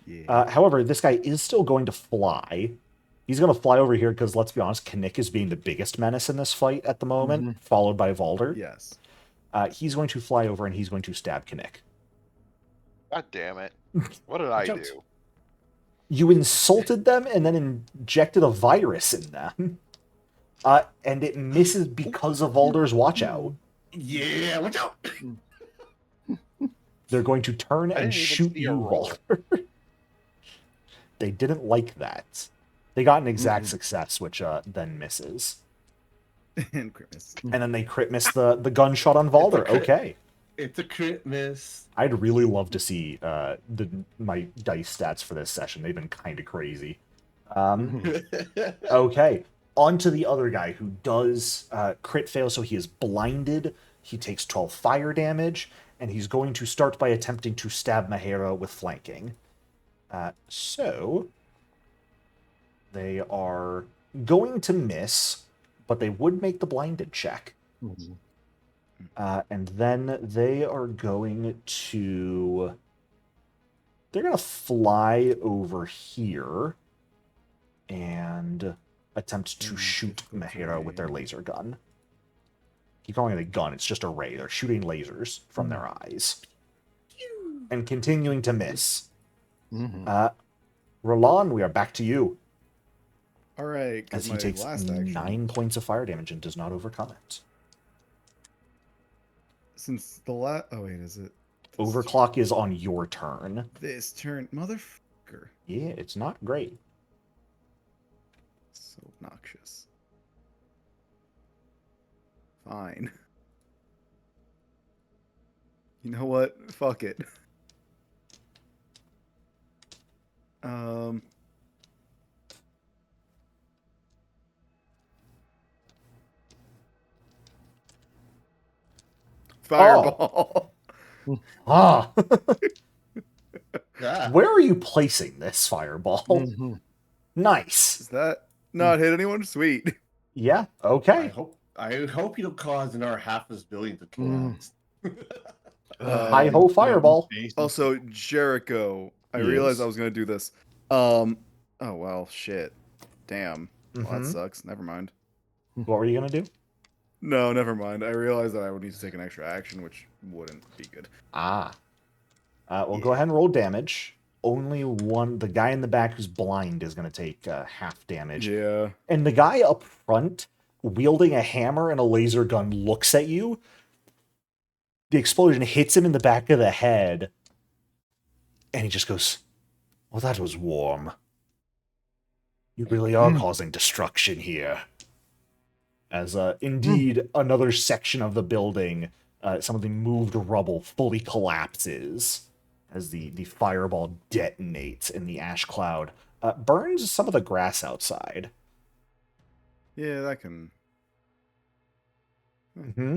Yeah. However, this guy is still going to fly He's going to fly over here because, let's be honest, Kinnick is being the biggest menace in this fight at the moment, followed by Valder. Yes. He's going to fly over and he's going to stab Kinnick. God damn it. What did I do? You insulted them and then injected a virus in them. And it misses because of Valder's watch out. Yeah, watch out! They're going to turn I and didn't even shoot see a you, roll. Valder. They didn't like that. They got an exact success, which then misses. And crit miss. And then they crit miss the gunshot on Valder. crit. Okay. It's a crit miss. I'd really love to see my dice stats for this session. They've been kind of crazy. Okay. On to the other guy who does crit fail, so he is blinded. He takes 12 fire damage, and he's going to start by attempting to stab Mahera with flanking. So they are going to miss, but they would make the blinded check. And then they are going to... They're going to fly over here and attempt to shoot Mahera with their laser gun. Keep calling it a gun, it's just a ray. They're shooting lasers from their eyes. And continuing to miss. Roland, we are back to you. All right. As he takes 9 points of fire damage and does not overcome it. Since the last... Oh, wait, is it? Overclock is on your turn. This turn. Motherfucker. Yeah, it's not great. So obnoxious. Fine. You know what? Fuck it. Fireball. Ah! Ah, Where are you placing this fireball? Nice. Does that not hit anyone? Sweet. Yeah, I okay. hope you don't cause another half this building to collapse. Hi-ho fireball. Also, Jericho. I Yes. realized I was gonna do this. Oh well, shit. Damn. Well, that Mhm. sucks. Never mind. What were you going to do? No, never mind. I realized that I would need to take an extra action, which wouldn't be good. Ah. Well, go ahead and roll damage. Only one, the guy in the back who's blind is going to take half damage. Yeah. And the guy up front, wielding a hammer and a laser gun, looks at you. The explosion hits him in the back of the head. And he just goes, well, that was warm. You really are causing destruction here. As indeed another section of the building, some of the moved rubble fully collapses as the fireball detonates in the ash cloud. Burns some of the grass outside. Yeah, that can. Mm-hmm.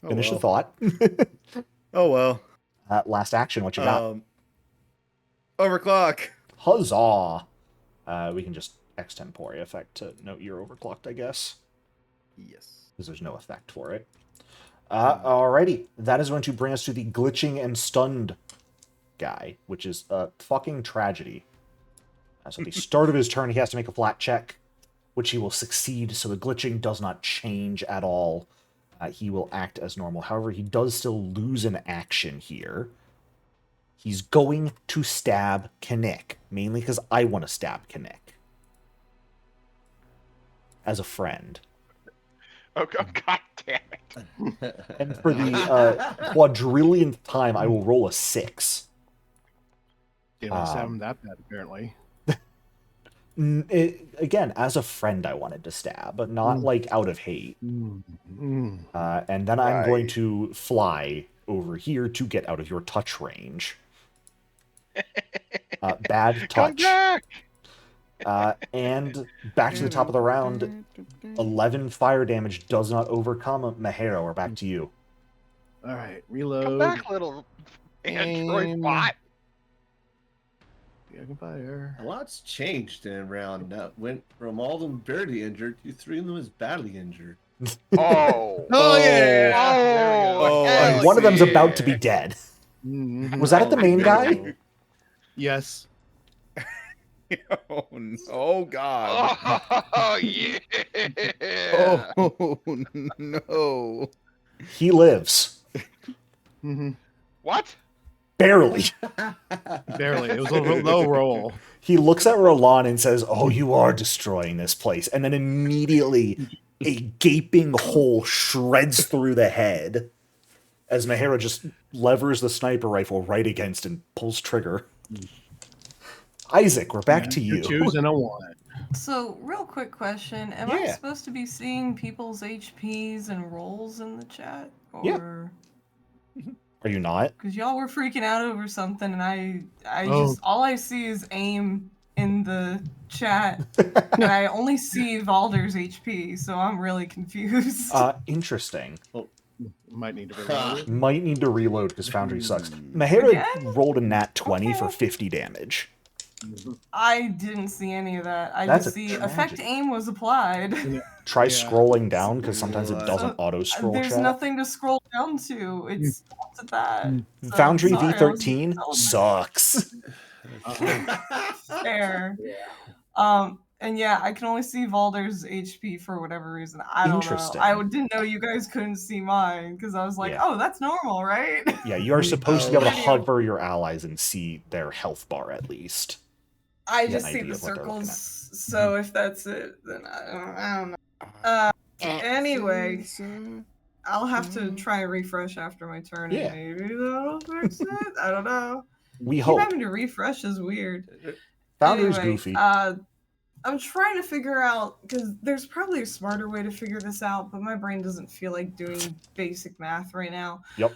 Oh, Finish the well. thought. Oh well. Last action, what you got? Overclock. Huzzah! We can just extempore effect to note you're overclocked, I guess. Yes. Because there's no effect for it. Alrighty. That is going to bring us to the glitching and stunned guy, which is a fucking tragedy. So at the start of his turn, he has to make a flat check, which he will succeed, so the glitching does not change at all. He will act as normal. However, he does still lose an action here. He's going to stab Kinnick, mainly because I want to stab Kinnick. As a friend. Oh, god damn it. And for the quadrillionth time, I will roll a 6. Didn't stab him that bad, apparently. Again, as a friend, I wanted to stab, but not like out of hate. And then I'm going to fly over here to get out of your touch range. Bad touch. And back to the top of the round. 11 fire damage does not overcome Mahero. We're back to you. All right, reload. Come back, little android Aim. bot. Yeah, I can fire. A lot's changed in round. Went from all of them barely injured to 3 of them is badly injured. Oh. Oh, yeah. Oh, hell One of them's yeah. about to be dead. Mhm. Was that at the main guy? Yes. Oh, oh God. Oh yeah. Oh no. He lives. Mm-hmm. What? Barely. Barely. It was a low roll. He looks at Roland and says, "Oh, you are destroying this place." And then immediately a gaping hole shreds through the head as Mahara just levers the sniper rifle right against and pulls trigger. Isaac, we're back to you. Choose and a one. So, real quick question. Am I Yeah. supposed to be seeing people's HPs and rolls in the chat? Yeah. Or... Are you not? Because y'all were freaking out over something, and I Oh. just, all I see is aim in the chat, and I only see Valder's HP, so I'm really confused. Interesting. Might need to reload. Might need to reload because Foundry sucks. Mahara Again? rolled a nat 20 for Okay. 50 damage. I didn't see any of that. I That's just a see effect tragedy. aim was applied. Try Yeah. scrolling down because sometimes it doesn't So, auto-scroll There's chat. nothing to scroll down to. It's stopped at that. So, Foundry sorry, I V13 wasn't sucks. fair. And yeah, I can only see Valder's HP for whatever reason. I don't know. Interesting. Didn't know you guys couldn't see mine because I was like, Yeah. oh, that's normal, right? Yeah, you are supposed to be able to Oh. hover your allies and see their health bar at least. I You get just an see idea the of what they're looking circles. So if that's it, then I don't know. Anyway, I'll have to try and refresh after my turn, Yeah. and maybe that'll fix it. I don't know. We Keep hope. having to refresh is weird. Foundry's Anyway, goofy. I'm trying to figure out, because there's probably a smarter way to figure this out, but my brain doesn't feel like doing basic math right now. Yep.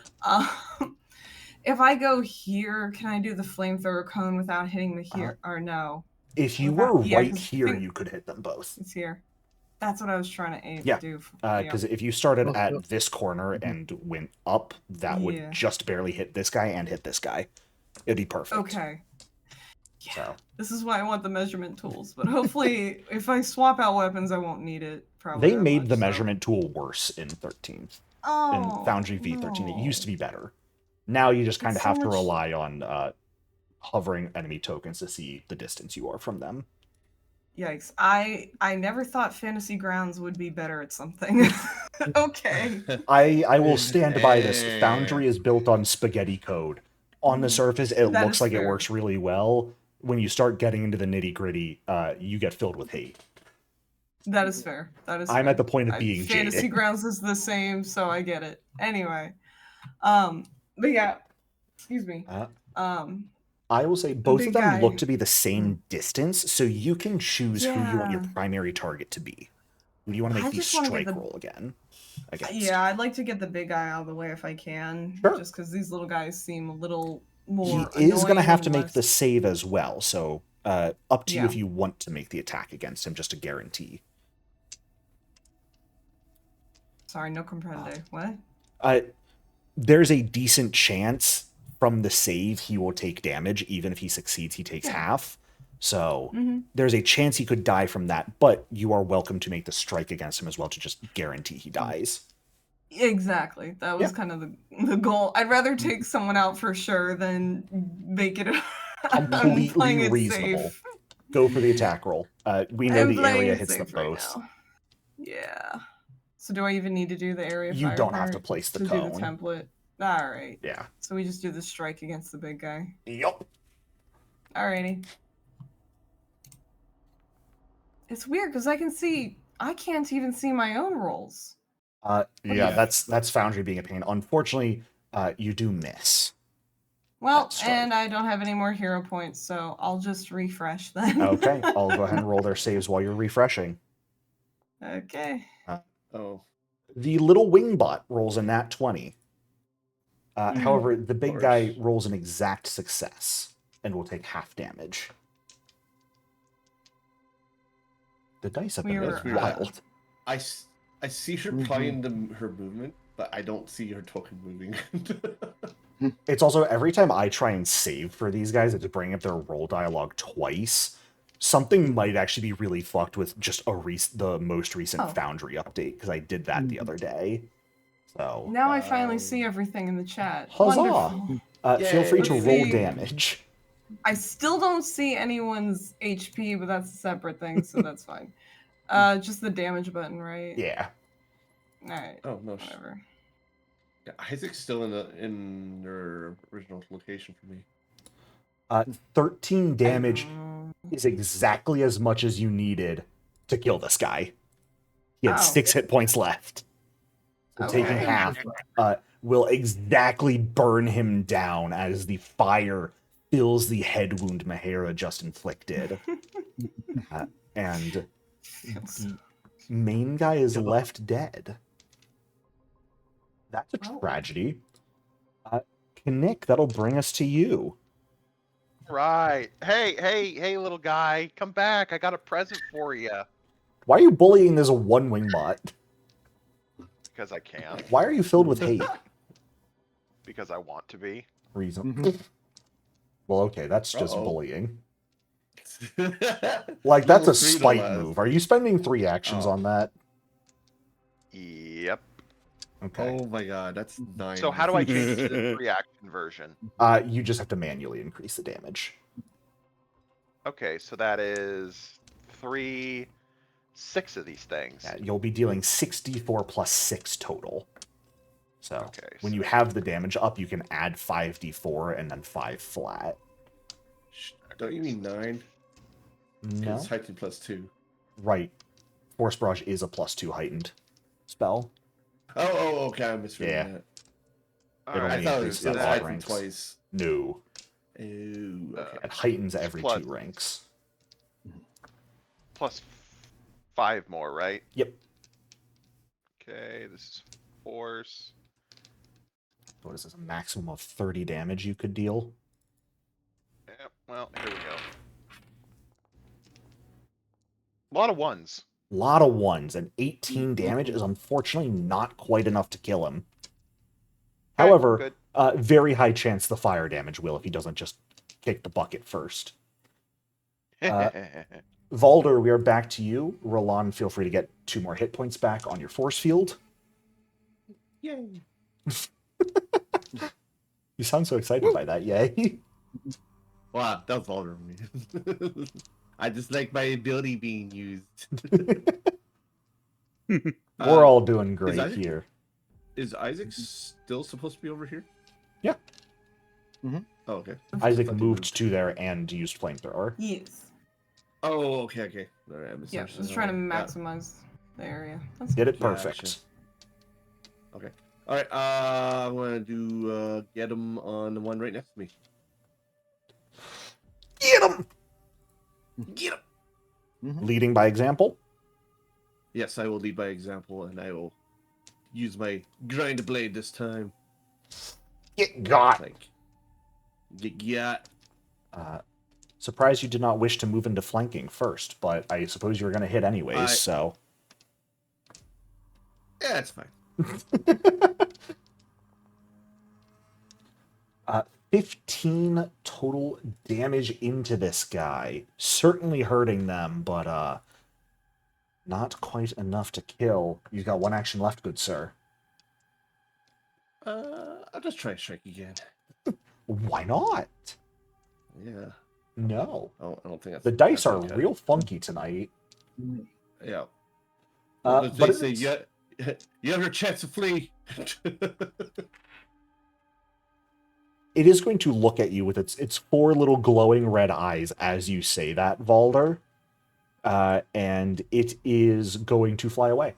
If I go here, can I do the flamethrower cone without hitting the here? Or no? If you without- were yeah, right 'cause here, think- you could hit them both. It's here. That's what I was trying to aim Yeah, do. Because if you started Oh, at yeah. this corner and went up, that would Yeah. just barely hit this guy and hit this guy. It'd be perfect. Okay. So This is why I want the measurement tools, but hopefully, if I swap out weapons, I won't need it. Probably they that made much, the so- measurement tool worse in 13th. Oh, In Foundry V13, no. it used to be better. Now you just kind of It's so have to much- rely on hovering enemy tokens to see the distance you are from them. Yikes! I never thought Fantasy Grounds would be better at something. Okay. I will stand by this. Foundry is built on spaghetti code. On the surface, it That looks is like it fair. works really well. When you start getting into the nitty gritty, you get filled with hate. That is fair. That is. I'm fair. at the point of being Fantasy jaded. Grounds is the same, so I get it. Anyway, but yeah, excuse me. I will say both of big them guy. look to be the same distance, so you can choose who you want your Yeah. primary target to be. Who do you want to I make the just wanna get strike the- roll again? Against? Yeah, I'd like to get the big guy out of the way if I can. Sure. Just because these little guys seem a little He more. is going to annoying have to and make less- the save as well, so up to you Yeah. if you want to make the attack against him, just to guarantee. Sorry, no comprende. What? There's a decent chance from the save he will take damage. Even if he succeeds, he takes half. So there's a chance he could die from that, but you are welcome to make the strike against him as well to just guarantee he dies. Exactly. That was Yeah. kind of the goal. I'd rather take someone out for sure than make it. I'm playing Completely it reasonable. safe. Go for the attack roll. We know I'm the playing area it hits them safe right both. now. Yeah. So do I even need to do the area? You fire don't have to part place the to cone. do the template. All right. Yeah. So we just do the strike against the big guy. Yup. Alrighty. It's weird because I can't even see my own rolls. Yeah, Yeah. that's Foundry being a pain. Unfortunately, you do miss. Well, That's right. and I don't have any more hero points, so I'll just refresh then. Okay, I'll go ahead and roll their saves while you're refreshing. Okay. Oh, The little wingbot rolls a nat 20. Mm-hmm. However, the big guy course. rolls an exact success and will take half damage. The dice have been We're, wild. I see her playing her movement, but I don't see her token moving. It's also every time I try and save for these guys, it's bringing up their roll dialogue twice. Something might actually be really fucked with just the most recent Oh. Foundry update, because I did that the other day. So Now I finally see everything in the chat. Huzzah! Wonderful. Feel free to Let's roll see. damage. I still don't see anyone's HP, but that's a separate thing, so that's fine. Just the damage button, right? Yeah. Alright. Oh no. Whatever. Yeah, Isaac's still in their original location for me. 13 damage Um, is exactly as much as you needed to kill this guy. He had Oh. 6 hit points left. So Okay. taking half will exactly burn him down as the fire fills the head wound Mahara just inflicted. And the main guy is left dead. That's a Well. tragedy. Nick, that'll bring us to you. Right. Hey, little guy, come back. I got a present for you. Why are you bullying this one-wing bot? Because I can. Why are you filled with hate? Because I want to be. Reason. Well, okay, that's just Uh-oh. bullying. Like, that's a Level 3 to spite last. move. Are you spending 3 actions Oh. on that? Yep. Okay. Oh my god, that's 9. So how do I change it to the 3-action version? You just have to manually increase the damage. Okay, so that is 6 of these things. Yeah, you'll be dealing 64 plus 6 total. So Okay, when so- you have the damage up, you can add 5d4 and then 5 flat. Don't you mean 9? No? It's heightened +2. Right. Force Barrage is a +2 heightened spell. Oh, okay, I misread Yeah. that. All only I right, thought it increases was at that- all heightened ranks. twice. No. Ooh, okay. It heightens It's every plus- 2 ranks. plus 5 more, right? Yep. Okay, this is force. What is this? A maximum of 30 damage you could deal? Yep, well, here we go. A lot of ones. Lot of ones, and 18 damage is unfortunately not quite enough to kill him. Okay, However, good. very high chance the fire damage will if he doesn't just kick the bucket first. Valder, we are back to you. Roland, feel free to get 2 more hit points back on your force field. Yay. You sound so excited by that, yay. Wow, that was all of me. I just like my ability being used. We're all doing great Isaac- here. Is Isaac still supposed to be over here? Yeah. Mhm. Oh, okay. Isaac Thought he moved to there and used flamethrower. Yes. Oh, okay. All right, I Yeah, misunderstood. just trying to Yeah. maximize the area. That's Did it Gotcha. perfect. All right, I'm gonna do get him on the one right next to me. Get him! Get him. Leading by example. Yes, I will lead by example, and I will use my grind blade this time. Get got. Like, yeah. Surprised you did not wish to move into flanking first, but I suppose you were going to hit anyways, so. Yeah, it's fine. 15 total damage into this guy. Certainly hurting them, but not quite enough to kill. You've got 1 action left, good sir. I'll just try and strike again. Why not? Yeah. No. I don't think that's The dice that's are okay. real funky tonight. Yeah. But they it say is- you have your chance to flee. it is going to look at you with its 4 little glowing red eyes as you say that, Valder. And it is going to fly away.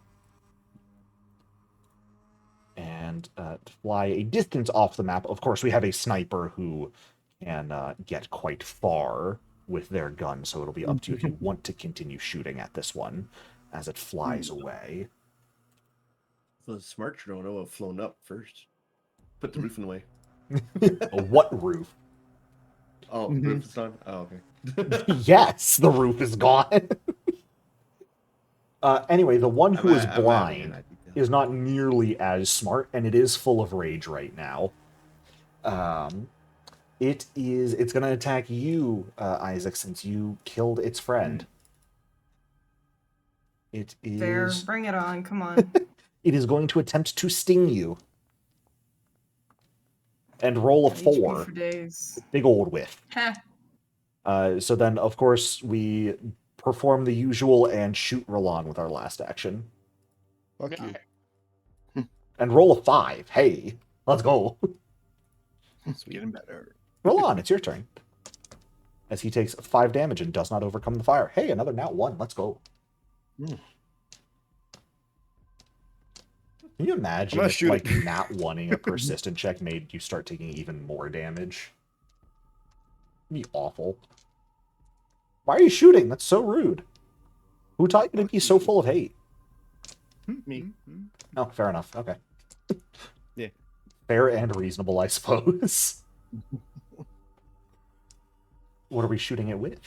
And fly a distance off the map. Of course, we have a sniper who can get quite far with their gun, so it'll be up to you if you want to continue shooting at this one as it flies away. The smart drone would have flown up first. Put the roof in the way. What roof? Oh, roof is on? Oh, okay. Yes, the roof is gone. Anyway, the one who is blind is not nearly as smart, and it is full of rage right now. It's going to attack you, Isaac, since you killed its friend. It fair. is. Bring it on. Come on. It is going to attempt to sting you. And roll a Got HP 4. for days. Big old whiff. Heh. So then, of course, we perform the usual and shoot Roland with our last action. Fuck you. And roll a 5. Hey, let's go. It's getting better. Roland, it's your turn. As he takes 5 damage and does not overcome the fire. Hey, another nat 1. Let's go. Mm. Can you imagine gonna if, shoot like, it. nat 1ing a persistent check made you start taking even more damage? It'd be awful. Why are you shooting? That's so rude. Who taught you to be so full of hate? Me. Oh, fair enough. Okay. Yeah. Fair and reasonable, I suppose. What are we shooting it with?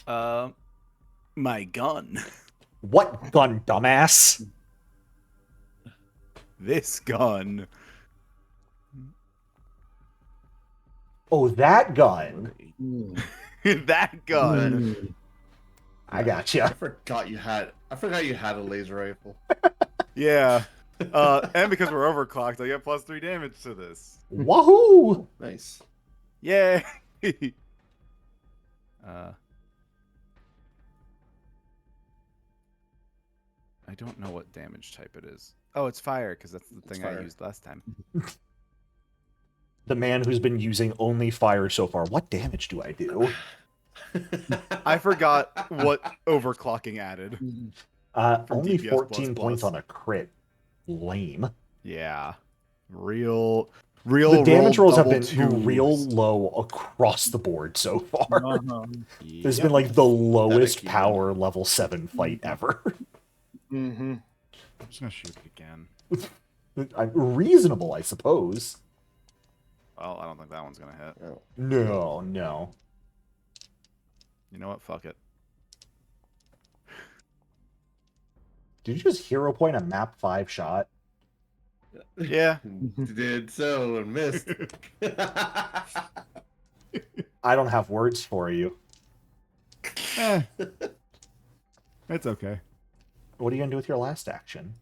My gun. What gun, dumbass? This gun. Oh, that gun. Mm. That gun. Mm. I gotcha. I forgot you had a laser rifle. Yeah. And because we're overclocked, I get +3 damage to this. Wahoo! Nice. Yay! I don't know what damage type it is. Oh, it's fire, because that's the thing I fire. used last time. The man who's been using only fire so far. What damage do I do? I forgot what overclocking added. From Only DPS 14 points plus. on a crit. Lame. Yeah. Real The damage rolls have double been real twos. low across the board so far. Uh-huh. This has Yep. been like the lowest keyword. power level 7 fight ever. Mm-hmm. I'm just gonna shoot it again. Reasonable, I suppose. Well, I don't think that one's gonna hit. No, no. You know what? Fuck it. Did you just hero point a map 5 shot? Yeah. Did so and missed. I don't have words for you. It's okay. What are you gonna do with your last action?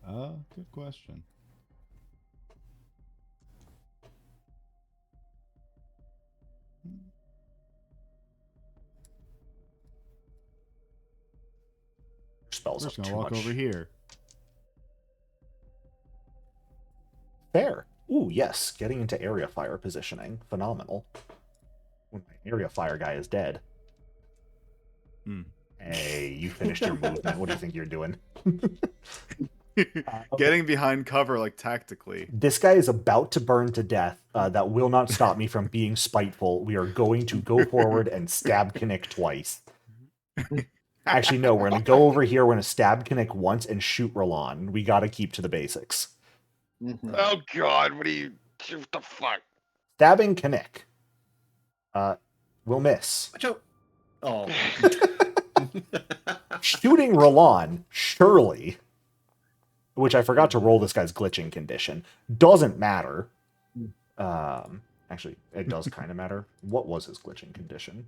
Good question. Spells We're up just gonna too walk much. over here. Fair. Ooh, yes. Getting into area fire positioning. Phenomenal. When my area fire guy is dead. Hmm. Hey, you finished your movement. What do you think you're doing? Getting behind cover, like tactically. This guy is about to burn to death. That will not stop me from being spiteful. We are going to go forward and stab Kinnick twice. Actually, no. We're going to go over here. We're going to stab Kinnick once and shoot Roland. We got to keep to the basics. Mm-hmm. Oh god, what the fuck? Stabbing Kinnick. Will miss. Watch out. Oh. Shooting Roland, surely. Which I forgot to roll this guy's glitching condition. Doesn't matter. Actually, it does kind of matter. What was his glitching condition?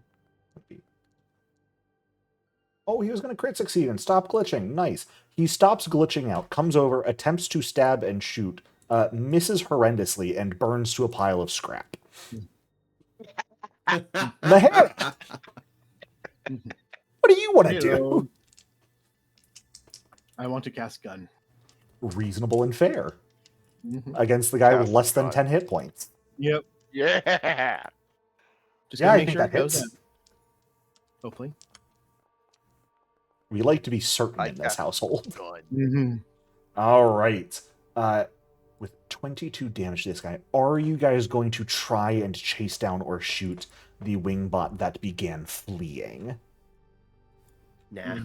Oh, he was going to crit succeed and stop glitching. Nice. He stops glitching out, comes over, attempts to stab and shoot, misses horrendously, and burns to a pile of scrap. Mahara, what do you want to do? Hello. I want to cast gun. Reasonable and fair. Mm-hmm. Against the guy with Cast less than gun. 10 hit points. Yep. Yeah. Just Yeah, gotta I make think sure that it goes hits. in. Hopefully. We like to be certain I in this got- household. Gun. Mm-hmm. All right. With 22 damage to this guy, are you guys going to try and chase down or shoot the wingbot that began fleeing? Nah.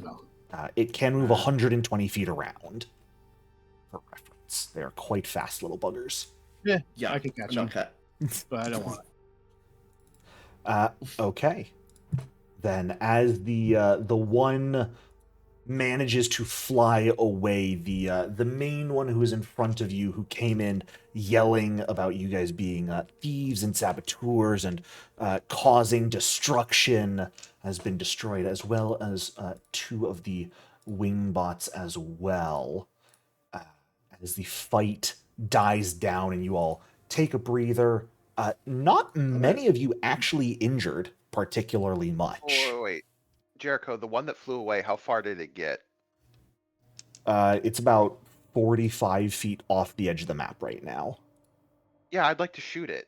It can move 120 feet around. For reference, they are quite fast little buggers. Yeah, Yeah. I can catch No him, cat. but I don't want it. Okay. Then, as the one manages to fly away, the main one who is in front of you, who came in yelling about you guys being thieves and saboteurs and causing destruction, has been destroyed, as well as 2 of the wingbots as well. As the fight dies down and you all take a breather, Not many of you actually injured particularly much. Wait. Jericho, the one that flew away, how far did it get? It's about 45 feet off the edge of the map right now. Yeah, I'd like to shoot it.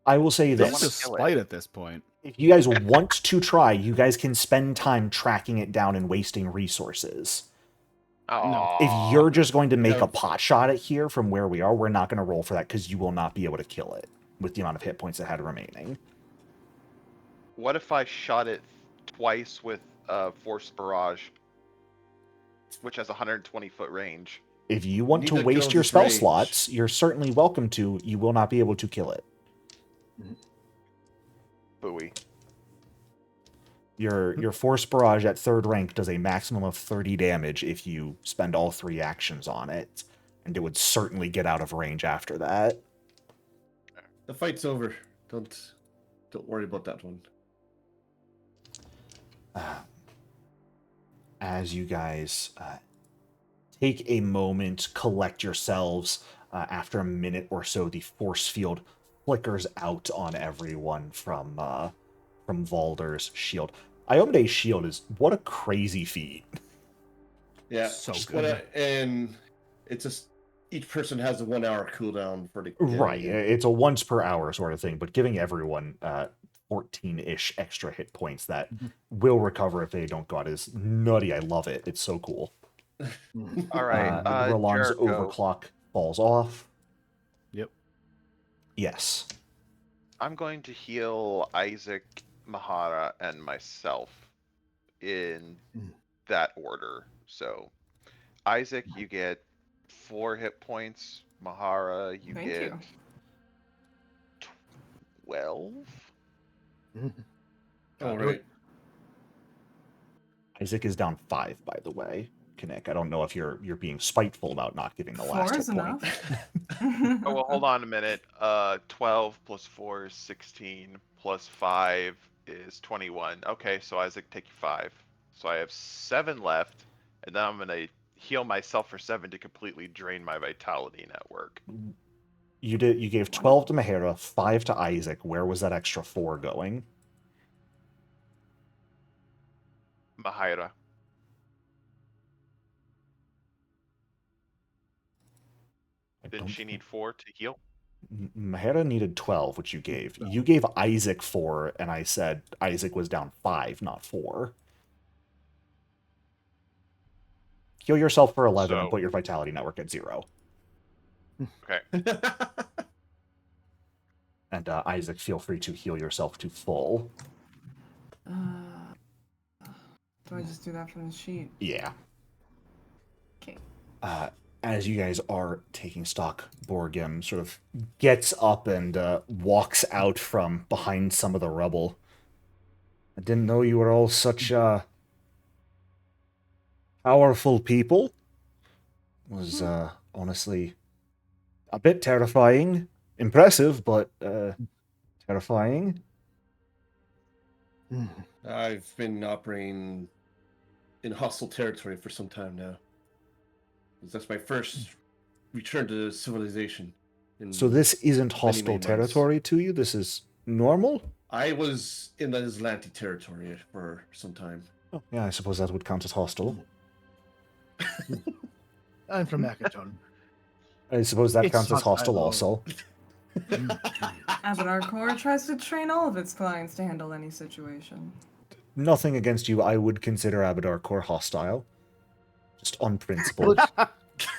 I will say It's wanna this. kill just it. spite at this point. If you guys want to try, you guys can spend time tracking it down and wasting resources. Oh, If you're just going to make No. a pot shot at here from where we are, we're not going to roll for that because you will not be able to kill it with the amount of hit points it had remaining. what if I shot it twice with Force Barrage, which has 120-foot range? If you want Need to to waste kill your this spell range. slots, you're certainly welcome to. You will not be able to kill it. Booey. Your Force Barrage at 3rd rank does a maximum of 30 damage if you spend all 3 actions on it, and it would certainly get out of range after that. The fight's over. Don't worry about that one. As you guys take a moment, collect yourselves, after a minute or so, the force field flickers out on everyone from Valder's shield. Iomede's shield is what a crazy feat. Yeah. So just good. and it's just each person has a 1 hour cooldown for the Right, it's a once per hour sort of thing, but giving everyone 14-ish extra hit points that will recover if they don't go out is nutty. I love it. It's so cool. All right, Roland's Jericho. overclock falls off. Yep. Yes. I'm going to heal Isaac, Mahara, and myself in that order. So, Isaac, you get 4 hit points. Mahara, you Thank get you. 12. All right. Isaac is down 5, by the way. Kinnick, I don't know if you're being spiteful about not giving the last 4 hit is point. enough. Oh, well, hold on a minute. 12 plus 4 is 16, plus 5 is 21. Okay, so Isaac, take 5. So I have 7 left, and then I'm gonna heal myself for 7 to completely drain my vitality network. You gave 12 to Mahara, 5 to Isaac. Where was that extra 4 going? Mahira. Didn't she need 4 to heal? Mahara needed 12, which you gave. You gave Isaac 4, and I said Isaac was down 5, not 4. Heal yourself for 11 and So- put your vitality network at 0. Okay. And Isaac, feel free to heal yourself to full. Do I just do that from the sheet? Yeah. Okay. As you guys are taking stock, Borgim sort of gets up and walks out from behind some of the rubble. I didn't know you were all such powerful people. Was honestly a bit terrifying. Impressive, but terrifying. I've been operating in hostile territory for some time now. That's my first return to civilization. So this isn't many hostile months. territory to you? This is normal? I was in the Islandi territory for some time. Oh, yeah, I suppose that would count as hostile. I'm from Akatone. I suppose that It's counts as hostile hostile. also. Abadar Corps tries to train all of its clients to handle any situation. Nothing against you. I would consider Abadar Core hostile. Just on principle.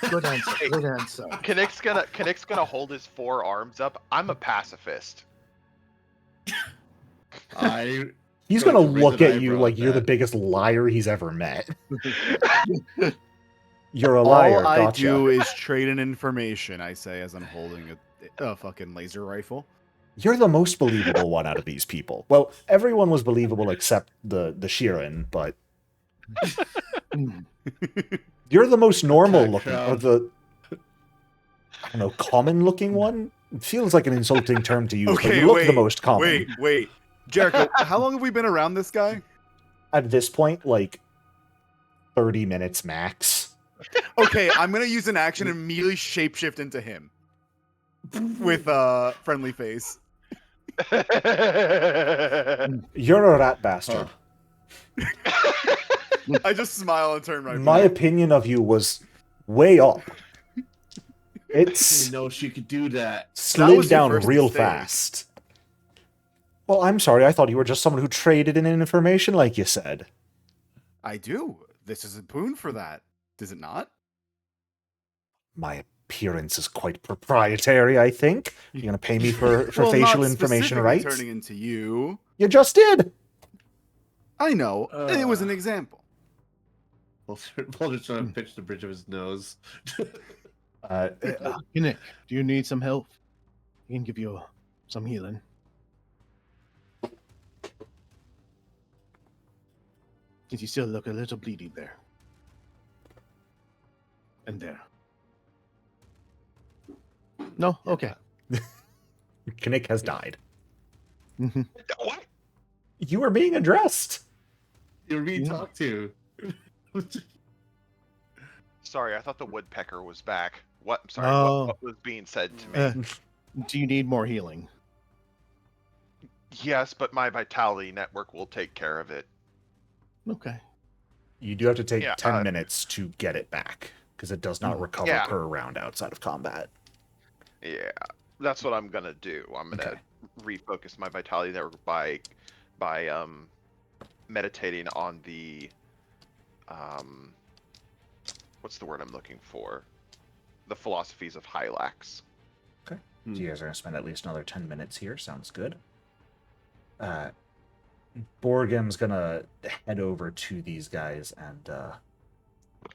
Good answer. Good answer. Kinnick's gonna hold his 4 arms up. I'm a pacifist. He's Going gonna to raise look an at you eyebrow like at you're the that. biggest liar he's ever met. You're a liar. All I Gotcha. do is trade in information, I say, as I'm holding a fucking laser rifle. You're the most believable one out of these people. Well, everyone was believable except the Sheeran, but you're the most normal Attack looking, or crowd. the I don't know, common looking one. It feels like an insulting term to use, but Okay, you look wait, the most common. Wait. Jericho, how long have we been around this guy? At this point, like 30 minutes max. Okay, I'm gonna use an action and immediately shapeshift into him. with friendly face. You're a rat bastard. I just smile and turn right My back. opinion of you was way up. I It's didn't know she could do that. slid was your down first real mistake. fast. Well, I'm sorry. I thought you were just someone who traded in information, like you said. I do. This is a boon for that. Is it not? My appearance is quite proprietary, I think. You're going to pay me for Well, facial not information, specifically right? turning into you. You just did. I know. It was an example. Walter's trying to pitch the bridge of his nose. Nick, do you need some help? I can give you some healing. Did you still look a little bleeding there? And there. No? Okay. Kinnick has died. Mhm. What? You were being addressed. You're being Yeah. talked to. Sorry, I thought the woodpecker was back. What? I'm sorry. Oh. What was being said to me? Do you need more healing? Yes, but my vitality network will take care of it. Okay. You do have to take Yeah, 10 minutes to get it back, because it does not recover Yeah. per round outside of combat. Yeah, that's what I'm gonna do. I'm gonna refocus my vitality network by meditating on the what's the word I'm looking for? The philosophies of Hylax. So you guys are going to spend at least another 10 minutes here. Sounds good. Borgen's going to head over to these guys and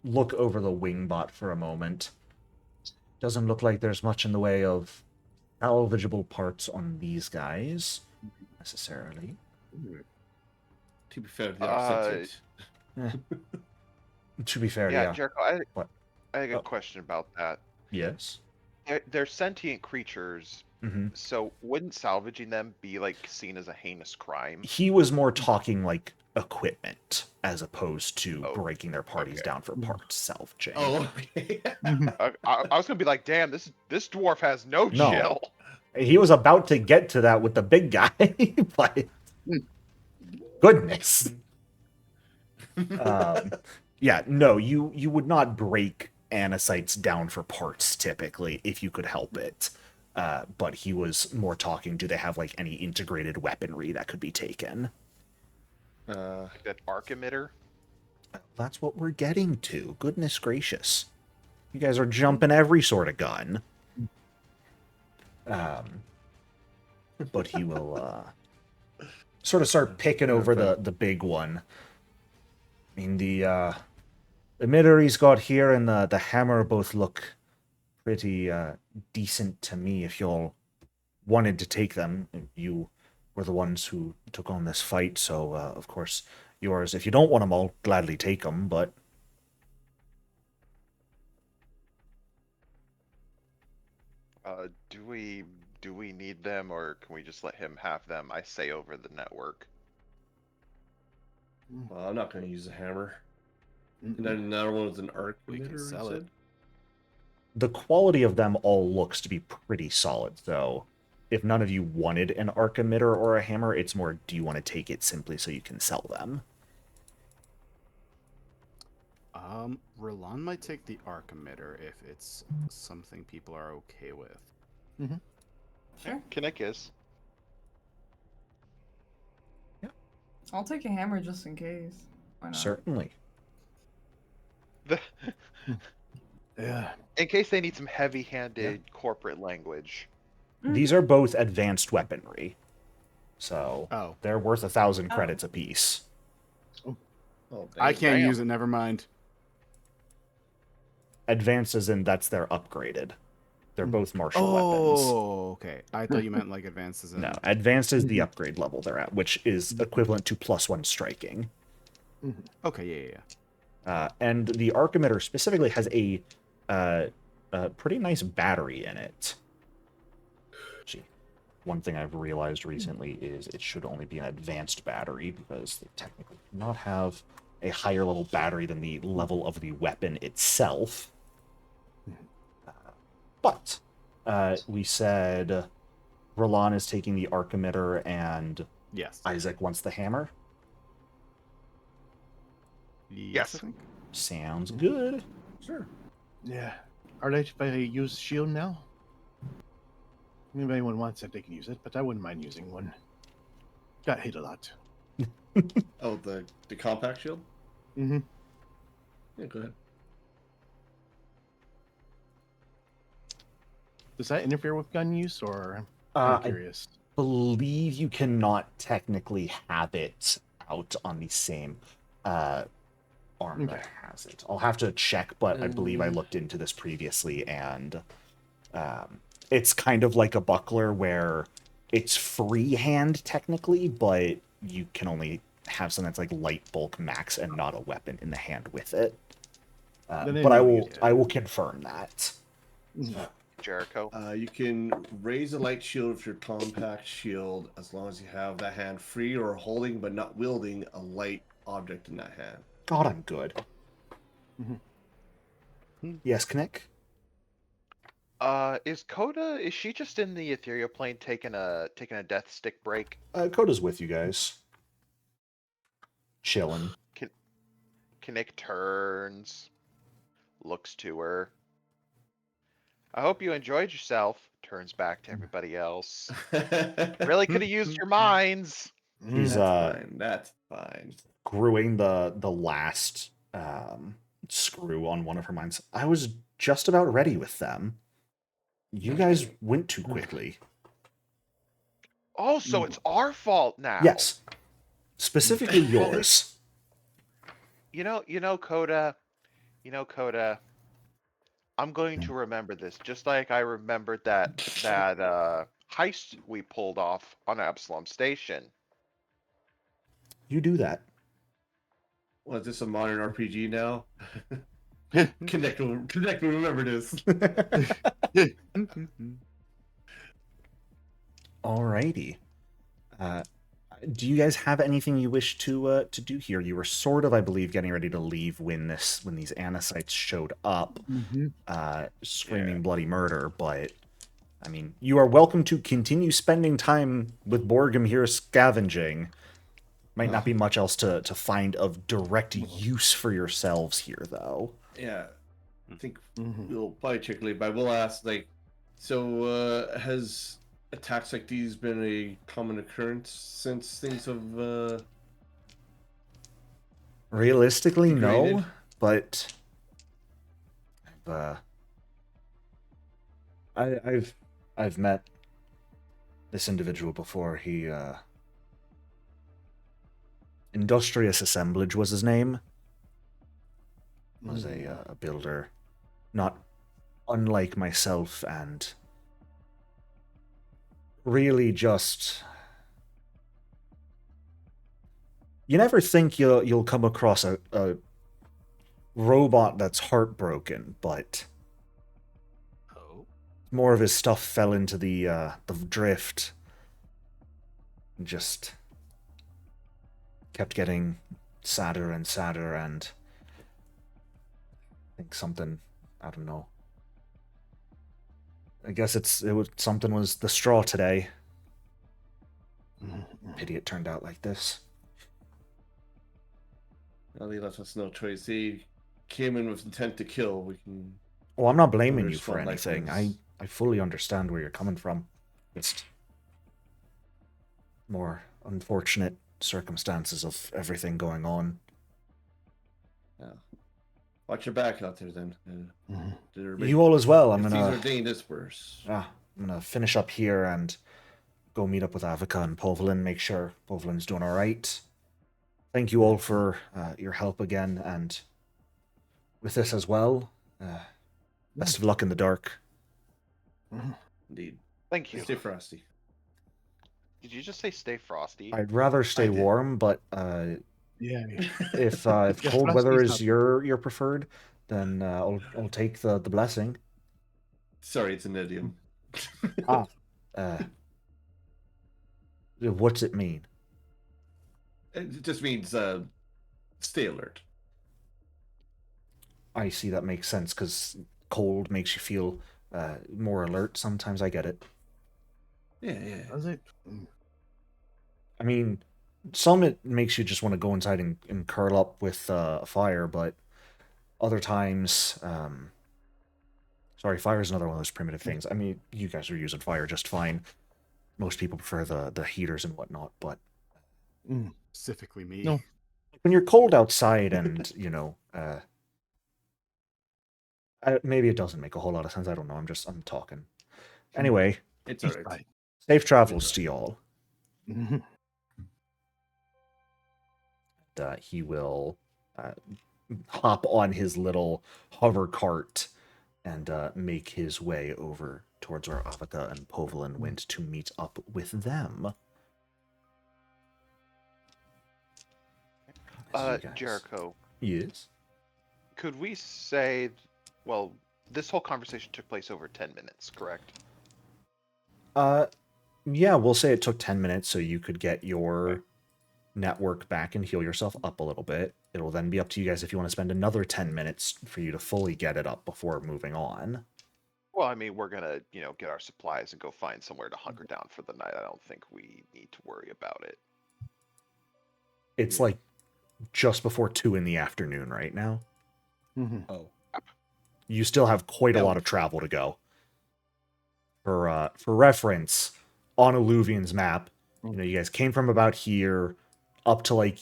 look over the wingbot for a moment. Doesn't look like there's much in the way of salvageable parts on these guys, necessarily. To be fair, they are sentient. To be fair, Yeah, yeah. Jericho, What? I had a Oh. good question about that. Yes. They're sentient creatures, Hmm. so wouldn't salvaging them be like seen as a heinous crime? He was more talking like equipment as opposed to Oh, breaking their parties okay. down for parts salvaging. Oh, okay. I was gonna be like, damn, this dwarf has no No. chill. He was about to get to that with the big guy, but goodness. Yeah, no, you would not break anicytes down for parts typically if you could help it. But he was more talking, do they have like any integrated weaponry that could be taken? Like that arc emitter. That's what we're getting to. Goodness gracious. You guys are jumping every sort of gun. But he will sort of start picking over the big one. I mean, the emitter he's got here and the hammer both look pretty decent to me. If y'all wanted to take them, you were the ones who took on this fight, so of course yours. If you don't want them, I'll gladly take them, but Do we need them, or can we just let him have them? I say over the network. Well, I'm not going to use a hammer. And then another one with an arc. We can sell it. the quality of them all looks to be pretty solid, though. If none of you wanted an arc emitter or a hammer, it's more, do you want to take it simply so you can sell them? Roland might take the arc emitter if it's something people are okay with. Sure. Kinnick is. I'll take a hammer just in case. Why not? Certainly. Yeah. In case they need some heavy-handed corporate language. These are both advanced weaponry. So Oh, they're worth 1,000 credits apiece. Oh, I can't damn. use it. Never mind. Advanced as in that's their upgraded. They're both martial weapons. Oh, okay. I thought you meant like advances. In... No, advanced is the upgrade level they're at, which is equivalent to +1 striking. Okay, yeah. And the arc emitter specifically has a pretty nice battery in it. Gee, one thing I've realized recently is it should only be an advanced battery because they technically do not have a higher level battery than the level of the weapon itself. But We said Roland is taking the arc emitter and Yes. Isaac wants the hammer. Yes. I Yes. think. Sounds good. Sure. Yeah. Alright, if I use shield now? If anyone wants it, they can use it, but I wouldn't mind using one. Got hit a lot. Oh, the compact shield? Mm-hmm. Yeah, go ahead. Does that interfere with gun use, or I I'm curious? believe you cannot technically have it out on the same arm that has it. I'll have to check, but I believe I looked into this previously, and it's kind of like a buckler where it's freehand technically, but you can only have something that's like light bulk max and not a weapon in the hand with it. Then But anyway, I will confirm that. Jericho. You can raise a light shield with your compact shield as long as you have that hand free or holding but not wielding a light object in that hand. God, I'm good. Yes, Knick? Is Coda? Is she just in the ethereal plane taking a death stick break? Coda's with you guys. Chilling. Kinnick turns, looks to her. I hope you enjoyed yourself. Turns back to everybody else. Really could have used your minds. He's That's fine. That's fine. screwing the last screw on one of her mines. I was just about ready with them. You guys went too quickly. Oh, so it's our fault now. Yes. Specifically yours. You know, Coda. I'm going to remember this, just like I remembered that heist we pulled off on Absalom Station. You do that. Well, is this a modern RPG now? Connect will remember this. Alrighty. Do you guys have anything you wish to do here? You were sort of, I believe, getting ready to leave when these Anacytes showed up, screaming bloody murder. But I mean, you are welcome to continue spending time with Borgum here scavenging. Might not be much else to find of direct use for yourselves here, though. Yeah, I think we'll probably check later, but I will ask, like, so has attacks like these been a common occurrence since things have Realistically, degraded? no, but I've met this individual before. He Industrious Assemblage was his name. Was a builder, not unlike myself, and really just. You never think you'll come across a robot that's heartbroken, but more of his stuff fell into the drift. Just kept getting sadder and sadder, and I think something, I don't know. I guess something was the straw today. Pity it turned out like this. Well, he left us no choice. He came in with intent to kill. We can. Well, I'm not blaming you for respond like anything. this. I fully understand where you're coming from. Just more unfortunate circumstances of everything going on. Yeah. Watch your back out there, then. You all as well. If things are dangerous, worse. I'm gonna finish up here and go meet up with Avica and Povelin, make sure Povelin's doing all right. Thank you all for your help again, and with this as well. Best of luck in the dark. Indeed. Thank you. Stay frosty. Did you just say stay frosty? I'd rather stay warm, but if cold weather is your preferred, then I'll take the blessing. Sorry, it's an idiom. What's it mean? It just means stay alert. I see, that makes sense, because cold makes you feel more alert. Sometimes I get it. Yeah. Does it? I mean, some it makes you just want to go inside and curl up with a fire, but other times, sorry, fire is another one of those primitive things. I mean, you guys are using fire just fine. Most people prefer the heaters and whatnot, but Specifically me. No. when you're cold outside and, maybe it doesn't make a whole lot of sense. I don't know. I'm talking. Anyway, It's alright. Right. safe travels to y'all. Mhm. He will hop on his little hover cart and make his way over towards where Avika and Povelin went to meet up with them. So you guys- Jericho, Yes? could we say, well, this whole conversation took place over 10 minutes, correct? Yeah, we'll say it took 10 minutes so you could get your network back and heal yourself up a little bit. It'll then be up to you guys if you want to spend another 10 minutes for you to fully get it up before moving on. Well, I mean, we're gonna, get our supplies and go find somewhere to hunker down for the night. I don't think we need to worry about it. It's like just before 2 in the afternoon right now. Mhm. Oh. You still have quite a lot of travel to go. For reference, on Alluvion's map, you guys came from about here up to like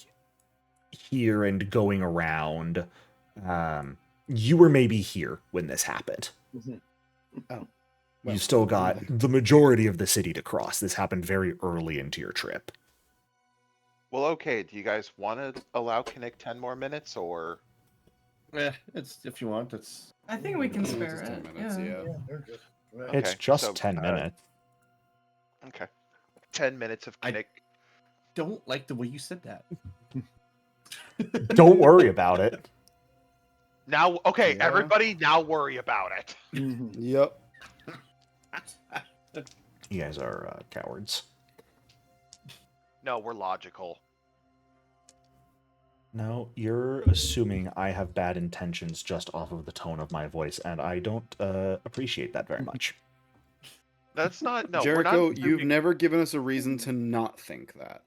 here and going around. You were maybe here when this happened. Mhm. Oh. You still got the majority of the city to cross. This happened very early into your trip. Well, okay, do you guys want to allow Kinnick 10 more minutes, or? It's if you want. It's I think we can Yeah, spare just 10 it. minutes, Yeah. yeah. They're good. Right. Okay, It's just so, 10 minutes. Okay. 10 minutes of Kinnick. don't like the way you said that. Don't worry about it. Now, okay, Yeah. everybody, now worry about it. Mhm. Yep. You guys are cowards. No, we're logical. No, you're assuming I have bad intentions just off of the tone of my voice, and I don't appreciate that very much. That's not, no, we're Jericho, not. you've never given us a reason to not think that.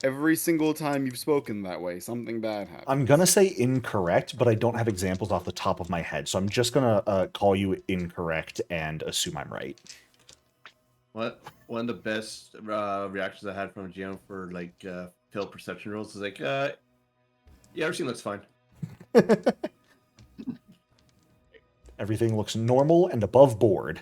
Every single time you've spoken that way, something bad happens. I'm gonna say incorrect, but I don't have examples off the top of my head, so I'm just gonna call you incorrect and assume I'm right. One of the best reactions I had from a GM for like failed perception rolls is like, yeah, everything looks fine. Everything looks normal and above board.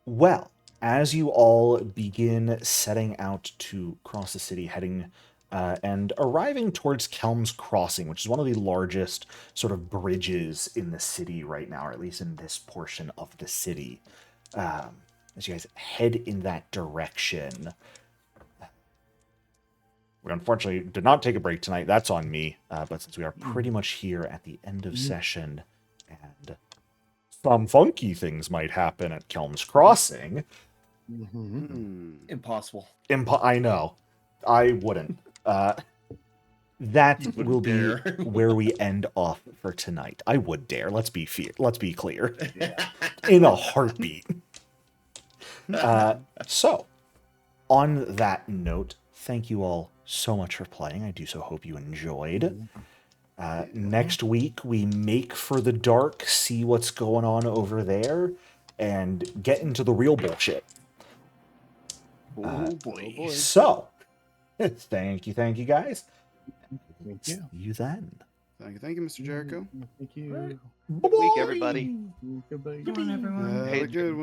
Well, as you all begin setting out to cross the city, heading and arriving towards Kelm's Crossing, which is one of the largest sort of bridges in the city right now, or at least in this portion of the city. As you guys head in that direction, we unfortunately did not take a break tonight. That's on me. But since we are pretty much here at the end of session, and some funky things might happen at Kelm's Crossing. Mhm. Impossible. I know. I wouldn't. That You wouldn't will be dare. where we end off for tonight. I would dare. Let's be clear. In a heartbeat. So, on that note, thank you all so much for playing. I do so hope you enjoyed. Next week, we make for the dark, see what's going on over there, and get into the real bullshit. Oh boy. So, thank you guys. Thank See you. you then. Thank you, Mr. Jericho. Thank you. Good week, everybody. Goodbye. Come on, everyone. Have a good one.